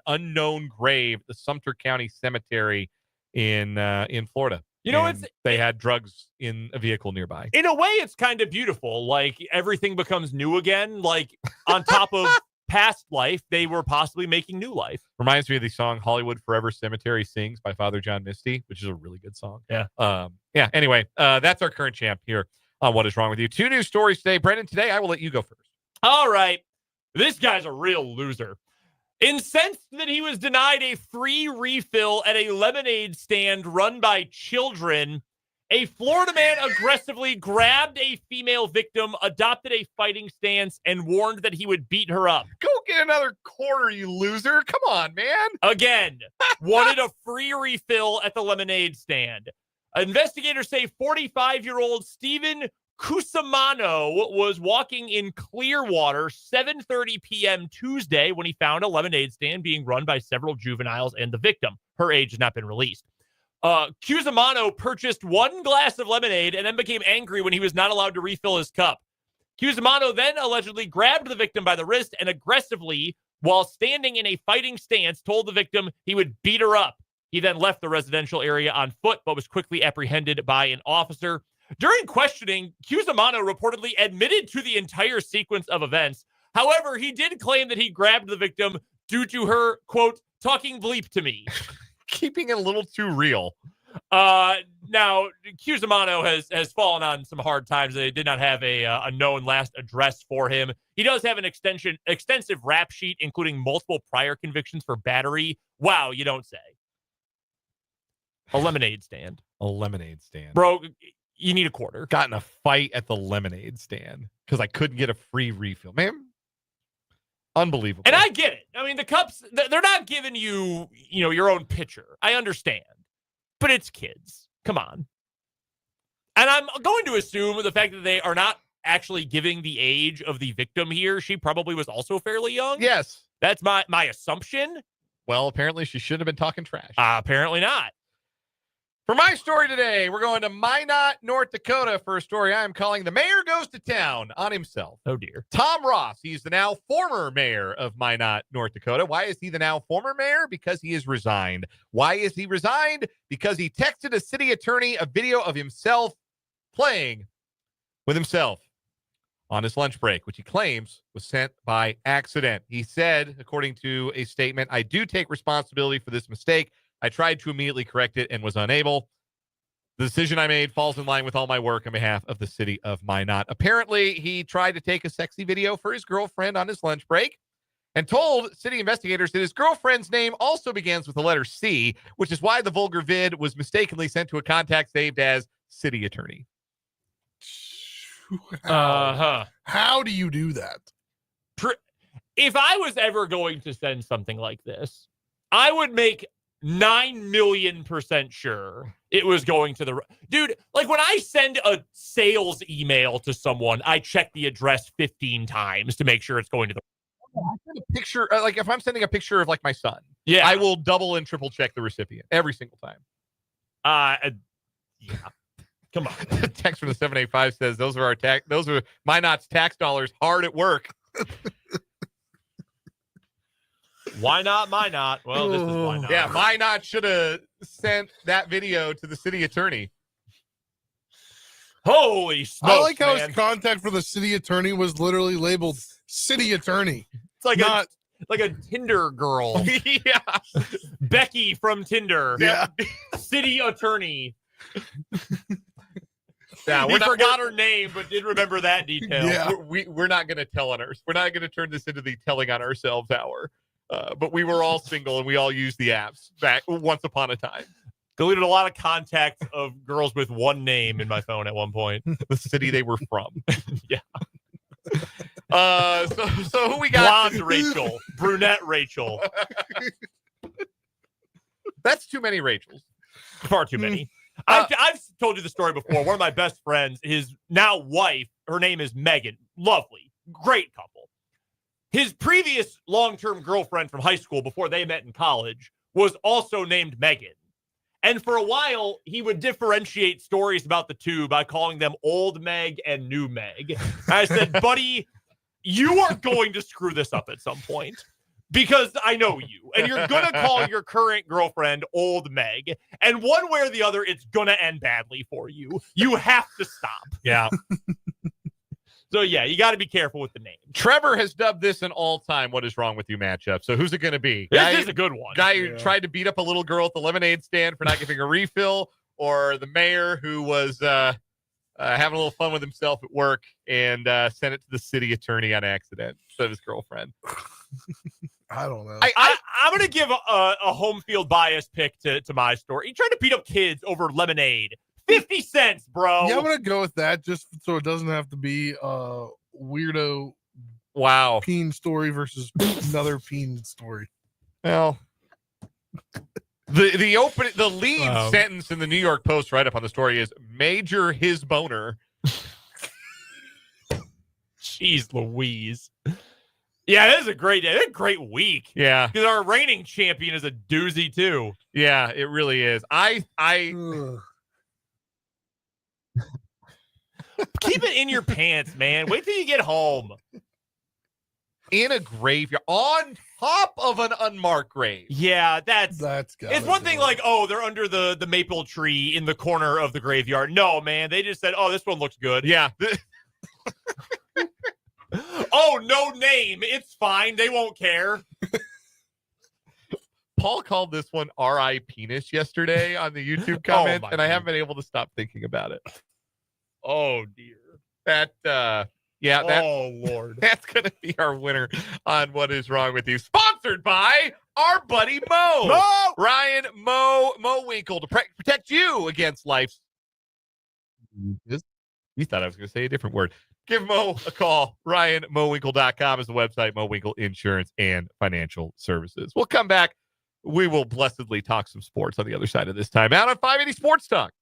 unknown grave, the Sumter County Cemetery in Florida. They had drugs in a vehicle nearby. In a way, it's kind of beautiful. Like, everything becomes new again. Like, on top of past life, they were possibly making new life. Reminds me of the song Hollywood Forever Cemetery Sings by Father John Misty, which is a really good song. Yeah. Anyway, that's our current champ here on What Is Wrong With You. 2 news stories today. Brendan, today I will let you go first. All right. This guy's a real loser. Incensed that he was denied a free refill at a lemonade stand run by children, a Florida man aggressively grabbed a female victim, adopted a fighting stance, and warned that he would beat her up. Go get another quarter, you loser. Come on, man. Again, wanted a free refill at the lemonade stand. Investigators say 45-year-old Stephen Cusimano was walking in Clearwater 7:30 p.m. Tuesday when he found a lemonade stand being run by several juveniles and the victim. Her age has not been released. Cusimano purchased 1 glass of lemonade and then became angry when he was not allowed to refill his cup. Cusimano then allegedly grabbed the victim by the wrist and aggressively, while standing in a fighting stance, told the victim he would beat her up. He then left the residential area on foot, but was quickly apprehended by an officer. During questioning, Cusimano reportedly admitted to the entire sequence of events. However, he did claim that he grabbed the victim due to her, quote, talking bleep to me. Keeping it a little too real. Now, Cusimano has fallen on some hard times. They did not have a known last address for him. He does have an extensive rap sheet, including multiple prior convictions for battery. Wow, you don't say. A lemonade stand. A lemonade stand. Bro, you need a quarter. Got in a fight at the lemonade stand because I couldn't get a free refill. Man, unbelievable. And I get it. I mean, the Cups, they're not giving you, your own pitcher. I understand. But it's kids. Come on. And I'm going to assume the fact that they are not actually giving the age of the victim here. She probably was also fairly young. Yes. That's my assumption. Well, apparently she shouldn't have been talking trash. Apparently not. For my story today, we're going to Minot, North Dakota for a story I'm calling The Mayor Goes to Town on Himself. Oh, dear. Tom Ross, he's the now former mayor of Minot, North Dakota. Why is he the now former mayor? Because he is resigned. Why is he resigned? Because he texted a city attorney a video of himself playing with himself on his lunch break, which he claims was sent by accident. He said, according to a statement, I do take responsibility for this mistake. I tried to immediately correct it and was unable. The decision I made falls in line with all my work on behalf of the city of Minot. Apparently, he tried to take a sexy video for his girlfriend on his lunch break and told city investigators that his girlfriend's name also begins with the letter C, which is why the vulgar vid was mistakenly sent to a contact saved as city attorney. How do you do that? If I was ever going to send something like this, I would make 9,000,000% sure it was going to the dude. Like when I send a sales email to someone, I check the address 15 times to make sure it's going to the. I send a picture, like if I'm sending a picture of like my son, yeah, I will double and triple check the recipient every single time. Yeah. Come on. Text from the 785 says those are Minot's tax dollars hard at work. Why not? Well, this is why not. Yeah, Minot should have sent that video to the city attorney. Holy smokes, I like how man. his contact for the city attorney was literally labeled city attorney. It's like like a Tinder girl. Yeah. Becky from Tinder. Yeah. City attorney. Yeah, we forgot her name, but did remember that detail. Yeah. We're not going to tell on ours. We're not going to turn this into the telling on ourselves hour. But we were all single and we all used the apps back once upon a time. Deleted a lot of contacts of girls with one name in my phone at one point. The city they were from. Yeah. So who we got? Blonde Rachel. Brunette Rachel. That's too many Rachels. Far too many. I've told you the story before. One of my best friends, his now wife, her name is Megan. Lovely. Great couple. His previous long-term girlfriend from high school before they met in college was also named Megan. And for a while, he would differentiate stories about the two by calling them Old Meg and New Meg. And I said, buddy, you are going to screw this up at some point because I know you. And you're going to call your current girlfriend Old Meg. And one way or the other, it's going to end badly for you. You have to stop. Yeah. So, yeah, you got to be careful with the name. Trevor has dubbed this an all-time What Is Wrong With You matchup. So who's it going to be? This is a good one. Guy who tried to beat up a little girl at the lemonade stand for not giving a refill, or the mayor who was having a little fun with himself at work and sent it to the city attorney on accident instead of his girlfriend? I don't know. I'm going to give a home field bias pick to my story. He tried to beat up kids over lemonade. 50 cents, bro. Yeah, I'm gonna go with that just so it doesn't have to be a weirdo peen story versus another peen story. Well, the lead sentence in the New York Post write-up on the story is Major His Boner. Jeez Louise. Yeah, that is a great day. A great week. Yeah. Because our reigning champion is a doozy too. Yeah, it really is. Keep it in your pants, man. Wait till you get home. in a graveyard on top of an unmarked grave. Yeah, That's it's one thing like, oh, they're under the maple tree in the corner of the graveyard. No, man, they just said, oh, this one looks good. Yeah. Oh, no name. It's fine. They won't care. Paul called this one R.I. Penis yesterday on the YouTube comments, and I haven't been able to stop thinking about it. Oh, dear. That, oh, Lord. That's going to be our winner on What Is Wrong With You. Sponsored by our buddy Mo. Ryan Mo Winkle to protect you against life's. You thought I was going to say a different word. Give Mo a call. RyanMoWinkle.com is the website. Mo Winkle Insurance and Financial Services. We'll come back. We will blessedly talk some sports on the other side of this time. Out on 580 Sports Talk.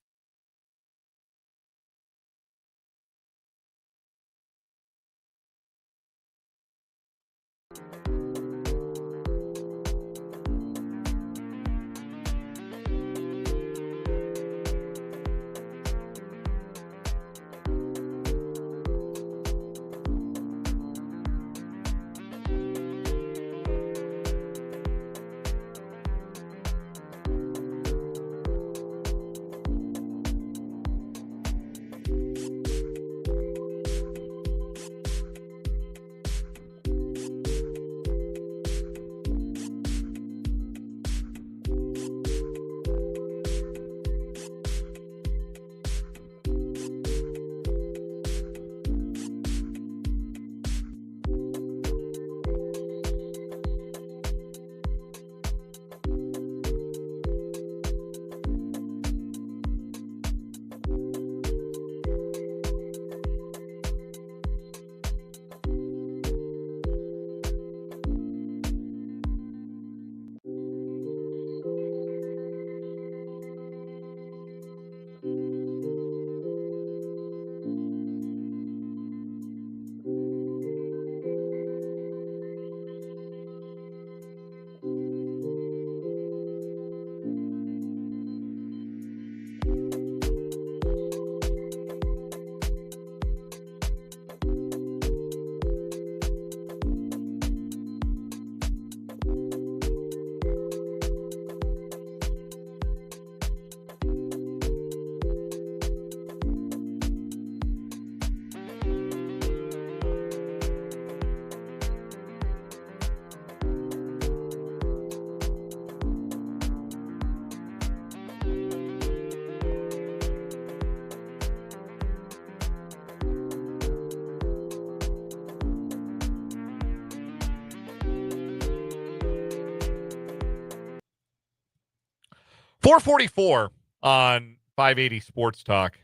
.444 on 580 Sports Talk.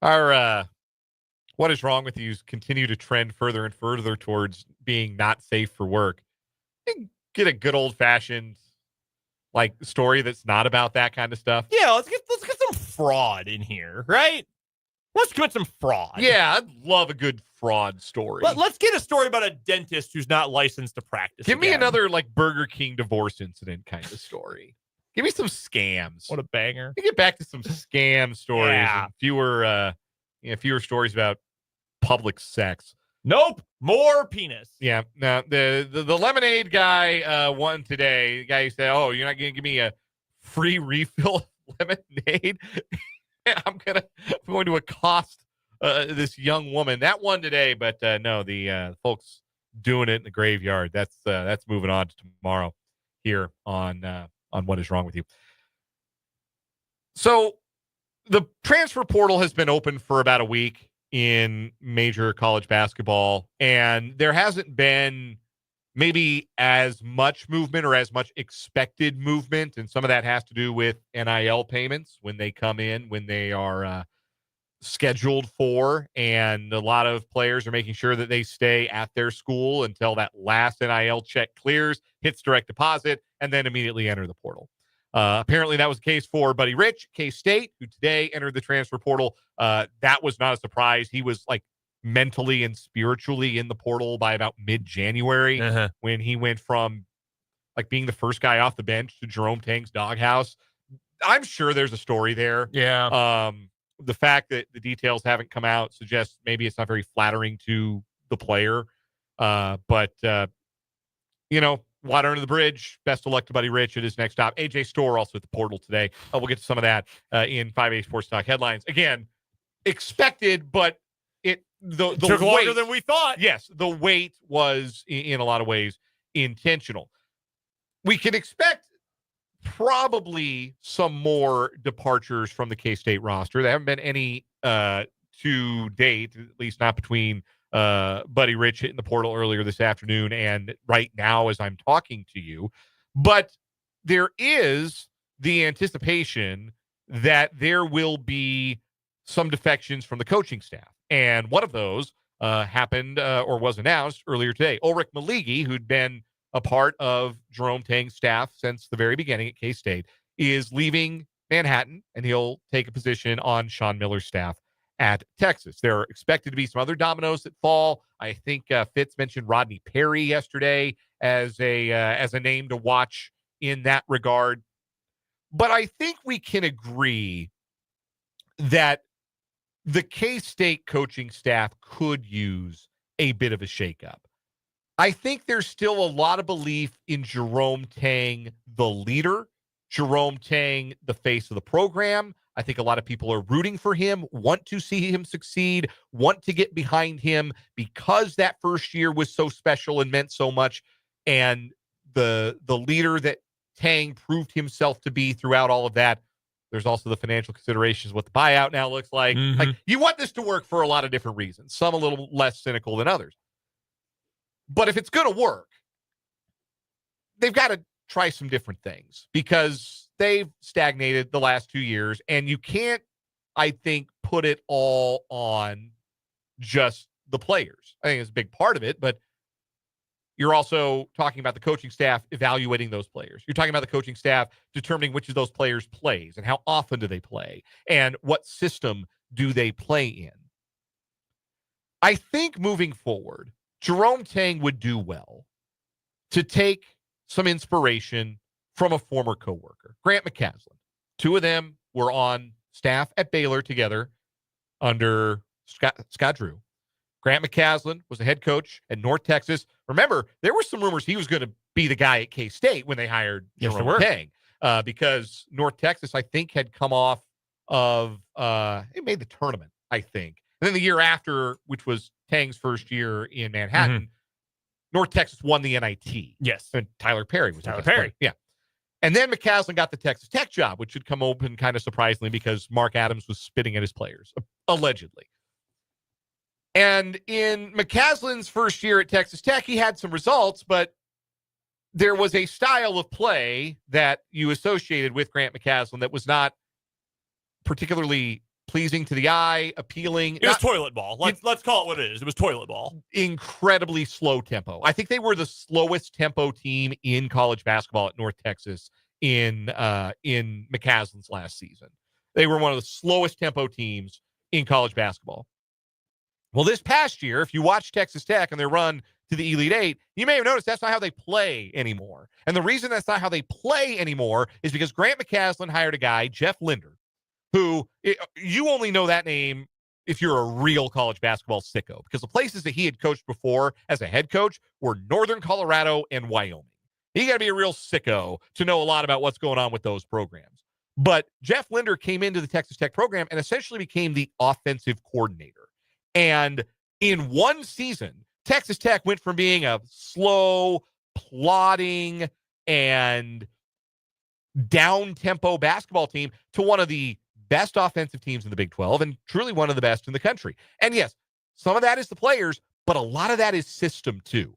Our What Is Wrong With You continue to trend further and further towards being not safe for work. Get a good old-fashioned story that's not about that kind of stuff. Yeah, let's get some fraud in here, right? Let's get some fraud. Yeah, I'd love a good fraud story. Let's get a story about a dentist who's not licensed to practice. Give me another Burger King divorce incident kind of story. Give me some scams. What a banger. We get back to some scam stories and fewer stories about public sex. Nope. More penis. Yeah. Now the lemonade guy won today. The guy who said, "Oh, you're not going to give me a free refill of lemonade? I'm going to accost this young woman." That won today, but no, the folks doing it in the graveyard. That's moving on to tomorrow here on What Is Wrong With You. So the transfer portal has been open for about a week in major college basketball, and there hasn't been maybe as much movement or as much expected movement, and some of that has to do with NIL payments when they come in, when they are scheduled for, and a lot of players are making sure that they stay at their school until that last NIL check clears, hits direct deposit, and then immediately enter the portal. Apparently that was the case for Buddy Rich, K-State, who today entered the transfer portal. That was not a surprise. He was mentally and spiritually in the portal by about mid-January when he went from being the first guy off the bench to Jerome Tang's doghouse. I'm sure there's a story there. Yeah. The fact that the details haven't come out suggests maybe it's not very flattering to the player. But water under the bridge. Best of luck to Buddy Rich at his next stop. AJ Storr also at the portal today. We'll get to some of that in 580 Sports Talk headlines. Again, expected, but it took longer than we thought. Yes, the wait was in a lot of ways intentional. We can expect probably some more departures from the K-State roster. There haven't been any to date, at least not between Buddy Rich hitting the portal earlier this afternoon and right now as I'm talking to you. But there is the anticipation that there will be some defections from the coaching staff. And one of those happened or was announced earlier today. Ulrich Maligi, who'd been a part of Jerome Tang's staff since the very beginning at K-State, is leaving Manhattan, and he'll take a position on Sean Miller's staff at Texas. There are expected to be some other dominoes that fall. I think Fitz mentioned Rodney Perry yesterday as a name to watch in that regard. But I think we can agree that the K-State coaching staff could use a bit of a shakeup. I think there's still a lot of belief in Jerome Tang, the leader, Jerome Tang, the face of the program. I think a lot of people are rooting for him, want to see him succeed, want to get behind him because that first year was so special and meant so much. And the leader that Tang proved himself to be throughout all of that. There's also the financial considerations, what the buyout now looks like. Mm-hmm. Like, you want this to work for a lot of different reasons, some a little less cynical than others. But if it's going to work, they've got to try some different things because they've stagnated the last 2 years, and you can't, I think, put it all on just the players. I think it's a big part of it, but you're also talking about the coaching staff evaluating those players. You're talking about the coaching staff determining which of those players plays and how often do they play and what system do they play in. I think moving forward, Jerome Tang would do well to take some inspiration from a former coworker, Grant McCaslin. Two of them were on staff at Baylor together under Scott Drew. Grant McCaslin was the head coach at North Texas. Remember, there were some rumors he was going to be the guy at K-State when they hired Jerome Tang, because North Texas, I think, had come off of it made the tournament, I think. And then the year after, which was Tang's first year in Manhattan, North Texas won the NIT. Yes. And Tyler Perry was Tyler Perry. Yeah. And then McCaslin got the Texas Tech job, which had come open kind of surprisingly because Mark Adams was spitting at his players, allegedly. And in McCaslin's first year at Texas Tech, he had some results, but there was a style of play that you associated with Grant McCaslin that was not particularly pleasing to the eye, appealing. It was toilet ball. Let's call it what it is. It was toilet ball. Incredibly slow tempo. I think they were the slowest tempo team in college basketball at North Texas in McCaslin's last season. They were one of the slowest tempo teams in college basketball. Well, this past year, if you watch Texas Tech and their run to the Elite Eight, you may have noticed that's not how they play anymore. And the reason that's not how they play anymore is because Grant McCaslin hired a guy, Jeff Linder, who you only know that name if you're a real college basketball sicko, because the places that he had coached before as a head coach were Northern Colorado and Wyoming. You got to be a real sicko to know a lot about what's going on with those programs. But Jeff Linder came into the Texas Tech program and essentially became the offensive coordinator. And in one season, Texas Tech went from being a slow, plodding, and down-tempo basketball team to one of the best offensive teams in the Big 12 and truly one of the best in the country. And yes, some of that is the players, but a lot of that is system too.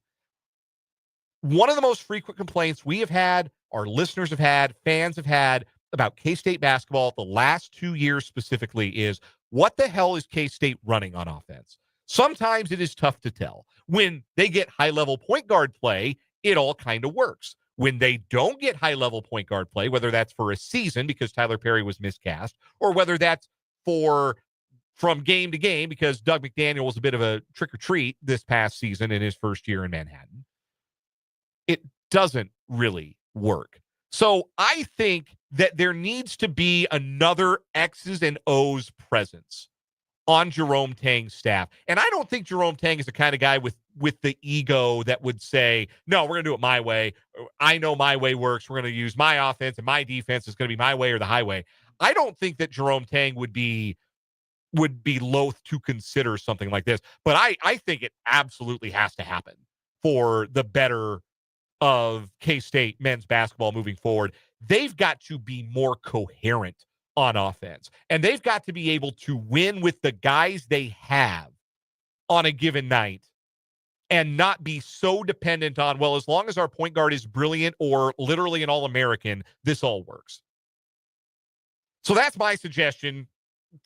One of the most frequent complaints we have had, our listeners have had, fans have had about K-State basketball the last 2 years specifically is, what the hell is K-State running on offense? Sometimes it is tough to tell. When they get high-level point guard play, it all kind of works. When they don't get high-level point guard play, whether that's for a season because Tyler Perry was miscast, or whether that's from game to game because Doug McDaniel was a bit of a trick-or-treat this past season in his first year in Manhattan, it doesn't really work. So I think that there needs to be another X's and O's presence on Jerome Tang's staff. And I don't think Jerome Tang is the kind of guy with the ego that would say, no, we're going to do it my way. I know my way works. We're going to use my offense and my defense is going to be my way or the highway. I don't think that Jerome Tang would be loath to consider something like this. But I think it absolutely has to happen for the better of K-State men's basketball moving forward. They've got to be more coherent on offense, and they've got to be able to win with the guys they have on a given night and not be so dependent on, well, as long as our point guard is brilliant or literally an All-American, this all works. So that's my suggestion,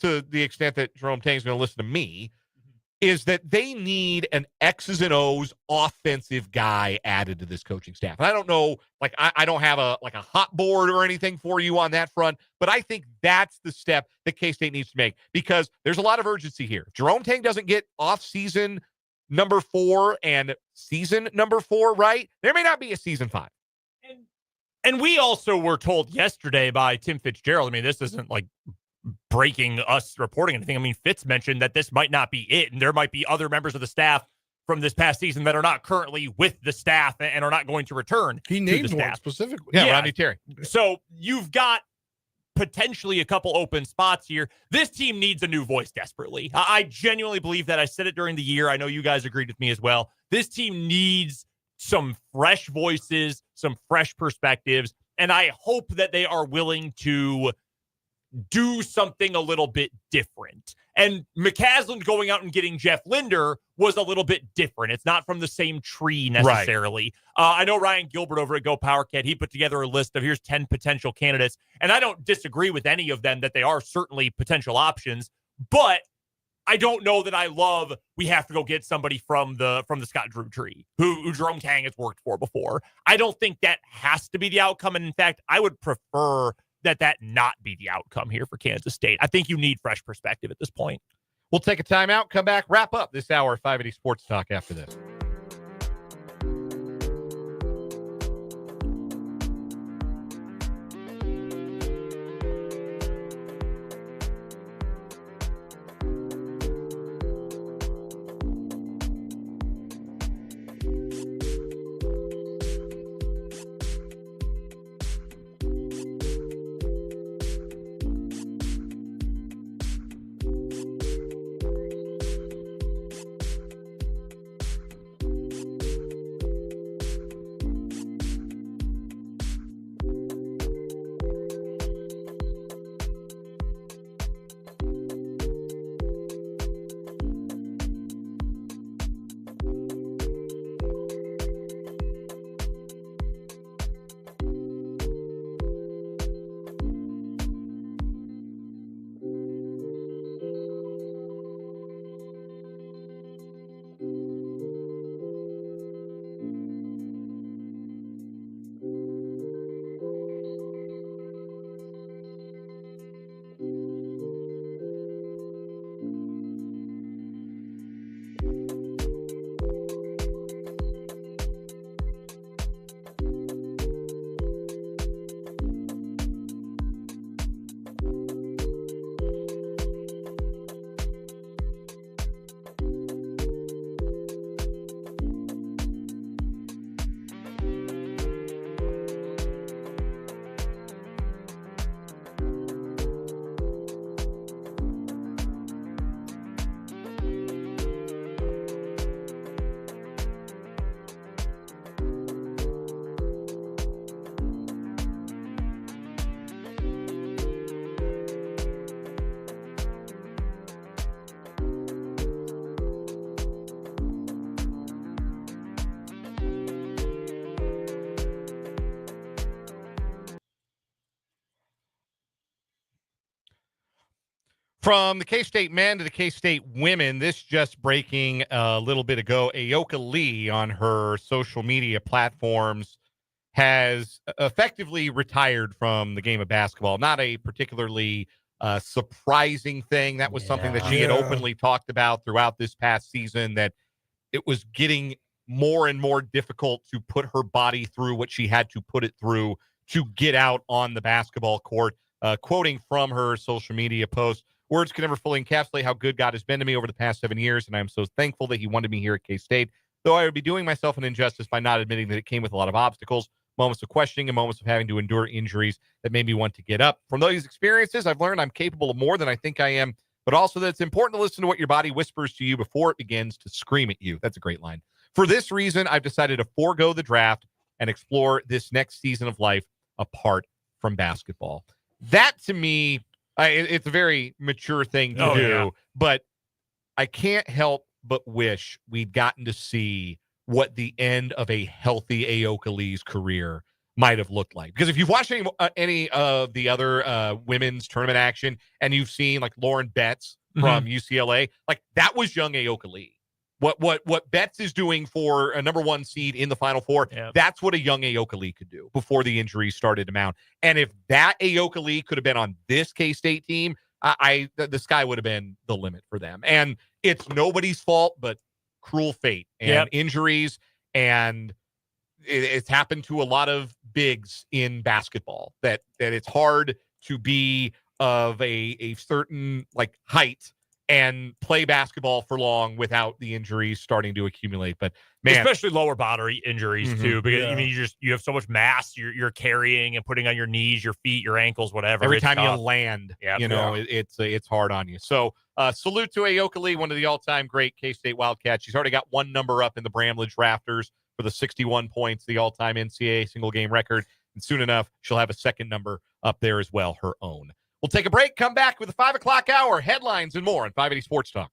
to the extent that Jerome Tang's going to listen to me, is that they need an X's and O's offensive guy added to this coaching staff. And I don't know, like, I don't have a hot board or anything for you on that front, but I think that's the step that K-State needs to make, because there's a lot of urgency here. If Jerome Tang doesn't get off-season number 4 and season number 4 right, there may not be a season 5. And we also were told yesterday by Tim Fitzgerald, I mean, this isn't like breaking us reporting anything. I mean, Fitz mentioned that this might not be it, and there might be other members of the staff from this past season that are not currently with the staff and are not going to return. He named one specifically. Yeah, Rodney Terry. So you've got potentially a couple open spots here. This team needs a new voice desperately. I genuinely believe that. I said it during the year. I know you guys agreed with me as well. This team needs some fresh voices, some fresh perspectives, and I hope that they are willing to do something a little bit different. And McCaslin going out and getting Jeff Linder was a little bit different. It's not from the same tree necessarily. Right. I know Ryan Gilbert over at Go Power Cat, he put together a list of here's 10 potential candidates, and I don't disagree with any of them that they are certainly potential options, but I don't know that I love we have to go get somebody from the Scott Drew tree who Jerome Tang has worked for before. I don't think that has to be the outcome, and in fact, I would prefer that not be the outcome here for Kansas State. I think you need fresh perspective at this point. We'll take a timeout, come back, wrap up this hour of 580 Sports Talk after this. From the K-State men to the K-State women, this just breaking a little bit ago, Ayoka Lee on her social media platforms has effectively retired from the game of basketball. Not a particularly surprising thing. That was something that she had openly talked about throughout this past season, that it was getting more and more difficult to put her body through what she had to put it through to get out on the basketball court. Quoting from her social media post, Words can never fully encapsulate how good God has been to me over the past 7 years, and I'm so thankful that he wanted me here at K-State, though I would be doing myself an injustice by not admitting that it came with a lot of obstacles, moments of questioning, and moments of having to endure injuries that made me want to get up. From those experiences, I've learned I'm capable of more than I think I am, but also that it's important to listen to what your body whispers to you before it begins to scream at you. That's a great line. For this reason, I've decided to forego the draft and explore this next season of life apart from basketball. That, to me, it's a very mature thing to do, but I can't help but wish we'd gotten to see what the end of a healthy Aokali's career might have looked like. Because if you've watched any of the other women's tournament action and you've seen like Lauren Betts from UCLA, like that was young Aokali. What Betts is doing for a number 1 seed in the Final Four, that's what a young Aokali could do before the injuries started to mount. And if that Aokali could have been on this K-State team, the sky would have been the limit for them. And it's nobody's fault but cruel fate and injuries, and it's happened to a lot of bigs in basketball that it's hard to be of a certain like height and play basketball for long without the injuries starting to accumulate. But man, especially lower body injuries too, because I mean, you have so much mass you're carrying and putting on your knees, your feet, your ankles, whatever. Every time you land, it's hard on you. So salute to Aokali, one of the all-time great K-State Wildcats. She's already got 1 number up in the Bramlage rafters for the 61 points, the all-time NCAA single game record. And soon enough, she'll have a 2nd number up there as well, her own. We'll take a break, come back with the 5 o'clock hour, headlines and more on 580 Sports Talk.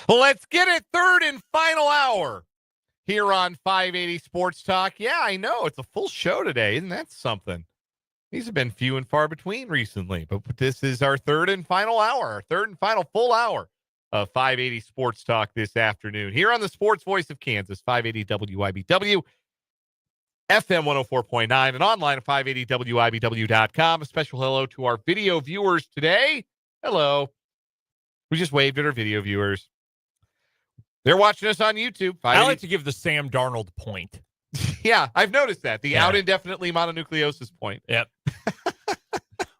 Well, let's get it. Third and final hour here on 580 Sports Talk. Yeah, I know. It's a full show today. Isn't that something? These have been few and far between recently, but this is our third and final hour, our third and final full hour of 580 Sports Talk this afternoon. Here on the Sports Voice of Kansas, 580 WIBW, FM 104.9, and online at 580WIBW.com. A special hello to our video viewers today. Hello. We just waved at our video viewers. They're watching us on YouTube. I like to give the Sam Darnold point. Yeah, I've noticed that. The out indefinitely mononucleosis point. Yep.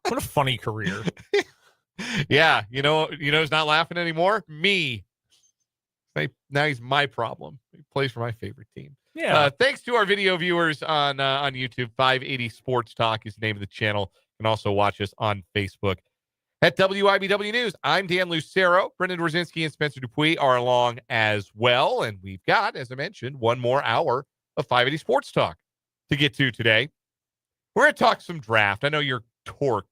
What a funny career. Yeah, you know who's not laughing anymore? Me. Now he's my problem. He plays for my favorite team. Yeah. Thanks to our video viewers on YouTube. 580 Sports Talk is the name of the channel. You can also watch us on Facebook at WIBW News. I'm Dan Lucero. Brendan Dworzinski and Spencer Dupuis are along as well. And we've got, as I mentioned, one more hour of 580 Sports Talk to get to today. We're going to talk some draft. I know you're torqued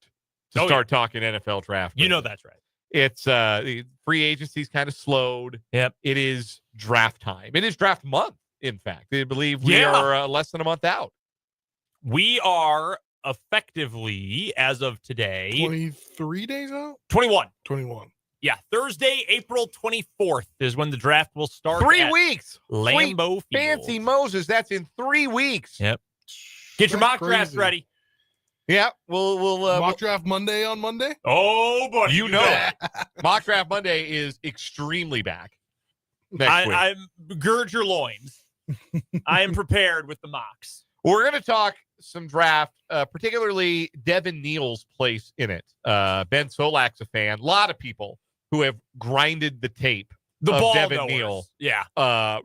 to start talking NFL draft. You know that's right. It's the free agency's kind of slowed. Yep. It is draft time. It is draft month, in fact. I believe we are less than a month out. We are effectively, as of today, 23 days out? 21. 21. Yeah, Thursday, April 24th is when the draft will start. 3 weeks. Lambeau Field. Fancy Moses. That's in 3 weeks. Yep. Get your mock draft ready. Yeah, we'll mock draft Monday on Monday. Oh boy, you know mock draft Monday is extremely back. Next week. I'm gird your loins. I am prepared with the mocks. We're going to talk some draft, particularly Devin Neal's place in it. Ben Solak's a fan. A lot of people who have grinded the tape of Devin Neal,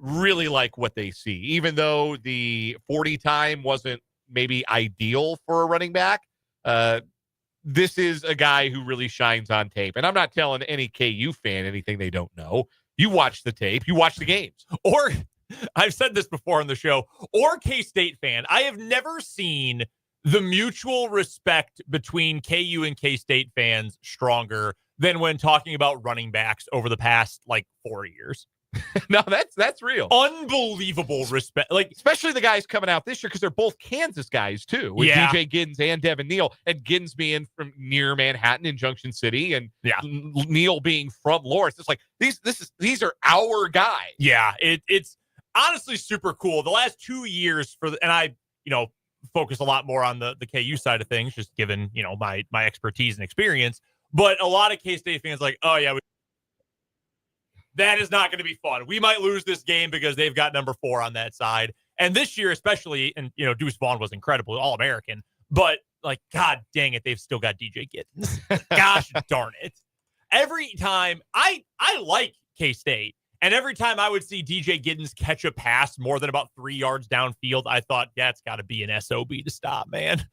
really like what they see, even though the 40 time wasn't maybe ideal for a running back. This is a guy who really shines on tape. And I'm not telling any KU fan anything they don't know. You watch the tape, you watch the games. Or, I've said this before on the show, or K-State fan. I have never seen the mutual respect between KU and K-State fans stronger than when talking about running backs over the past, 4 years. No, that's real. Unbelievable respect. Especially the guys coming out this year, because they're both Kansas guys too, with DJ Giddens and Devin Neal, and Giddens being from near Manhattan in Junction City, and Neal being from Lawrence. It's like these are our guys. Yeah, it's honestly super cool. The last 2 years and I focus a lot more on the KU side of things, just given my expertise and experience. But a lot of K-State fans that is not going to be fun. We might lose this game because they've got number 4 on that side. And this year, especially, and Deuce Vaughn was incredible, All-American. But, God dang it, they've still got DJ Giddens. Gosh darn it. Every time, I like K-State. And every time I would see DJ Giddens catch a pass more than about 3 yards downfield, I thought, that's got to be an SOB to stop, man.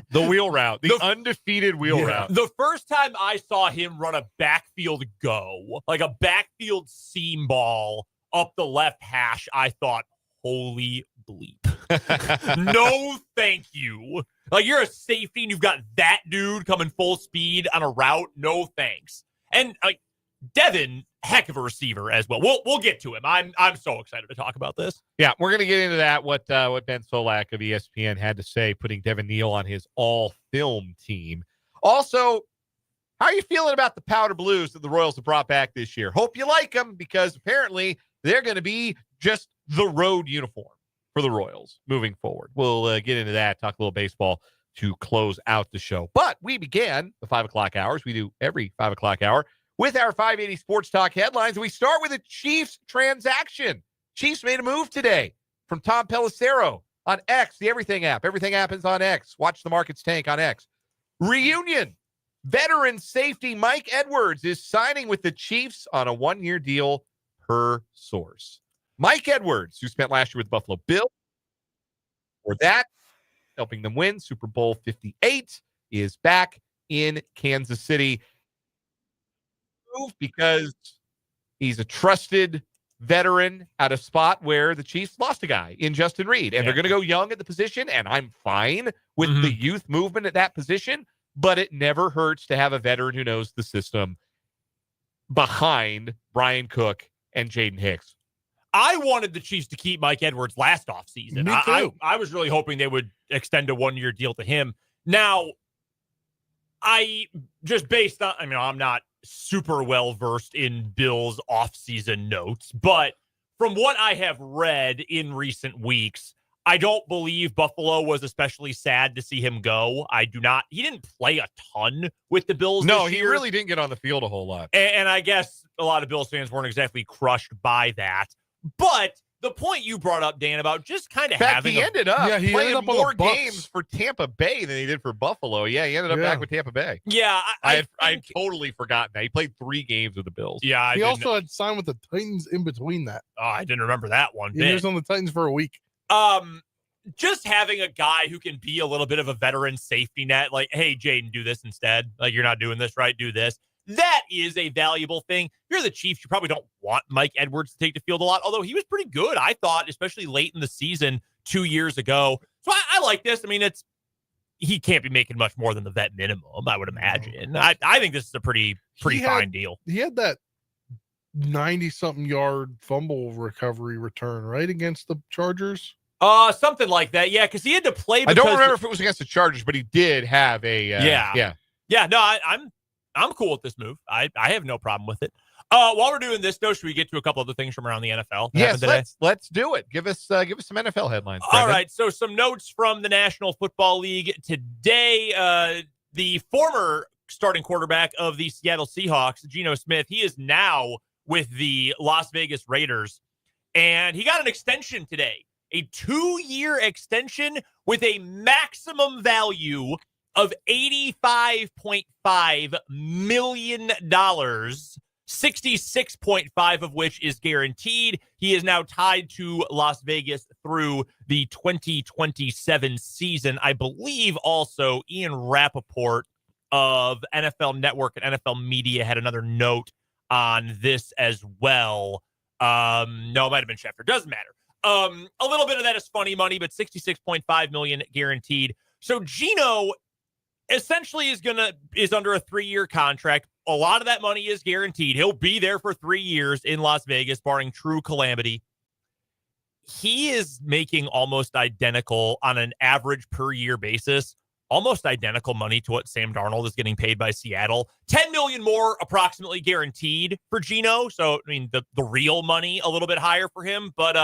The wheel route, the undefeated wheel route. The first time I saw him run a backfield go, like a backfield seam ball up the left hash, I thought, holy bleep. No, thank you. You're a safety and you've got that dude coming full speed on a route. No, thanks. And Devin, heck of a receiver as well. We'll get to him. I'm so excited to talk about this. Yeah, we're going to get into that, what Ben Solak of ESPN had to say, putting Devin Neal on his all-film team. Also, how are you feeling about the powder blues that the Royals have brought back this year? Hope you like them, because apparently they're going to be just the road uniform for the Royals moving forward. We'll get into that, talk a little baseball to close out the show. But we began the 5 o'clock hours. We do every 5 o'clock hour with our 580 Sports Talk headlines. We start with a Chiefs transaction. Chiefs made a move today from Tom Pelissero on X, the Everything app. Everything happens on X. Watch the markets tank on X. Reunion. Veteran safety Mike Edwards is signing with the Chiefs on a 1-year deal per source. Mike Edwards, who spent last year with Buffalo Bills, for that, helping them win Super Bowl 58, is back in Kansas City. Because he's a trusted veteran at a spot where the Chiefs lost a guy in Justin Reed, and they're going to go young at the position, and I'm fine with the youth movement at that position, but it never hurts to have a veteran who knows the system. behind Brian Cook and Jaden Hicks. I wanted the Chiefs to keep Mike Edwards last offseason. Me too. I was really hoping they would extend a 1-year deal to him. Now, I'm not super well versed in Bill's offseason notes, but from what I have read in recent weeks, I don't believe Buffalo was especially sad to see him go. He didn't play a ton with the Bills No, this he year. really didn't get on the field a whole lot. And I guess a lot of Bills fans weren't exactly crushed by that. But the point you brought up, Dan, about just kind of having he ended up playing ended up on more the Bucs. games for Tampa Bay than he did for Buffalo. Yeah, he ended up back with Tampa Bay. Yeah, I had totally forgotten that. He played 3 games with the Bills. Yeah, He also had signed with the Titans in between that. Oh, I didn't remember that one. He was on the Titans for a week. Just having a guy who can be a little bit of a veteran safety net, like, hey, Jaden, do this instead. Like, you're not doing this right, do this. That is a valuable thing. If you're the Chiefs, you probably don't want Mike Edwards to take the field a lot, although he was pretty good, I thought, especially late in the season 2 years ago. So I like this. I mean, he can't be making much more than the vet minimum, I would imagine. I think this is a pretty fine deal. He had that 90-something yard fumble recovery return, right, against the Chargers? Something like that, yeah, because he had to play. I don't remember if it was against the Chargers, but he did have a yeah. No, I'm cool with this move. I have no problem with it. While we're doing this, though, should we get to a couple other things from around the NFL? Yes, let's do it. Give us some NFL headlines. All right, so some notes from the National Football League today. The former starting quarterback of the Seattle Seahawks, Geno Smith, he is now with the Las Vegas Raiders, and he got an extension today. A 2-year extension with a maximum value of $85.5 million, 66.5 of which is guaranteed. He is now tied to Las Vegas through the 2027 season. I believe also Ian Rappaport of NFL Network and NFL Media had another note on this as well. No, it might have been Schefter. Doesn't matter. A little bit of that is funny money, but $66.5 million guaranteed. So Geno essentially is under a 3-year contract. A lot of that money is guaranteed. He'll be there for 3 years in Las Vegas, barring true calamity. He is making almost identical on an average per year basis, almost identical money to what Sam Darnold is getting paid by Seattle. $10 million more approximately guaranteed for Geno. So, I mean, the real money a little bit higher for him, but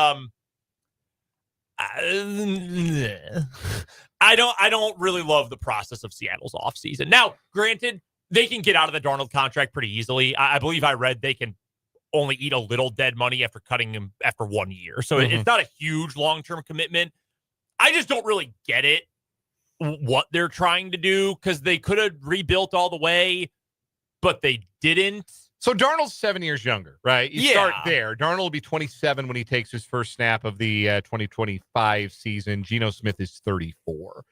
I don't really love the process of Seattle's offseason. Now, granted, they can get out of the Darnold contract pretty easily. I believe I read they can only eat a little dead money after cutting him after 1 year. So it's not a huge long-term commitment. I just don't really get it, what they're trying to do, because they could have rebuilt all the way, but they didn't. So Darnold's 7 years younger, right? You start there. Darnold will be 27 when he takes his first snap of the 2025 season. Geno Smith is 34.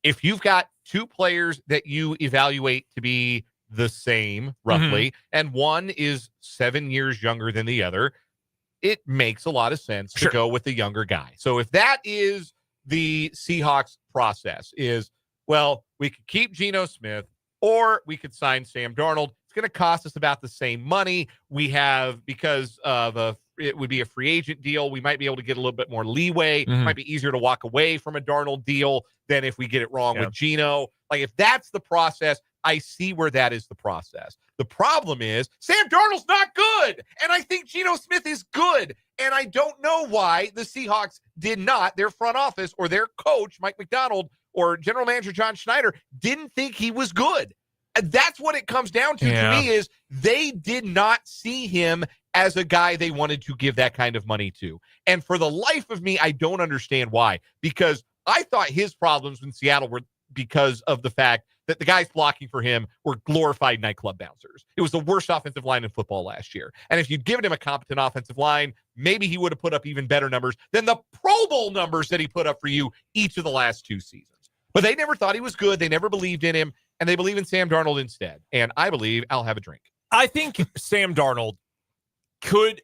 If you've got 2 players that you evaluate to be the same, roughly, and one is 7 years younger than the other, it makes a lot of sense to go with the younger guy. So if that is the Seahawks process, is, well, we could keep Geno Smith or we could sign Sam Darnold. It's going to cost us about the same money. We have, because of it would be a free agent deal, we might be able to get a little bit more leeway. It might be easier to walk away from a Darnold deal than if we get it wrong with Geno. Like, if that's the process, I see where that is the process. The problem is Sam Darnold's not good, and I think Geno Smith is good, and I don't know why the Seahawks did not, their front office or their coach, Mike McDonald, or general manager John Schneider, didn't think he was good. That's what it comes down to me, is they did not see him as a guy they wanted to give that kind of money to. And for the life of me, I don't understand why. Because I thought his problems in Seattle were because of the fact that the guys blocking for him were glorified nightclub bouncers. It was the worst offensive line in football last year. And if you'd given him a competent offensive line, maybe he would have put up even better numbers than the Pro Bowl numbers that he put up for you each of the last 2 seasons. But they never thought he was good. They never believed in him. And they believe in Sam Darnold instead. And I believe I'll have a drink. I think Sam Darnold could,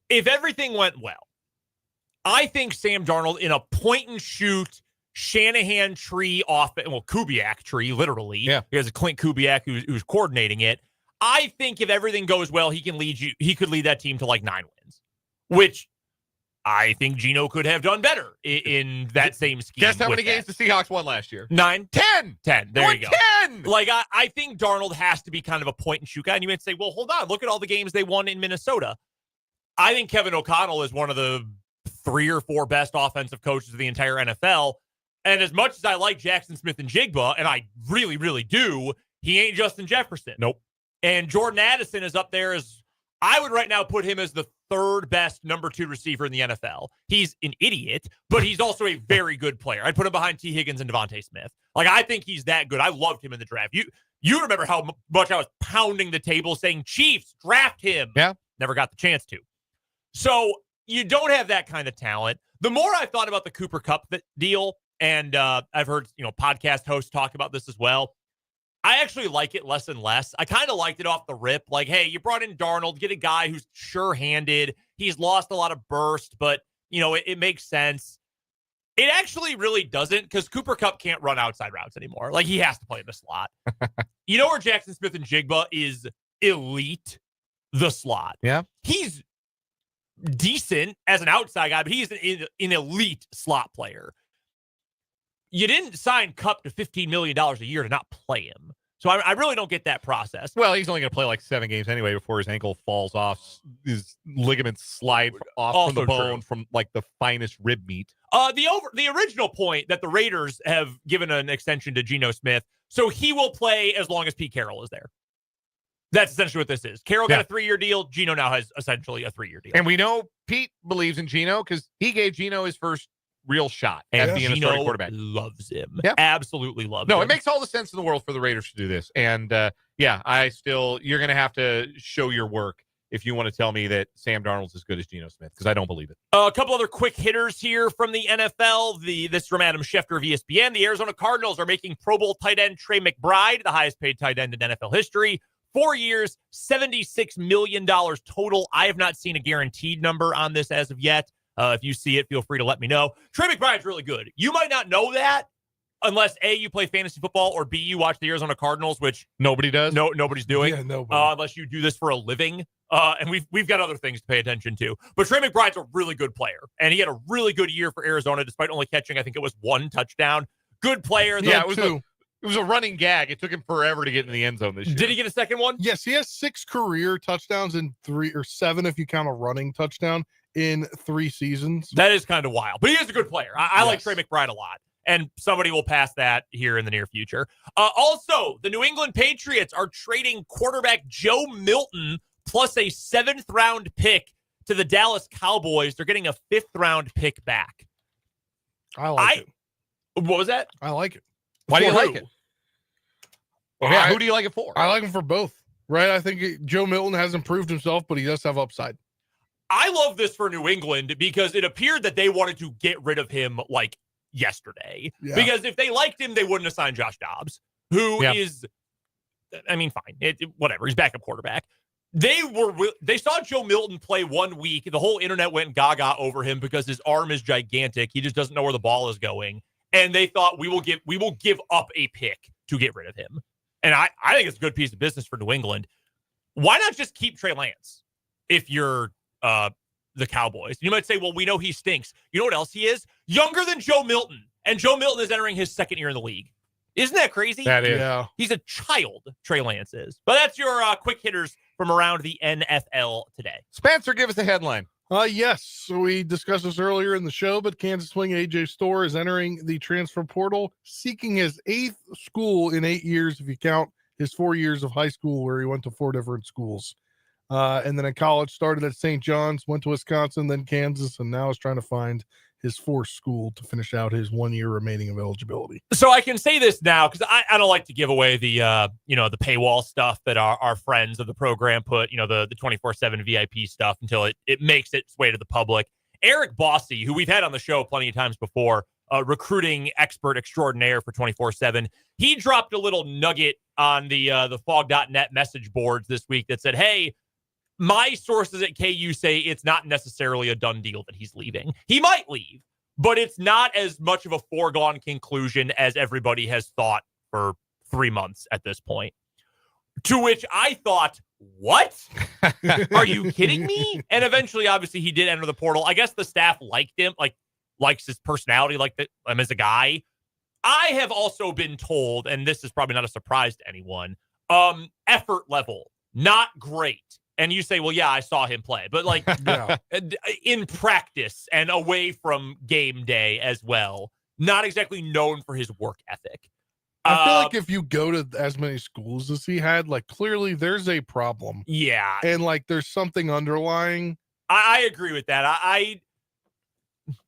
if everything went well, I think Sam Darnold in a point-and-shoot Shanahan tree offense, well, Kubiak tree, literally. Yeah. Because Clint Kubiak, who's coordinating it. I think if everything goes well, he could lead that team to like 9 wins, which I think Geno could have done better in that same scheme. Guess how many games the Seahawks won last year? 9? 10. 10. There you go. 10. Like, I think Darnold has to be kind of a point-and-shoot guy. And you might say, well, hold on. Look at all the games they won in Minnesota. I think Kevin O'Connell is one of the 3 or 4 best offensive coaches of the entire NFL. And as much as I like Jackson Smith and Jigba, and I really, really do, he ain't Justin Jefferson. Nope. And Jordan Addison is up there as, I would right now put him as the 3rd best number 2 receiver in the NFL. He's an idiot, but he's also a very good player. I'd put him behind T. Higgins and Devontae Smith. Like, I think he's that good. I loved him in the draft. You remember how much I was pounding the table saying, Chiefs, draft him. Yeah. Never got the chance to. So you don't have that kind of talent. The more I've thought about the Cooper Kupp deal, and I've heard podcast hosts talk about this as well, I actually like it less and less. I kind of liked it off the rip. Like, hey, you brought in Darnold, get a guy who's sure-handed. He's lost a lot of burst, but, it makes sense. It actually really doesn't, because Cooper Kupp can't run outside routes anymore. Like, he has to play in the slot. You know where Jackson Smith and Jigba is elite? The slot. Yeah. He's decent as an outside guy, but he's an elite slot player. You didn't sign Kupp to $15 million a year to not play him. So I really don't get that process. Well, he's only going to play like 7 games anyway before his ankle falls off. His ligaments slide off Also from the bone true. from like the finest rib meat. The original point that the Raiders have given an extension to Geno Smith, so he will play as long as Pete Carroll is there. That's essentially what this is. Carroll got a 3-year deal. Geno now has essentially a 3-year deal. And we know Pete believes in Geno because he gave Geno his first real shot at being a starting quarterback. Loves him. Yep. Absolutely loves him. No, it makes all the sense in the world for the Raiders to do this. And you're going to have to show your work if you want to tell me that Sam Darnold's as good as Geno Smith, because I don't believe it. A couple other quick hitters here from the NFL. This from Adam Schefter of ESPN. The Arizona Cardinals are making Pro Bowl tight end Trey McBride the highest paid tight end in NFL history. 4 years, $76 million total. I have not seen a guaranteed number on this as of yet. If you see it, feel free to let me know. Trey McBride's really good. You might not know that unless A, you play fantasy football, or B, you watch the Arizona Cardinals, which nobody does. No, nobody's doing. Yeah, nobody. Unless you do this for a living. And we've got other things to pay attention to. But Trey McBride's a really good player, and he had a really good year for Arizona, despite only catching, I think it was 1 touchdown. Good player. Yeah, it was a running gag. It took him forever to get in the end zone this year. Did he get a second one? Yes, he has 6 career touchdowns and 3 or 7 if you count a running touchdown in 3 seasons. That is kind of wild. But he is a good player. I like Trey McBride a lot. And somebody will pass that here in the near future. Also, the New England Patriots are trading quarterback Joe Milton plus a 7th-round pick to the Dallas Cowboys. They're getting a 5th-round pick back. I like it. What was that? I like it. Why do you For like who? it? Well, yeah, who do you like it for? I like him for both, right? I think Joe Milton hasn't proved himself, but he does have upside. I love this for New England because it appeared that they wanted to get rid of him like yesterday. Yeah. Because if they liked him, they wouldn't have signed Josh Dobbs, who is, I mean, fine. Whatever. He's backup quarterback. They saw Joe Milton play 1 week. The whole internet went gaga over him because his arm is gigantic. He just doesn't know where the ball is going. And they thought we will give up a pick to get rid of him. And I think it's a good piece of business for New England. Why not just keep Trey Lance if you're the Cowboys? You might say, well, we know he stinks. You know what else he is? Younger than Joe Milton. And Joe Milton is entering his 2nd year in the league. Isn't that crazy? That is. Yeah. He's a child, Trey Lance is. But that's your quick hitters from around the NFL today. Spencer, give us a headline. Yes. So we discussed this earlier in the show, but Kansas swing AJ Storr is entering the transfer portal, seeking his 8th school in 8 years, if you count his 4 years of high school where he went to 4 different schools. And then in college, started at St. John's, went to Wisconsin, then Kansas, and now is trying to find his 4th school to finish out his 1 year remaining of eligibility. So I can say this now because I don't like to give away the the paywall stuff that our friends of the program put, the 24/7 VIP stuff until it makes its way to the public. Eric Bossy, who we've had on the show plenty of times before, recruiting expert extraordinaire for 24/7, he dropped a little nugget on the fog.net message boards this week that said, hey, my sources at KU say it's not necessarily a done deal that he's leaving. He might leave, but it's not as much of a foregone conclusion as everybody has thought for 3 months at this point. To which I thought, what? Are you kidding me? And eventually, obviously, he did enter the portal. I guess the staff liked him, likes his personality, like him as a guy. I have also been told, and this is probably not a surprise to anyone, effort level, not great. And you say, well, yeah, I saw him play. But in practice and away from game day as well, not exactly known for his work ethic. I feel like if you go to as many schools as he had, clearly there's a problem. Yeah. And there's something underlying. I agree with that.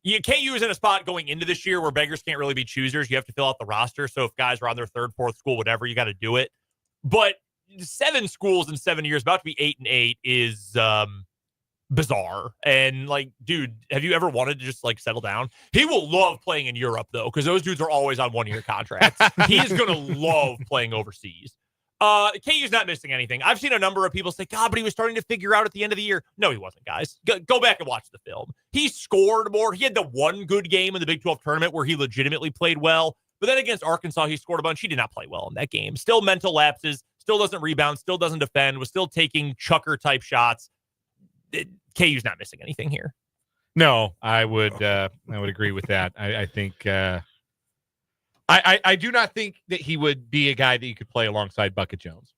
KU is in a spot going into this year where beggars can't really be choosers. You have to fill out the roster. So if guys are on their third, fourth school, whatever, you got to do it. But 7 schools in 7 years, about to be 8-8, is bizarre. And dude, have you ever wanted to just settle down? He will love playing in Europe though, because those dudes are always on 1-year contracts. He is gonna love playing overseas. KU's not missing anything. I've seen a number of people say, God, but he was starting to figure out at the end of the year. No, he wasn't, guys. Go back and watch the film. He scored more. He had the one good game in the Big 12 tournament where he legitimately played well. But then against Arkansas, he scored a bunch. He did not play well in that game. Still mental lapses. Still doesn't rebound. Still doesn't defend. Was still taking chucker-type shots. KU's not missing anything here. No, I would agree with that. I think I do not think that he would be a guy that you could play alongside Bucket Jones.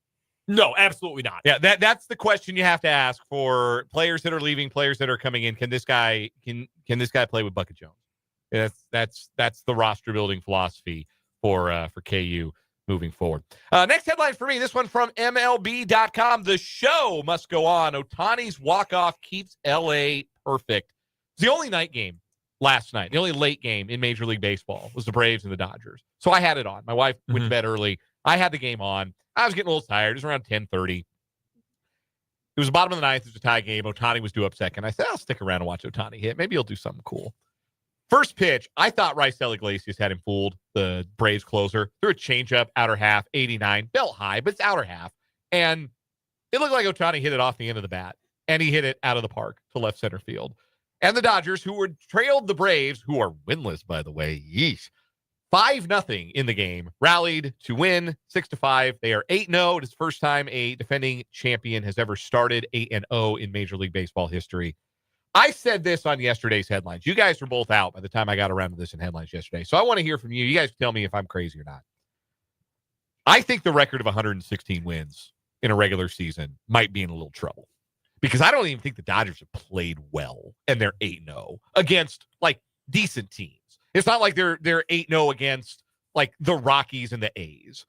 No, absolutely not. Yeah, that's the question you have to ask for players that are leaving, players that are coming in. Can this guy play with Bucket Jones? That's the roster building philosophy for KU moving forward. Next headline for me, this one from MLB.com. The show must go on. Ohtani's walk-off keeps LA perfect. It's the only night game last night. The only late game in Major League Baseball was the Braves and the Dodgers. So I had it on. My wife went to bed early. I had the game on. I was getting a little tired. It was around 10:30. It was the bottom of the ninth. It was a tie game. Ohtani was due up second. I said, I'll stick around and watch Ohtani hit. Maybe he'll do something cool. First pitch, I thought Raisel Iglesias had him fooled, the Braves closer. Threw a changeup, outer half, 89. Belt high, but it's outer half. And it looked like Ohtani hit it off the end of the bat. And he hit it out of the park to left center field. And the Dodgers, who were trailed the Braves, who are winless, by the way, 5-0 in the game, rallied to win 6-5. They are 8-0. It is the first time a defending champion has ever started 8-0 in Major League Baseball history. I said this on yesterday's headlines. You guys were both out by the time I got around to this in headlines yesterday. So I want to hear from you. You guys tell me if I'm crazy or not. I think the record of 116 wins in a regular season might be in a little trouble because I don't even think the Dodgers have played well and they're 8-0 against decent teams. It's not like they're 8-0 against the Rockies and the A's.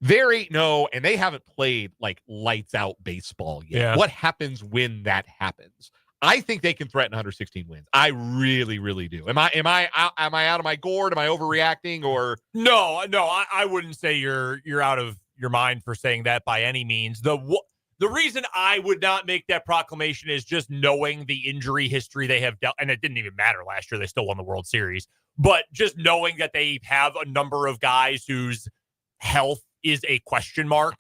They're 8-0 and they haven't played lights out baseball yet. Yeah. What happens when that happens? I think they can threaten 116 wins. I really, really do. Am I out of my gourd? Am I overreacting? Or no? I wouldn't say you're out of your mind for saying that by any means. The reason I would not make that proclamation is just knowing the injury history they have dealt, and it didn't even matter last year. They still won the World Series, but just knowing that they have a number of guys whose health is a question mark,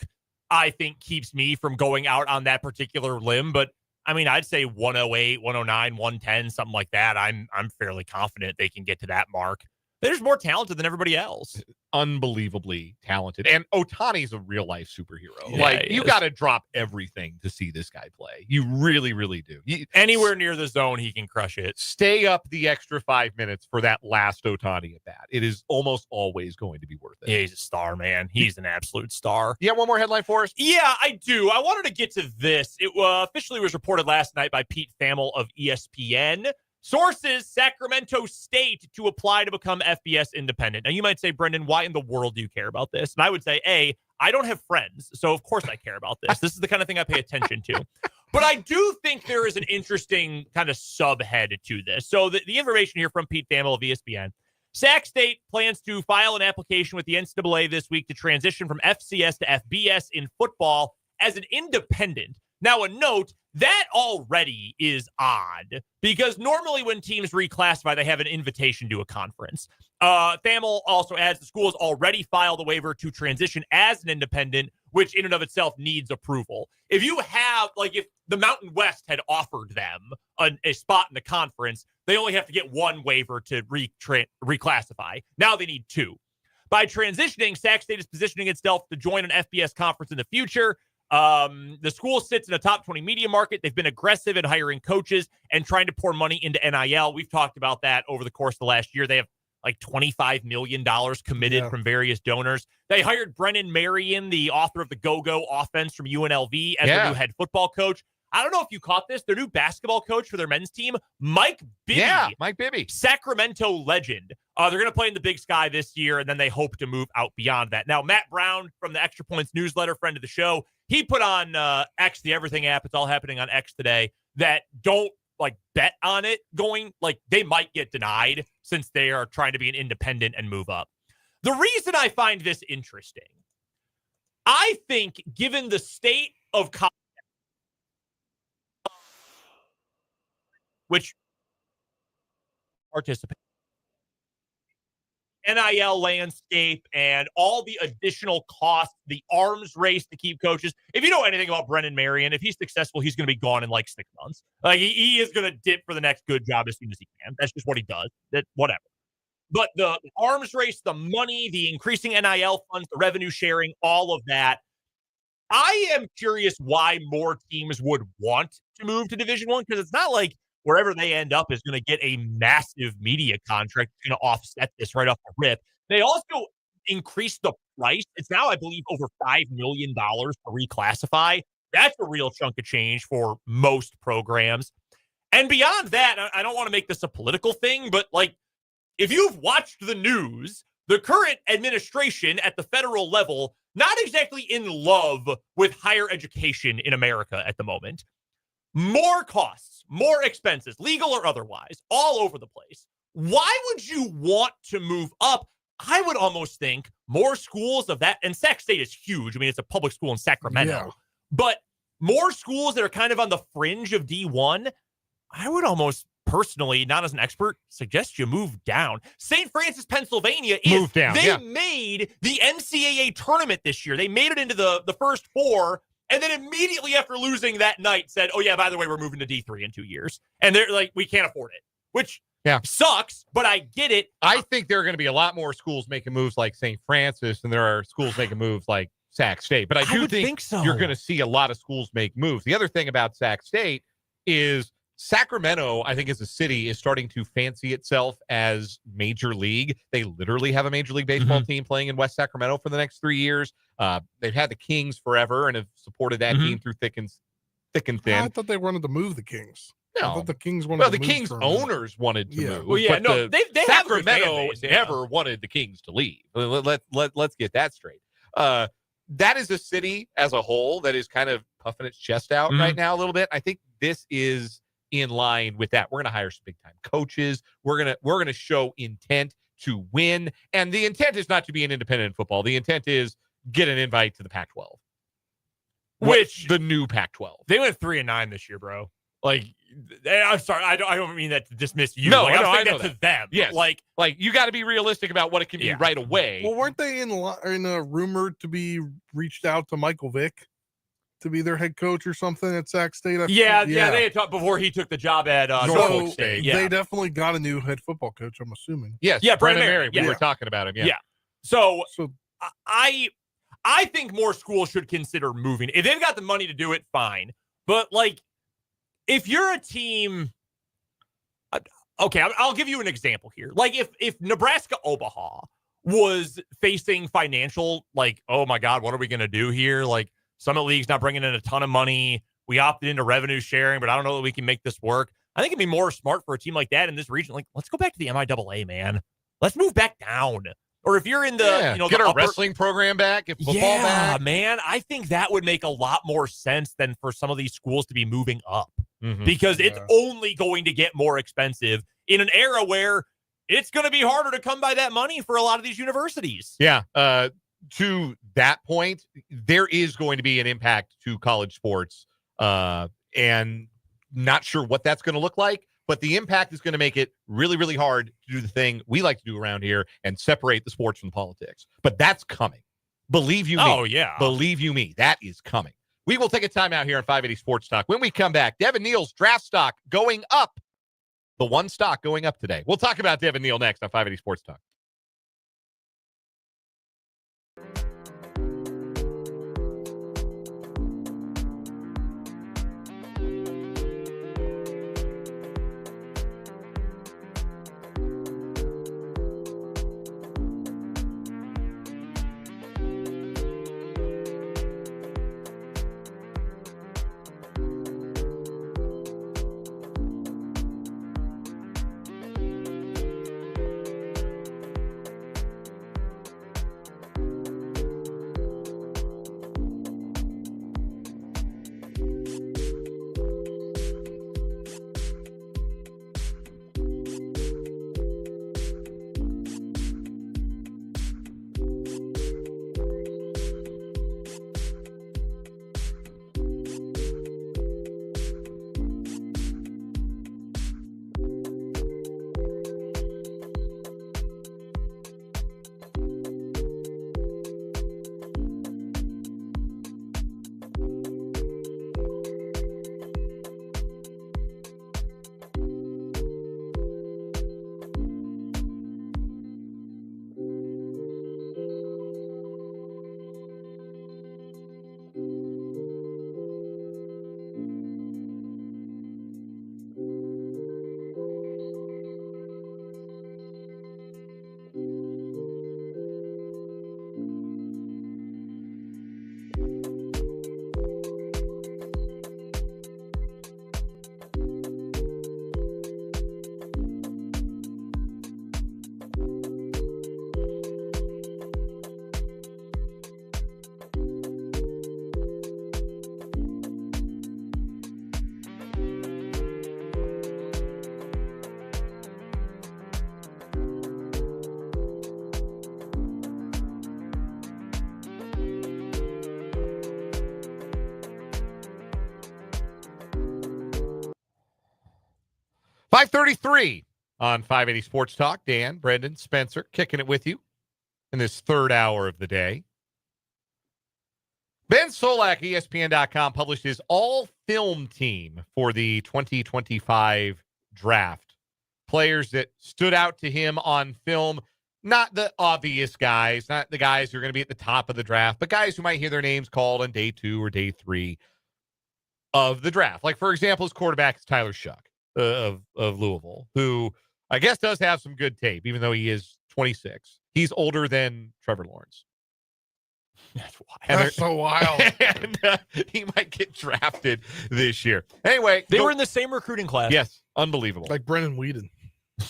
I think keeps me from going out on that particular limb. But I mean, I'd say 108, 109, 110, something like that. I'm fairly confident they can get to that mark. They're just more talented than everybody else. Unbelievably talented. And Ohtani's a real life superhero. Yeah, you got to drop everything to see this guy play. You really, really do. Anywhere near the zone, he can crush it. Stay up the extra 5 minutes for that last Ohtani at bat. It is almost always going to be worth it. Yeah, he's a star, man. He's an absolute star. You have one more headline for us? Yeah, I do. I wanted to get to this. It officially was reported last night by Pete Thamel of ESPN. Sources, Sacramento State to apply to become FBS independent. Now, you might say, Brendan, why in the world do you care about this? And I would say, A, I don't have friends, so of course I care about this. This is the kind of thing I pay attention to. But I do think there is an interesting kind of subhead to this. So the information here from Pete Thamel of ESPN. Sac State plans to file an application with the NCAA this week to transition from FCS to FBS in football as an independent. Now, a note, that already is odd because normally when teams reclassify, they have an invitation to a conference. Thamel also adds the school has already filed a waiver to transition as an independent, which in and of itself needs approval. If you have, if the Mountain West had offered them a spot in the conference, they only have to get one waiver to reclassify. Now they need two. By transitioning, Sac State is positioning itself to join an FBS conference in the future. The school sits in a top 20 media market. They've been aggressive in hiring coaches and trying to pour money into NIL. We've talked about that over the course of the last year. They have like $25 million committed from various donors. They hired Brennan Marion, the author of the Go-Go offense from UNLV, as their new head football coach. I don't know if you caught this. Their new basketball coach for their men's team, Mike Bibby. Yeah, Mike Bibby. Sacramento legend. They're going to play in the Big Sky this year, and then they hope to move out beyond that. Now, Matt Brown from the Extra Points newsletter, friend of the show, he put on X, the Everything app. It's all happening on X today. That don't bet on it going, they might get denied since they are trying to be an independent and move up. The reason I find this interesting, I think given the state of college, which participate NIL landscape and all the additional costs, the arms race to keep coaches. If you know anything about Brennan Marion, if he's successful, he's going to be gone in 6 months. He is going to dip for the next good job as soon as he can. That's just what he does. Whatever. But the arms race, the money, the increasing NIL funds, the revenue sharing, all of that. I am curious why more teams would want to move to Division I, because it's not like wherever they end up is going to get a massive media contract that's going to offset this right off the rip. They also increased the price. It's now, I believe, over $5 million to reclassify. That's a real chunk of change for most programs. And beyond that, I don't want to make this a political thing, but if you've watched the news, the current administration at the federal level, not exactly in love with higher education in America at the moment. More costs, more expenses, legal or otherwise, all over the place. Why would you want to move up? I would almost think more schools of that, and Sac State is huge. I mean, it's a public school in Sacramento, but more schools that are kind of on the fringe of D1, I would almost personally, not as an expert, suggest you move down. St. Francis, Pennsylvania move down. They made the NCAA tournament this year. They made it into the first four. And then immediately after losing that night said, oh, yeah, by the way, we're moving to D3 in 2 years. And they're we can't afford it, which sucks, but I get it. I think there are going to be a lot more schools making moves like St. Francis than there are schools making moves like Sac State. But I do think so. You're going to see a lot of schools make moves. The other thing about Sac State is Sacramento, I think, as a city, is starting to fancy itself as major league. They literally have a major league baseball team playing in West Sacramento for the next 3 years. They've had the Kings forever and have supported that team through thick and thin. I thought they wanted to move the Kings. No, I thought the Kings wanted to the move Kings owners wanted to move. Well, yeah, no, they Sacramento never wanted the Kings to leave. Let's get that straight. That is a city as a whole that is kind of puffing its chest out right now a little bit. I think this is in line with that. We're going to hire some big time coaches. We're going to show intent to win, and the intent is not to be an independent in football. The intent is get an invite to the Pac-12, which the new Pac-12. They went 3-9 this year, bro. I'm sorry, I don't mean that to dismiss you. No, I'm saying I know that to them. Yes, you got to be realistic about what it can be right away. Well, weren't they in a rumor to be reached out to Michael Vick to be their head coach or something at Sac State? Yeah, they had talked before he took the job at Norfolk State. Yeah. They definitely got a new head football coach, I'm assuming. Yes, Brennan Marion. We were talking about him. Yeah. So I think more schools should consider moving. If they've got the money to do it, fine. But if you're a team, okay, I'll give you an example here. If Nebraska Omaha was facing financial, oh my God, what are we going to do here? Summit League's not bringing in a ton of money. We opted into revenue sharing, but I don't know that we can make this work. I think it'd be more smart for a team like that in this region. Let's go back to the MIAA, man. Let's move back down. Or if you're in the, get our wrestling program back, get football back. Man, I think that would make a lot more sense than for some of these schools to be moving up because it's only going to get more expensive in an era where it's going to be harder to come by that money for a lot of these universities. Yeah. To that point, there is going to be an impact to college sports, and not sure what that's going to look like, but the impact is going to make it really, really hard to do the thing we like to do around here and separate the sports from politics. But that's coming. Believe you me. Oh, yeah. Believe you me. That is coming. We will take a time out here on 580 Sports Talk. When we come back, Devin Neal's draft stock going up. The one stock going up today. We'll talk about Devin Neal next on 580 Sports Talk. 5:33 on 580 Sports Talk. Dan, Brendan, Spencer kicking it with you in this third hour of the day. Ben Solak, ESPN.com, published his all-film team for the 2025 draft. Players that stood out to him on film, not the obvious guys, not the guys who are going to be at the top of the draft, but guys who might hear their names called on day 2 or day 3 of the draft. Like, for example, his quarterback is Tyler Shuck of Louisville, who I guess does have some good tape, even though he is 26. He's older than Trevor Lawrence. That's wild. That's so wild. And he might get drafted this year. Anyway. They were in the same recruiting class. Yes. Unbelievable. Like Brennan Whedon.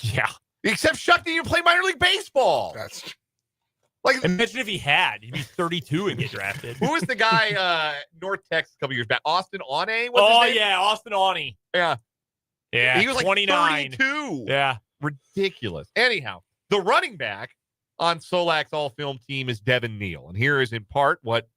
Yeah. Except Shuck didn't even play minor league baseball. That's like, imagine if he had. He'd be 32 and get drafted. Who was the guy, North Texas a couple years back? Austin Aune? Yeah. Austin Aune. Yeah. Yeah. He was like 29. 32. Yeah. Ridiculous. Anyhow, the running back on Solak's all-film team is Devin Neal. And here is in part what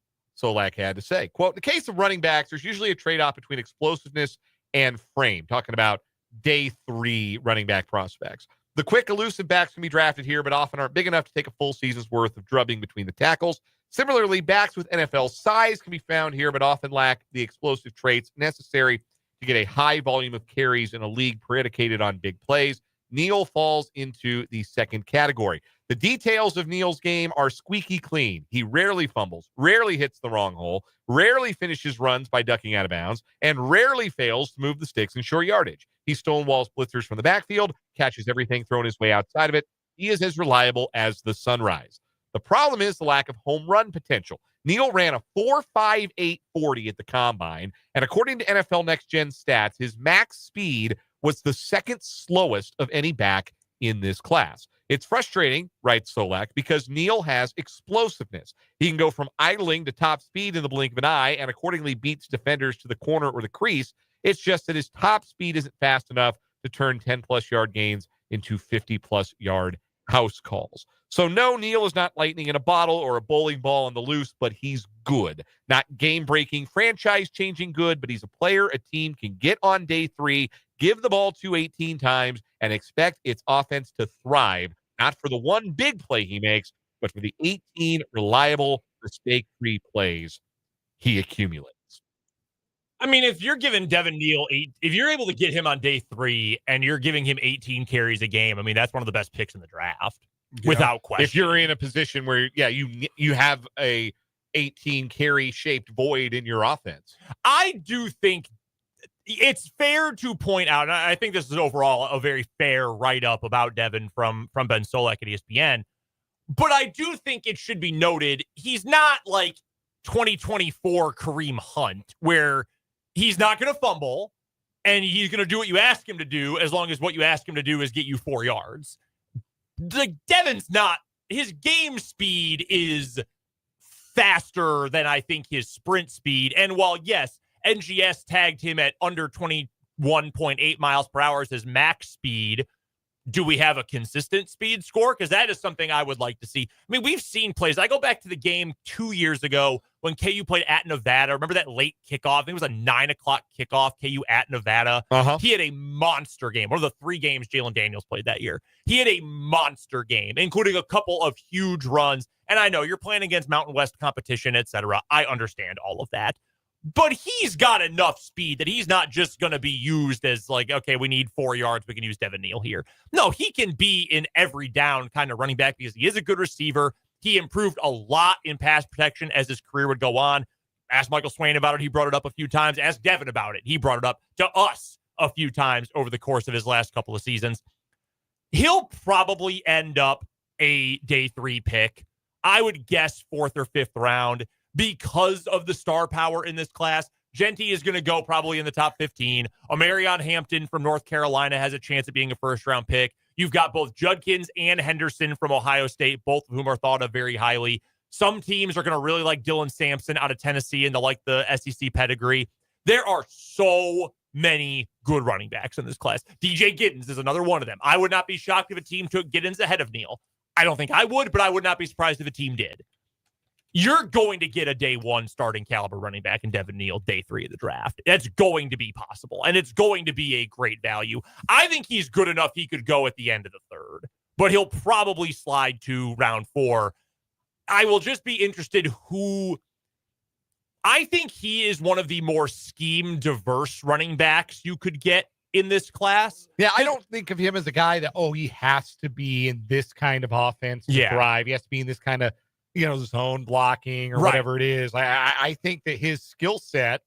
Solak had to say. Quote, in the case of running backs, there's usually a trade-off between explosiveness and frame. Talking about day 3 running back prospects. The quick, elusive backs can be drafted here, but often aren't big enough to take a full season's worth of drubbing between the tackles. Similarly, backs with NFL size can be found here, but often lack the explosive traits necessary to get a high volume of carries in a league predicated on big plays. Neal falls into the second category. The details of Neal's game are squeaky clean. He rarely fumbles, rarely hits the wrong hole, rarely finishes runs by ducking out of bounds, and rarely fails to move the sticks in short yardage. He stonewalls blitzers from the backfield, catches everything thrown his way outside of it. He is as reliable as the sunrise. The problem is the lack of home run potential. Neal ran a 4.58 40 at the combine, and according to NFL Next Gen stats, his max speed was the second slowest of any back in this class. It's frustrating, writes Solak, because Neal has explosiveness. He can go from idling to top speed in the blink of an eye and accordingly beats defenders to the corner or the crease. It's just that his top speed isn't fast enough to turn 10-plus yard gains into 50-plus yard house calls. So no, Neal is not lightning in a bottle or a bowling ball on the loose, but he's good. Not game-breaking, franchise-changing good, but he's a player a team can get on day 3, give the ball to 18 times, and expect its offense to thrive, not for the one big play he makes, but for the 18 reliable, mistake-free plays he accumulates. I mean, if you're giving Devin Neal if you're able to get him on day 3 and you're giving him 18 carries a game, I mean, that's one of the best picks in the draft, without question. If you're in a position where, you have a 18 carry shaped void in your offense. I do think it's fair to point out, and I think this is overall a very fair write-up about Devin from Ben Solak at ESPN, but I do think it should be noted he's not like 2024 Kareem Hunt, where he's not going to fumble, and he's going to do what you ask him to do as long as what you ask him to do is get you 4 yards. Like, Devin's not, his game speed is faster than I think his sprint speed, and while, yes, NGS tagged him at under 21.8 miles per hour as his max speed, do we have a consistent speed score? Because that is something I would like to see. I mean, we've seen plays. I go back to the game 2 years ago when KU played at Nevada. Remember that late kickoff? I think it was a 9 o'clock kickoff, KU at Nevada. He had a monster game. One of the 3 games Jalen Daniels played that year. He had a monster game, including a couple of huge runs. And I know you're playing against Mountain West competition, etc. I understand all of that. But he's got enough speed that he's not just going to be used as like, okay, we need 4 yards, we can use Devin Neal here. No, he can be in every down kind of running back because he is a good receiver. He improved a lot in pass protection as his career would go on. Ask Michael Swain about it. He brought it up a few times. Ask Devin about it. He brought it up to us a few times over the course of his last couple of seasons. He'll probably end up a day 3 pick. I would guess 4th or 5th round. Because of the star power in this class, Genty is going to go probably in the top 15. Omarion Hampton from North Carolina has a chance of being a first-round pick. You've got both Judkins and Henderson from Ohio State, both of whom are thought of very highly. Some teams are going to really like Dylan Sampson out of Tennessee and they'll like the SEC pedigree. There are so many good running backs in this class. DJ Giddens is another one of them. I would not be shocked if a team took Giddens ahead of Neal. I don't think I would, but I would not be surprised if a team did. you're going to get a day one starting caliber running back in Devin Neal day 3 of the draft. That's going to be possible, and it's going to be a great value. I think he's good enough he could go at the end of the 3rd, but he'll probably slide to round 4. I will just be interested who... I think he is one of the more scheme-diverse running backs you could get in this class. Yeah, I don't think of him as a guy that, he has to be in this kind of offense to thrive. He has to be in this kind of, zone blocking or whatever it is. I think that his skill set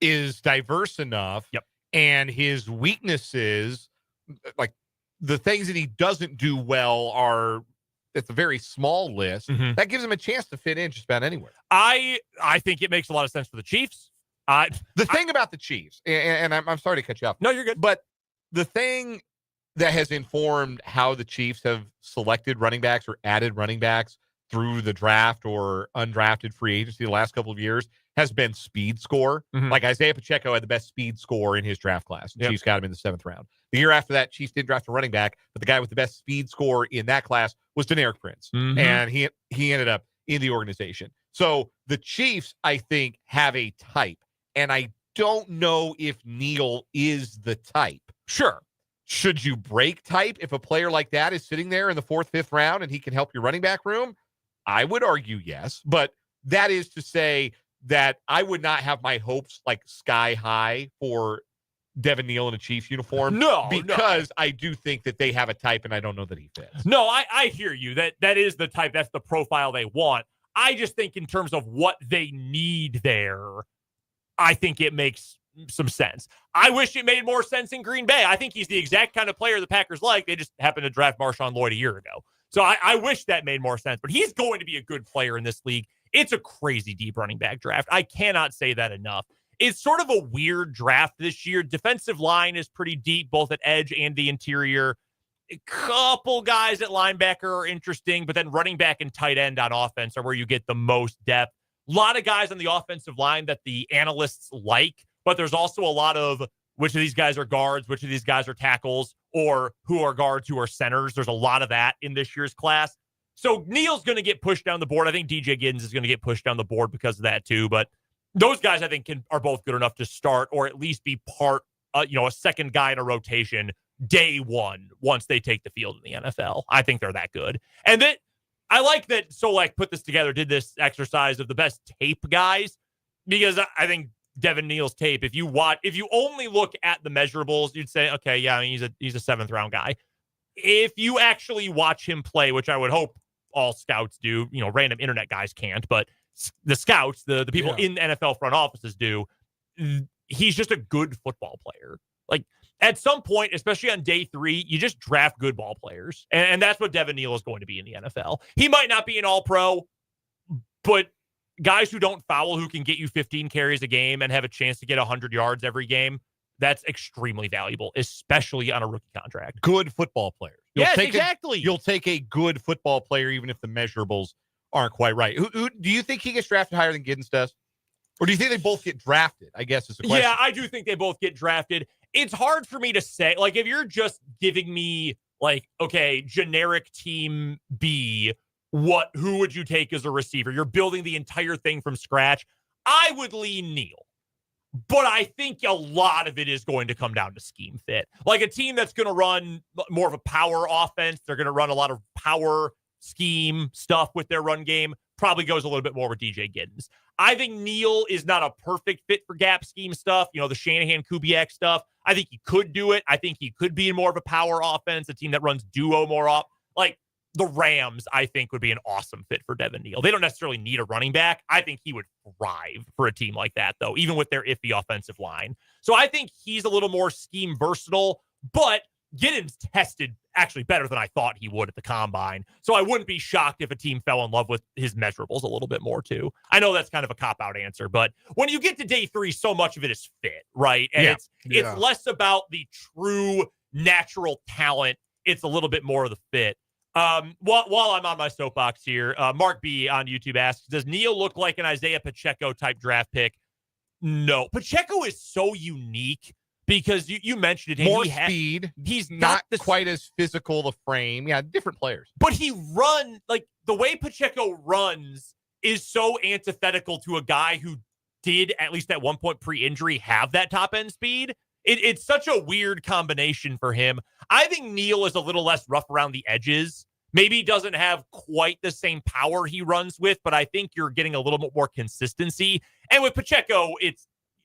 is diverse enough, and his weaknesses, like the things that he doesn't do well, are it's a very small list. That gives him a chance to fit in just about anywhere. I think it makes a lot of sense for the Chiefs. The thing about the Chiefs, and I'm sorry to cut you off. No, you're good. But the thing that has informed how the Chiefs have selected running backs or added running backs through the draft or undrafted free agency the last couple of years has been speed score. Like Isaiah Pacheco had the best speed score in his draft class. The Chiefs got him in the 7th round. The year after that, Chiefs didn't draft a running back, but the guy with the best speed score in that class was Deneric Prince. And he ended up in the organization. So the Chiefs, I think, have a type. And I don't know if Neal is the type. Sure. Should you break type if a player like that is sitting there in the 4th, 5th round and he can help your running back room? I would argue yes. But that is to say that I would not have my hopes like sky high for Devin Neal in a Chiefs uniform. Because I do think that they have a type and I don't know that he fits. No, I hear you. That is the type. That's the profile they want. I just think in terms of what they need there, I think it makes some sense. I wish it made more sense in Green Bay. I think he's the exact kind of player the Packers like. They just happened to draft Marshawn Lloyd a year ago. So I wish that made more sense. But he's going to be a good player in this league. It's a crazy deep running back draft. I cannot say that enough. It's sort of a weird draft this year. Defensive line is pretty deep, both at edge and the interior. A couple guys at linebacker are interesting, but then running back and tight end on offense are where you get the most depth. A lot of guys on the offensive line that the analysts like, but there's also a lot of which of these guys are guards, which of these guys are tackles, or who are guards, who are centers. There's a lot of that in this year's class. So Neal's going to get pushed down the board. I think DJ Giddens is going to get pushed down the board because of that too. But those guys, I think, are both good enough to start or at least be part, a second guy in a rotation day one once they take the field in the NFL. I think they're that good. And then I like that Solak put this together, did this exercise of the best tape guys, because I think Devin Neal's tape, if you only look at the measurables, you'd say, okay, yeah, I mean, he's a 7th round guy. If you actually watch him play, which I would hope all scouts do, random internet guys can't, but the scouts, the people in NFL front offices do, he's just a good football player. Like at some point, especially on day 3, you just draft good ball players. And that's what Devin Neal is going to be in the NFL. He might not be an all-pro, but guys who don't foul, who can get you 15 carries a game and have a chance to get 100 yards every game, that's extremely valuable, especially on a rookie contract. Good football players. Exactly. You'll take a good football player even if the measurables aren't quite right. Who do you think he gets drafted higher than Giddens does? Or do you think they both get drafted, I guess is the question. Yeah, I do think they both get drafted. It's hard for me to say. Like, if you're just giving me, like, okay, generic team B, who would you take as a receiver? You're building the entire thing from scratch. I would lean Neal. But I think a lot of it is going to come down to scheme fit. Like a team that's going to run more of a power offense, they're going to run a lot of power scheme stuff with their run game, probably goes a little bit more with DJ Giddens. I think Neal is not a perfect fit for gap scheme stuff, the Shanahan-Kubiak stuff. I think he could do it. I think he could be in more of a power offense, a team that runs duo more off. Like the Rams, I think, would be an awesome fit for Devin Neal. They don't necessarily need a running back. I think he would thrive for a team like that, though, even with their iffy offensive line. So I think he's a little more scheme versatile, but Giddens tested actually better than I thought he would at the combine. So I wouldn't be shocked if a team fell in love with his measurables a little bit more, too. I know that's kind of a cop-out answer, but when you get to day 3, so much of it is fit, right? And it's less about the true natural talent. It's a little bit more of the fit. While I'm on my soapbox here, Mark B on YouTube asks, does Neal look like an Isaiah Pacheco type draft pick? No. Pacheco is so unique because you mentioned it. More speed. He's not quite as physical the frame. Yeah, different players. But he run, like, the way Pacheco runs is so antithetical to a guy who did, at least at one point pre-injury, have that top-end speed. It's such a weird combination for him. I think Neal is a little less rough around the edges. Maybe he doesn't have quite the same power he runs with, but I think you're getting a little bit more consistency. And with Pacheco,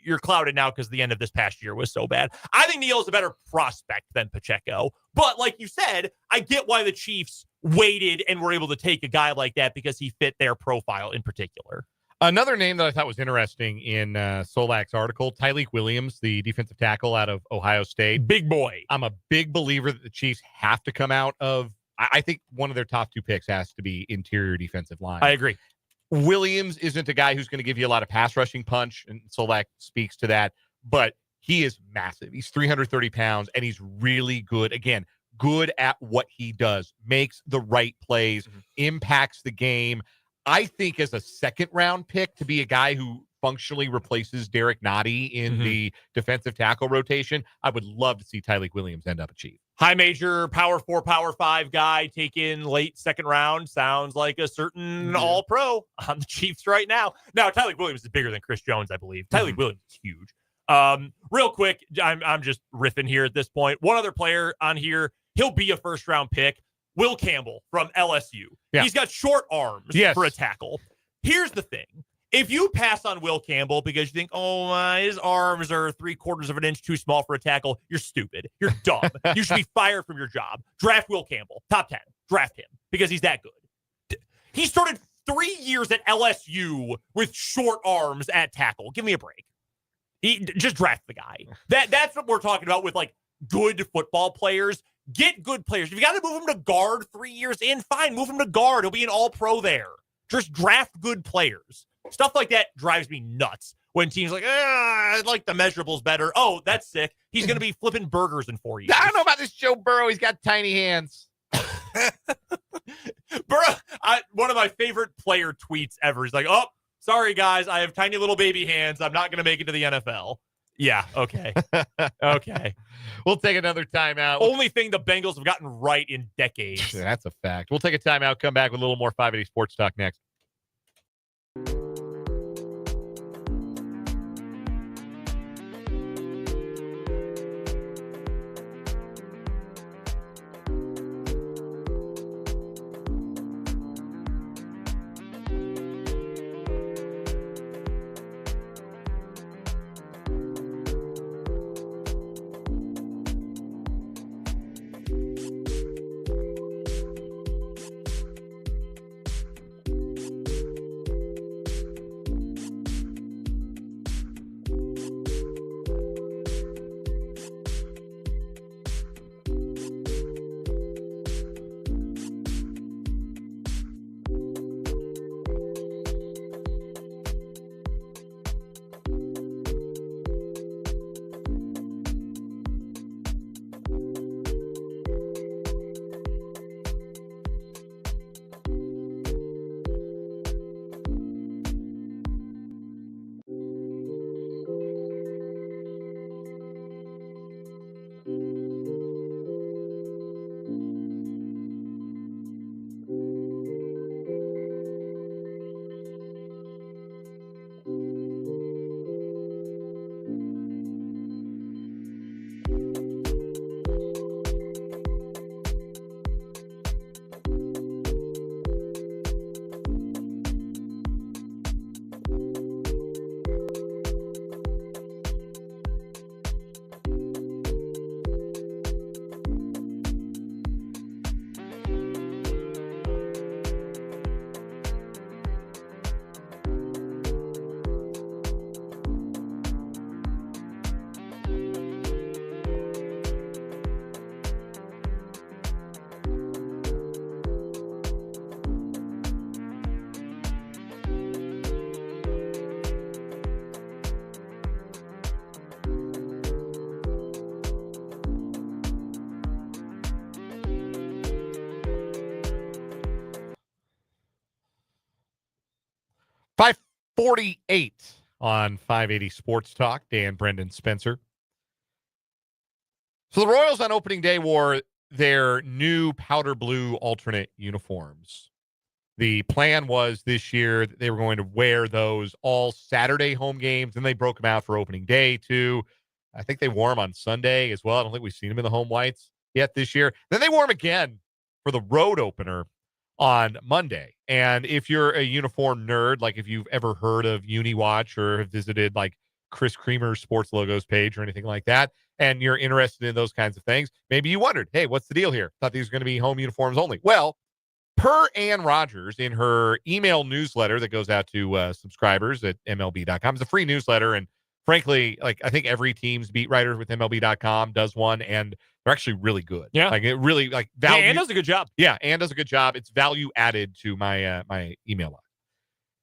you're clouded now because the end of this past year was so bad. I think Neal is a better prospect than Pacheco. But like you said, I get why the Chiefs waited and were able to take a guy like that because he fit their profile in particular. Another name that I thought was interesting in Solak's article, Tyleik Williams, the defensive tackle out of Ohio State. Big boy. I'm a big believer that the Chiefs have to come out of, I think one of their top 2 picks has to be interior defensive line. I agree. Williams isn't a guy who's going to give you a lot of pass rushing punch, and Solak speaks to that, but he is massive. He's 330 pounds, and he's really good. Again, good at what he does, makes the right plays, impacts the game. I think as a second-round pick to be a guy who functionally replaces Derek Nottie in the defensive tackle rotation, I would love to see Tyleik Williams end up a Chief. High major, power 4, power 5 guy taken late second round. Sounds like a certain all-pro on the Chiefs right now. Now, Tyleik Williams is bigger than Chris Jones, I believe. Tyleik Williams is huge. Real quick, I'm just riffing here at this point. One other player on here, he'll be a first-round pick. Will Campbell from LSU. Yeah. He's got short arms for a tackle. Here's the thing. If you pass on Will Campbell because you think, his arms are 3/4 of an inch too small for a tackle, you're stupid. You're dumb. You should be fired from your job. Draft Will Campbell. Top 10. Draft him because he's that good. He started 3 years at LSU with short arms at tackle. Give me a break. Just draft the guy. That's what we're talking about with like good football players. Get good players. If you got to move him to guard 3 years in, fine, move him to guard. He'll be an all-pro there. Just draft good players. Stuff like that drives me nuts when teams like, I like the measurables better. Oh, that's sick. He's going to be flipping burgers in 4 years. I don't know about this Joe Burrow. He's got tiny hands. Burrow, one of my favorite player tweets ever. He's like, sorry, guys. I have tiny little baby hands. I'm not going to make it to the NFL. Yeah, okay. Okay. We'll take another timeout. Only thing the Bengals have gotten right in decades. That's a fact. We'll take a timeout, come back with a little more 580 Sports Talk next. .48 on 580 Sports Talk. Dan, Brendan, Spencer. So the Royals on opening day wore their new powder blue alternate uniforms. The plan was this year that they were going to wear those all Saturday home games, and they broke them out for opening day too. I think they wore them on Sunday as well. I don't think we've seen them in the home whites yet this year. Then they wore them again for the road opener on Monday. And if you're a uniform nerd, like if you've ever heard of UniWatch or have visited like Chris Creamer's sports logos page or anything like that, and you're interested in those kinds of things, maybe you wondered, hey, what's the deal here? Thought these were going to be home uniforms only. Well, per Ann Rogers in her email newsletter that goes out to subscribers at MLB.com, it's a free newsletter. And frankly, like I think every team's beat writer with MLB.com does one, and they're actually really good. Yeah. Like it really like value. Yeah, Ann does a good job. Yeah, Ann does a good job. It's value added to my my email list.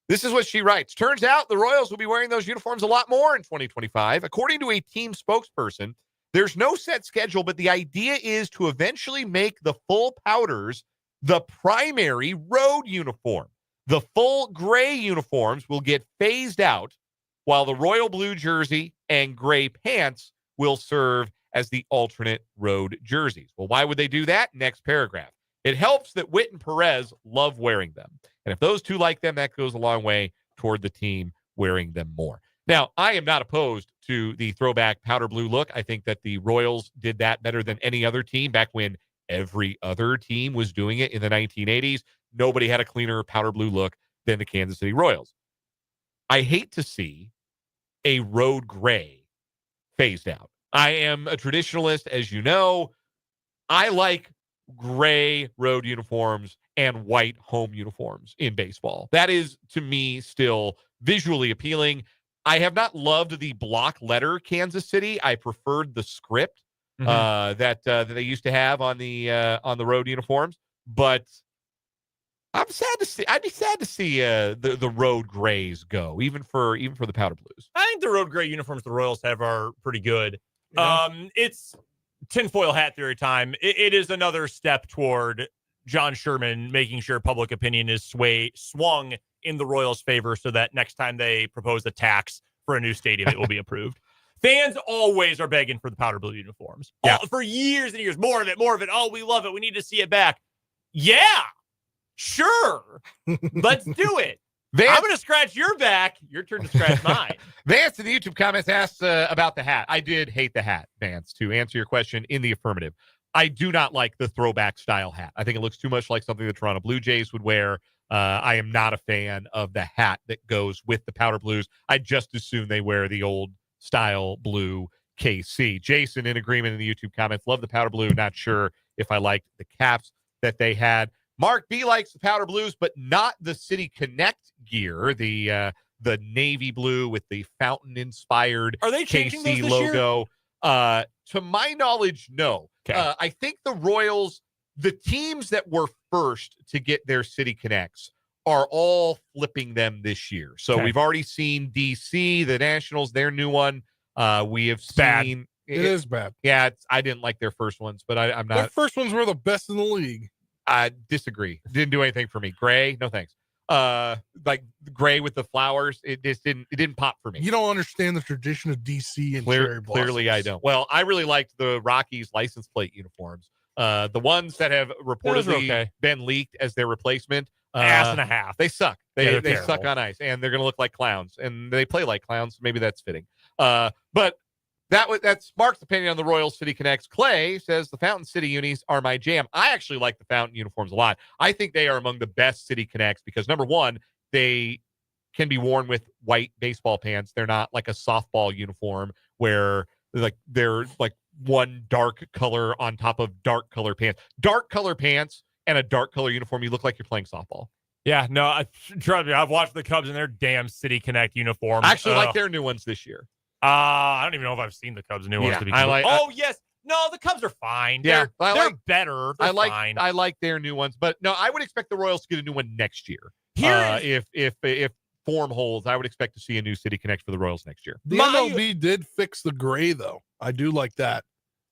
This is what she writes. Turns out the Royals will be wearing those uniforms a lot more in 2025. According to a team spokesperson, there's no set schedule, but the idea is to eventually make the full powders the primary road uniform. The full gray uniforms will get phased out, while the royal blue jersey and gray pants will serve as the alternate road jerseys. Well, why would they do that? Next paragraph. It helps that Witt and Perez love wearing them. And if those two like them, that goes a long way toward the team wearing them more. Now, I am not opposed to the throwback powder blue look. I think that the Royals did that better than any other team back when every other team was doing it in the 1980s. Nobody had a cleaner powder blue look than the Kansas City Royals. I hate to see a road gray phased out. I am a traditionalist, as you know. I like gray road uniforms and white home uniforms in baseball. That is, to me, still visually appealing. I have not loved the block letter Kansas City. I preferred the script that they used to have on the road uniforms. But I'm sad to see. I'd be sad to see the road grays go, even for the powder blues. I think the road gray uniforms the Royals have are pretty good. Yeah. It's tinfoil hat theory time. It is another step toward John Sherman making sure public opinion is swung in the Royals' favor, so that next time they propose a tax for a new stadium, it will be approved. Fans always are begging for the powder blue uniforms. Yeah. For years and years. More of it, more of it. Oh, we love it. We need to see it back. Yeah, sure. Let's do it. Vance, I'm going to scratch your back. Your turn to scratch mine. Vance in the YouTube comments asks about the hat. I did hate the hat, Vance, to answer your question in the affirmative. I do not like the throwback style hat. I think it looks too much like something the Toronto Blue Jays would wear. I am not a fan of the hat that goes with the powder blues. I'd just as soon they wear the old style blue KC. Jason, in agreement in the YouTube comments, love the powder blue. Not sure if I liked the caps that they had. Mark B likes the powder blues, but not the City Connect gear, the navy blue with the fountain-inspired Are they changing KC those this logo. To my knowledge, no. Okay. I think the Royals, the teams that were first to get their City Connects, are all flipping them this year. So Okay. we've already seen DC, the Nationals, their new one. We have Bad. seen It is bad. Yeah, I didn't like their first ones, but I'm Their not. first ones were the best in the league. I disagree. Didn't do anything for me. Gray, no thanks. Like gray with the flowers, it didn't pop for me. You don't understand the tradition of DC and cherry blossoms. Clearly, I don't. Well, I really liked the Rockies license plate uniforms. The ones that have reportedly been leaked as their replament. Ass and a half. They suck. Yeah, They they're suck terrible. on ice, and they're going to look like clowns, and they play like clowns. So maybe that's fitting. But that's Mark's opinion on the Royal City Connects. Clay says the Fountain City unis are my jam. I actually like the Fountain uniforms a lot. I think they are among the best City Connects because, number one, they can be worn with white baseball pants. They're not like a softball uniform where they're like one dark color on top of dark color pants. Dark color pants and a dark color uniform, you look like you're playing softball. Yeah, no, trust me, I've watched the Cubs in their damn City Connect uniforms. I actually like their new ones this year. I don't even know if I've seen the Cubs new ones. Yeah, To be I like- yes. No, the Cubs are fine. Yeah, they're better. They're fine. I like their new ones, but no, I would expect the Royals to get a new one next year. If form holds, I would expect to see a new City Connect for the Royals next year. The MLB did fix the gray, though. I do like that.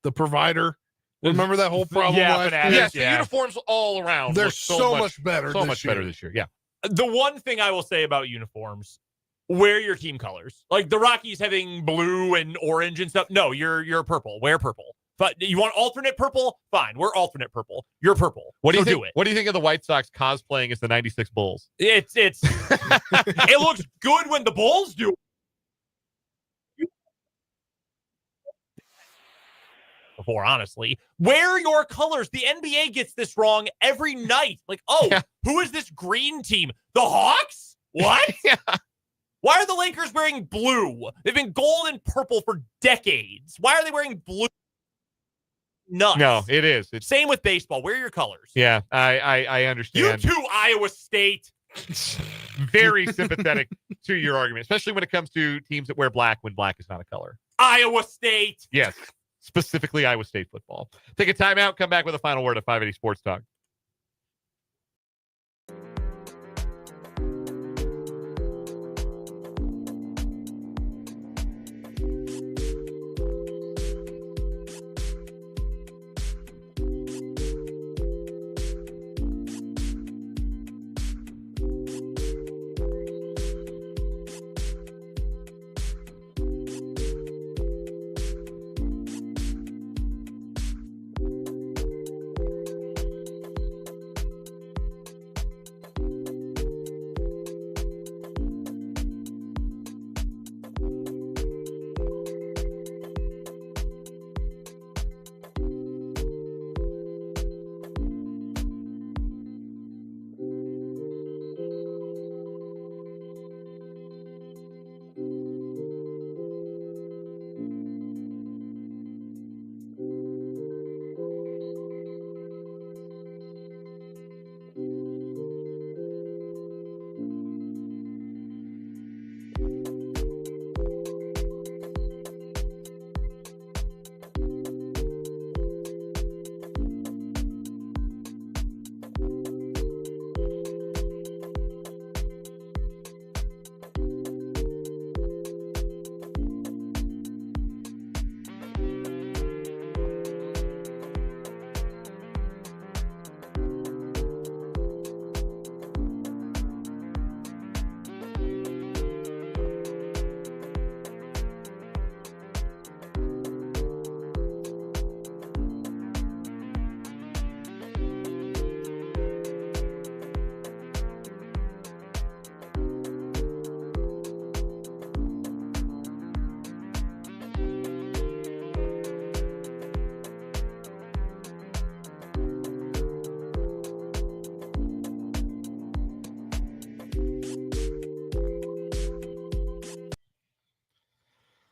The provider. Remember that whole problem last year? Yes, the uniforms all around. They're look so much better. So this much year. better this year. Yeah. The one thing I will say about uniforms, wear your team colors. Like the Rockies having blue and orange and stuff. No, you're purple. Wear purple. But you want alternate purple? Fine, we're alternate purple. You're purple. What do you think? Do it. What do you think of the White Sox cosplaying as the '96 Bulls? It's it looks good when the Bulls do it. Before, honestly, wear your colors. The NBA gets this wrong every night. Like, who is this green team? The Hawks? What? Yeah. Why are the Lakers wearing blue? They've been gold and purple for decades. Why are they wearing blue? Nuts. No, it is. It's, Same with baseball. Wear your colors. yeah, I understand. You too, Iowa State. Very sympathetic to your argument, especially when it comes to teams that wear black when black is not a color. Iowa State. Yes, specifically Iowa State football. Take a timeout, come back with a final word of 580 Sports Talk.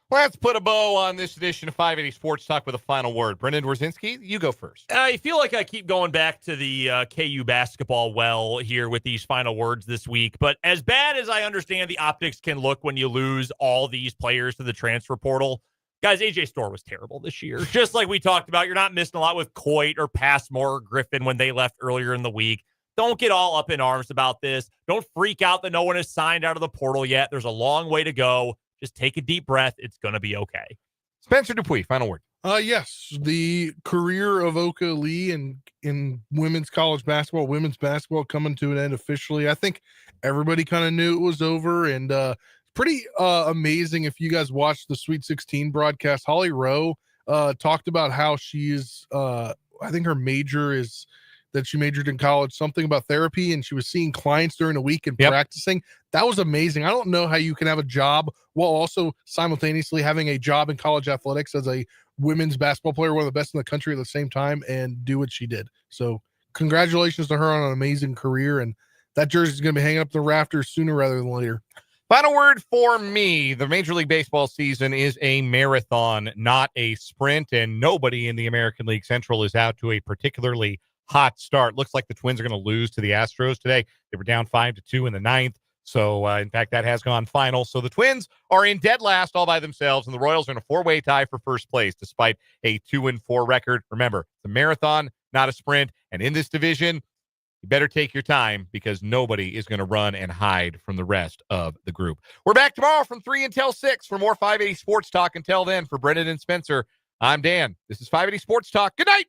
Let's put a bow on this edition of 580 Sports Talk with a final word. Brendan Dworzinski, you go first. I feel like I keep going back to the KU basketball well here with these final words this week. But as bad as I understand the optics can look when you lose all these players to the transfer portal, guys, AJ Storr was terrible this year. Just like we talked about, you're not missing a lot with Coit or Passmore or Griffin when they left earlier in the week. Don't get all up in arms about this. Don't freak out that no one has signed out of the portal yet. There's a long way to go. Just take a deep breath. It's going to be okay. Spencer Dupuis, final word. Yes, the career of Oka Lee in women's college basketball, women's basketball coming to an end officially. I think everybody kind of knew it was over, and pretty amazing. If you guys watched the Sweet 16 broadcast, Holly Rowe talked about how she's, I think her major is that she majored in college, something about therapy, and she was seeing clients during the week and practicing. That was amazing. I don't know how you can have a job while also simultaneously having a job in college athletics as a women's basketball player, one of the best in the country at the same time, and do what she did. So congratulations to her on an amazing career, and that jersey is going to be hanging up the rafters sooner rather than later. Final word for me. The Major League Baseball season is a marathon, not a sprint, and nobody in the American League Central is out to a particularly hot start. Looks like the Twins are going to lose to the Astros today. They were down 5-2 in the ninth. So, in fact, that has gone final. So the Twins are in dead last all by themselves, and the Royals are in a four-way tie for first place despite a 2-4 record. Remember, it's a marathon, not a sprint. And in this division, you better take your time because nobody is going to run and hide from the rest of the group. We're back tomorrow from 3 until 6 for more 580 Sports Talk. Until then, for Brendan and Spencer, I'm Dan. This is 580 Sports Talk. Good night.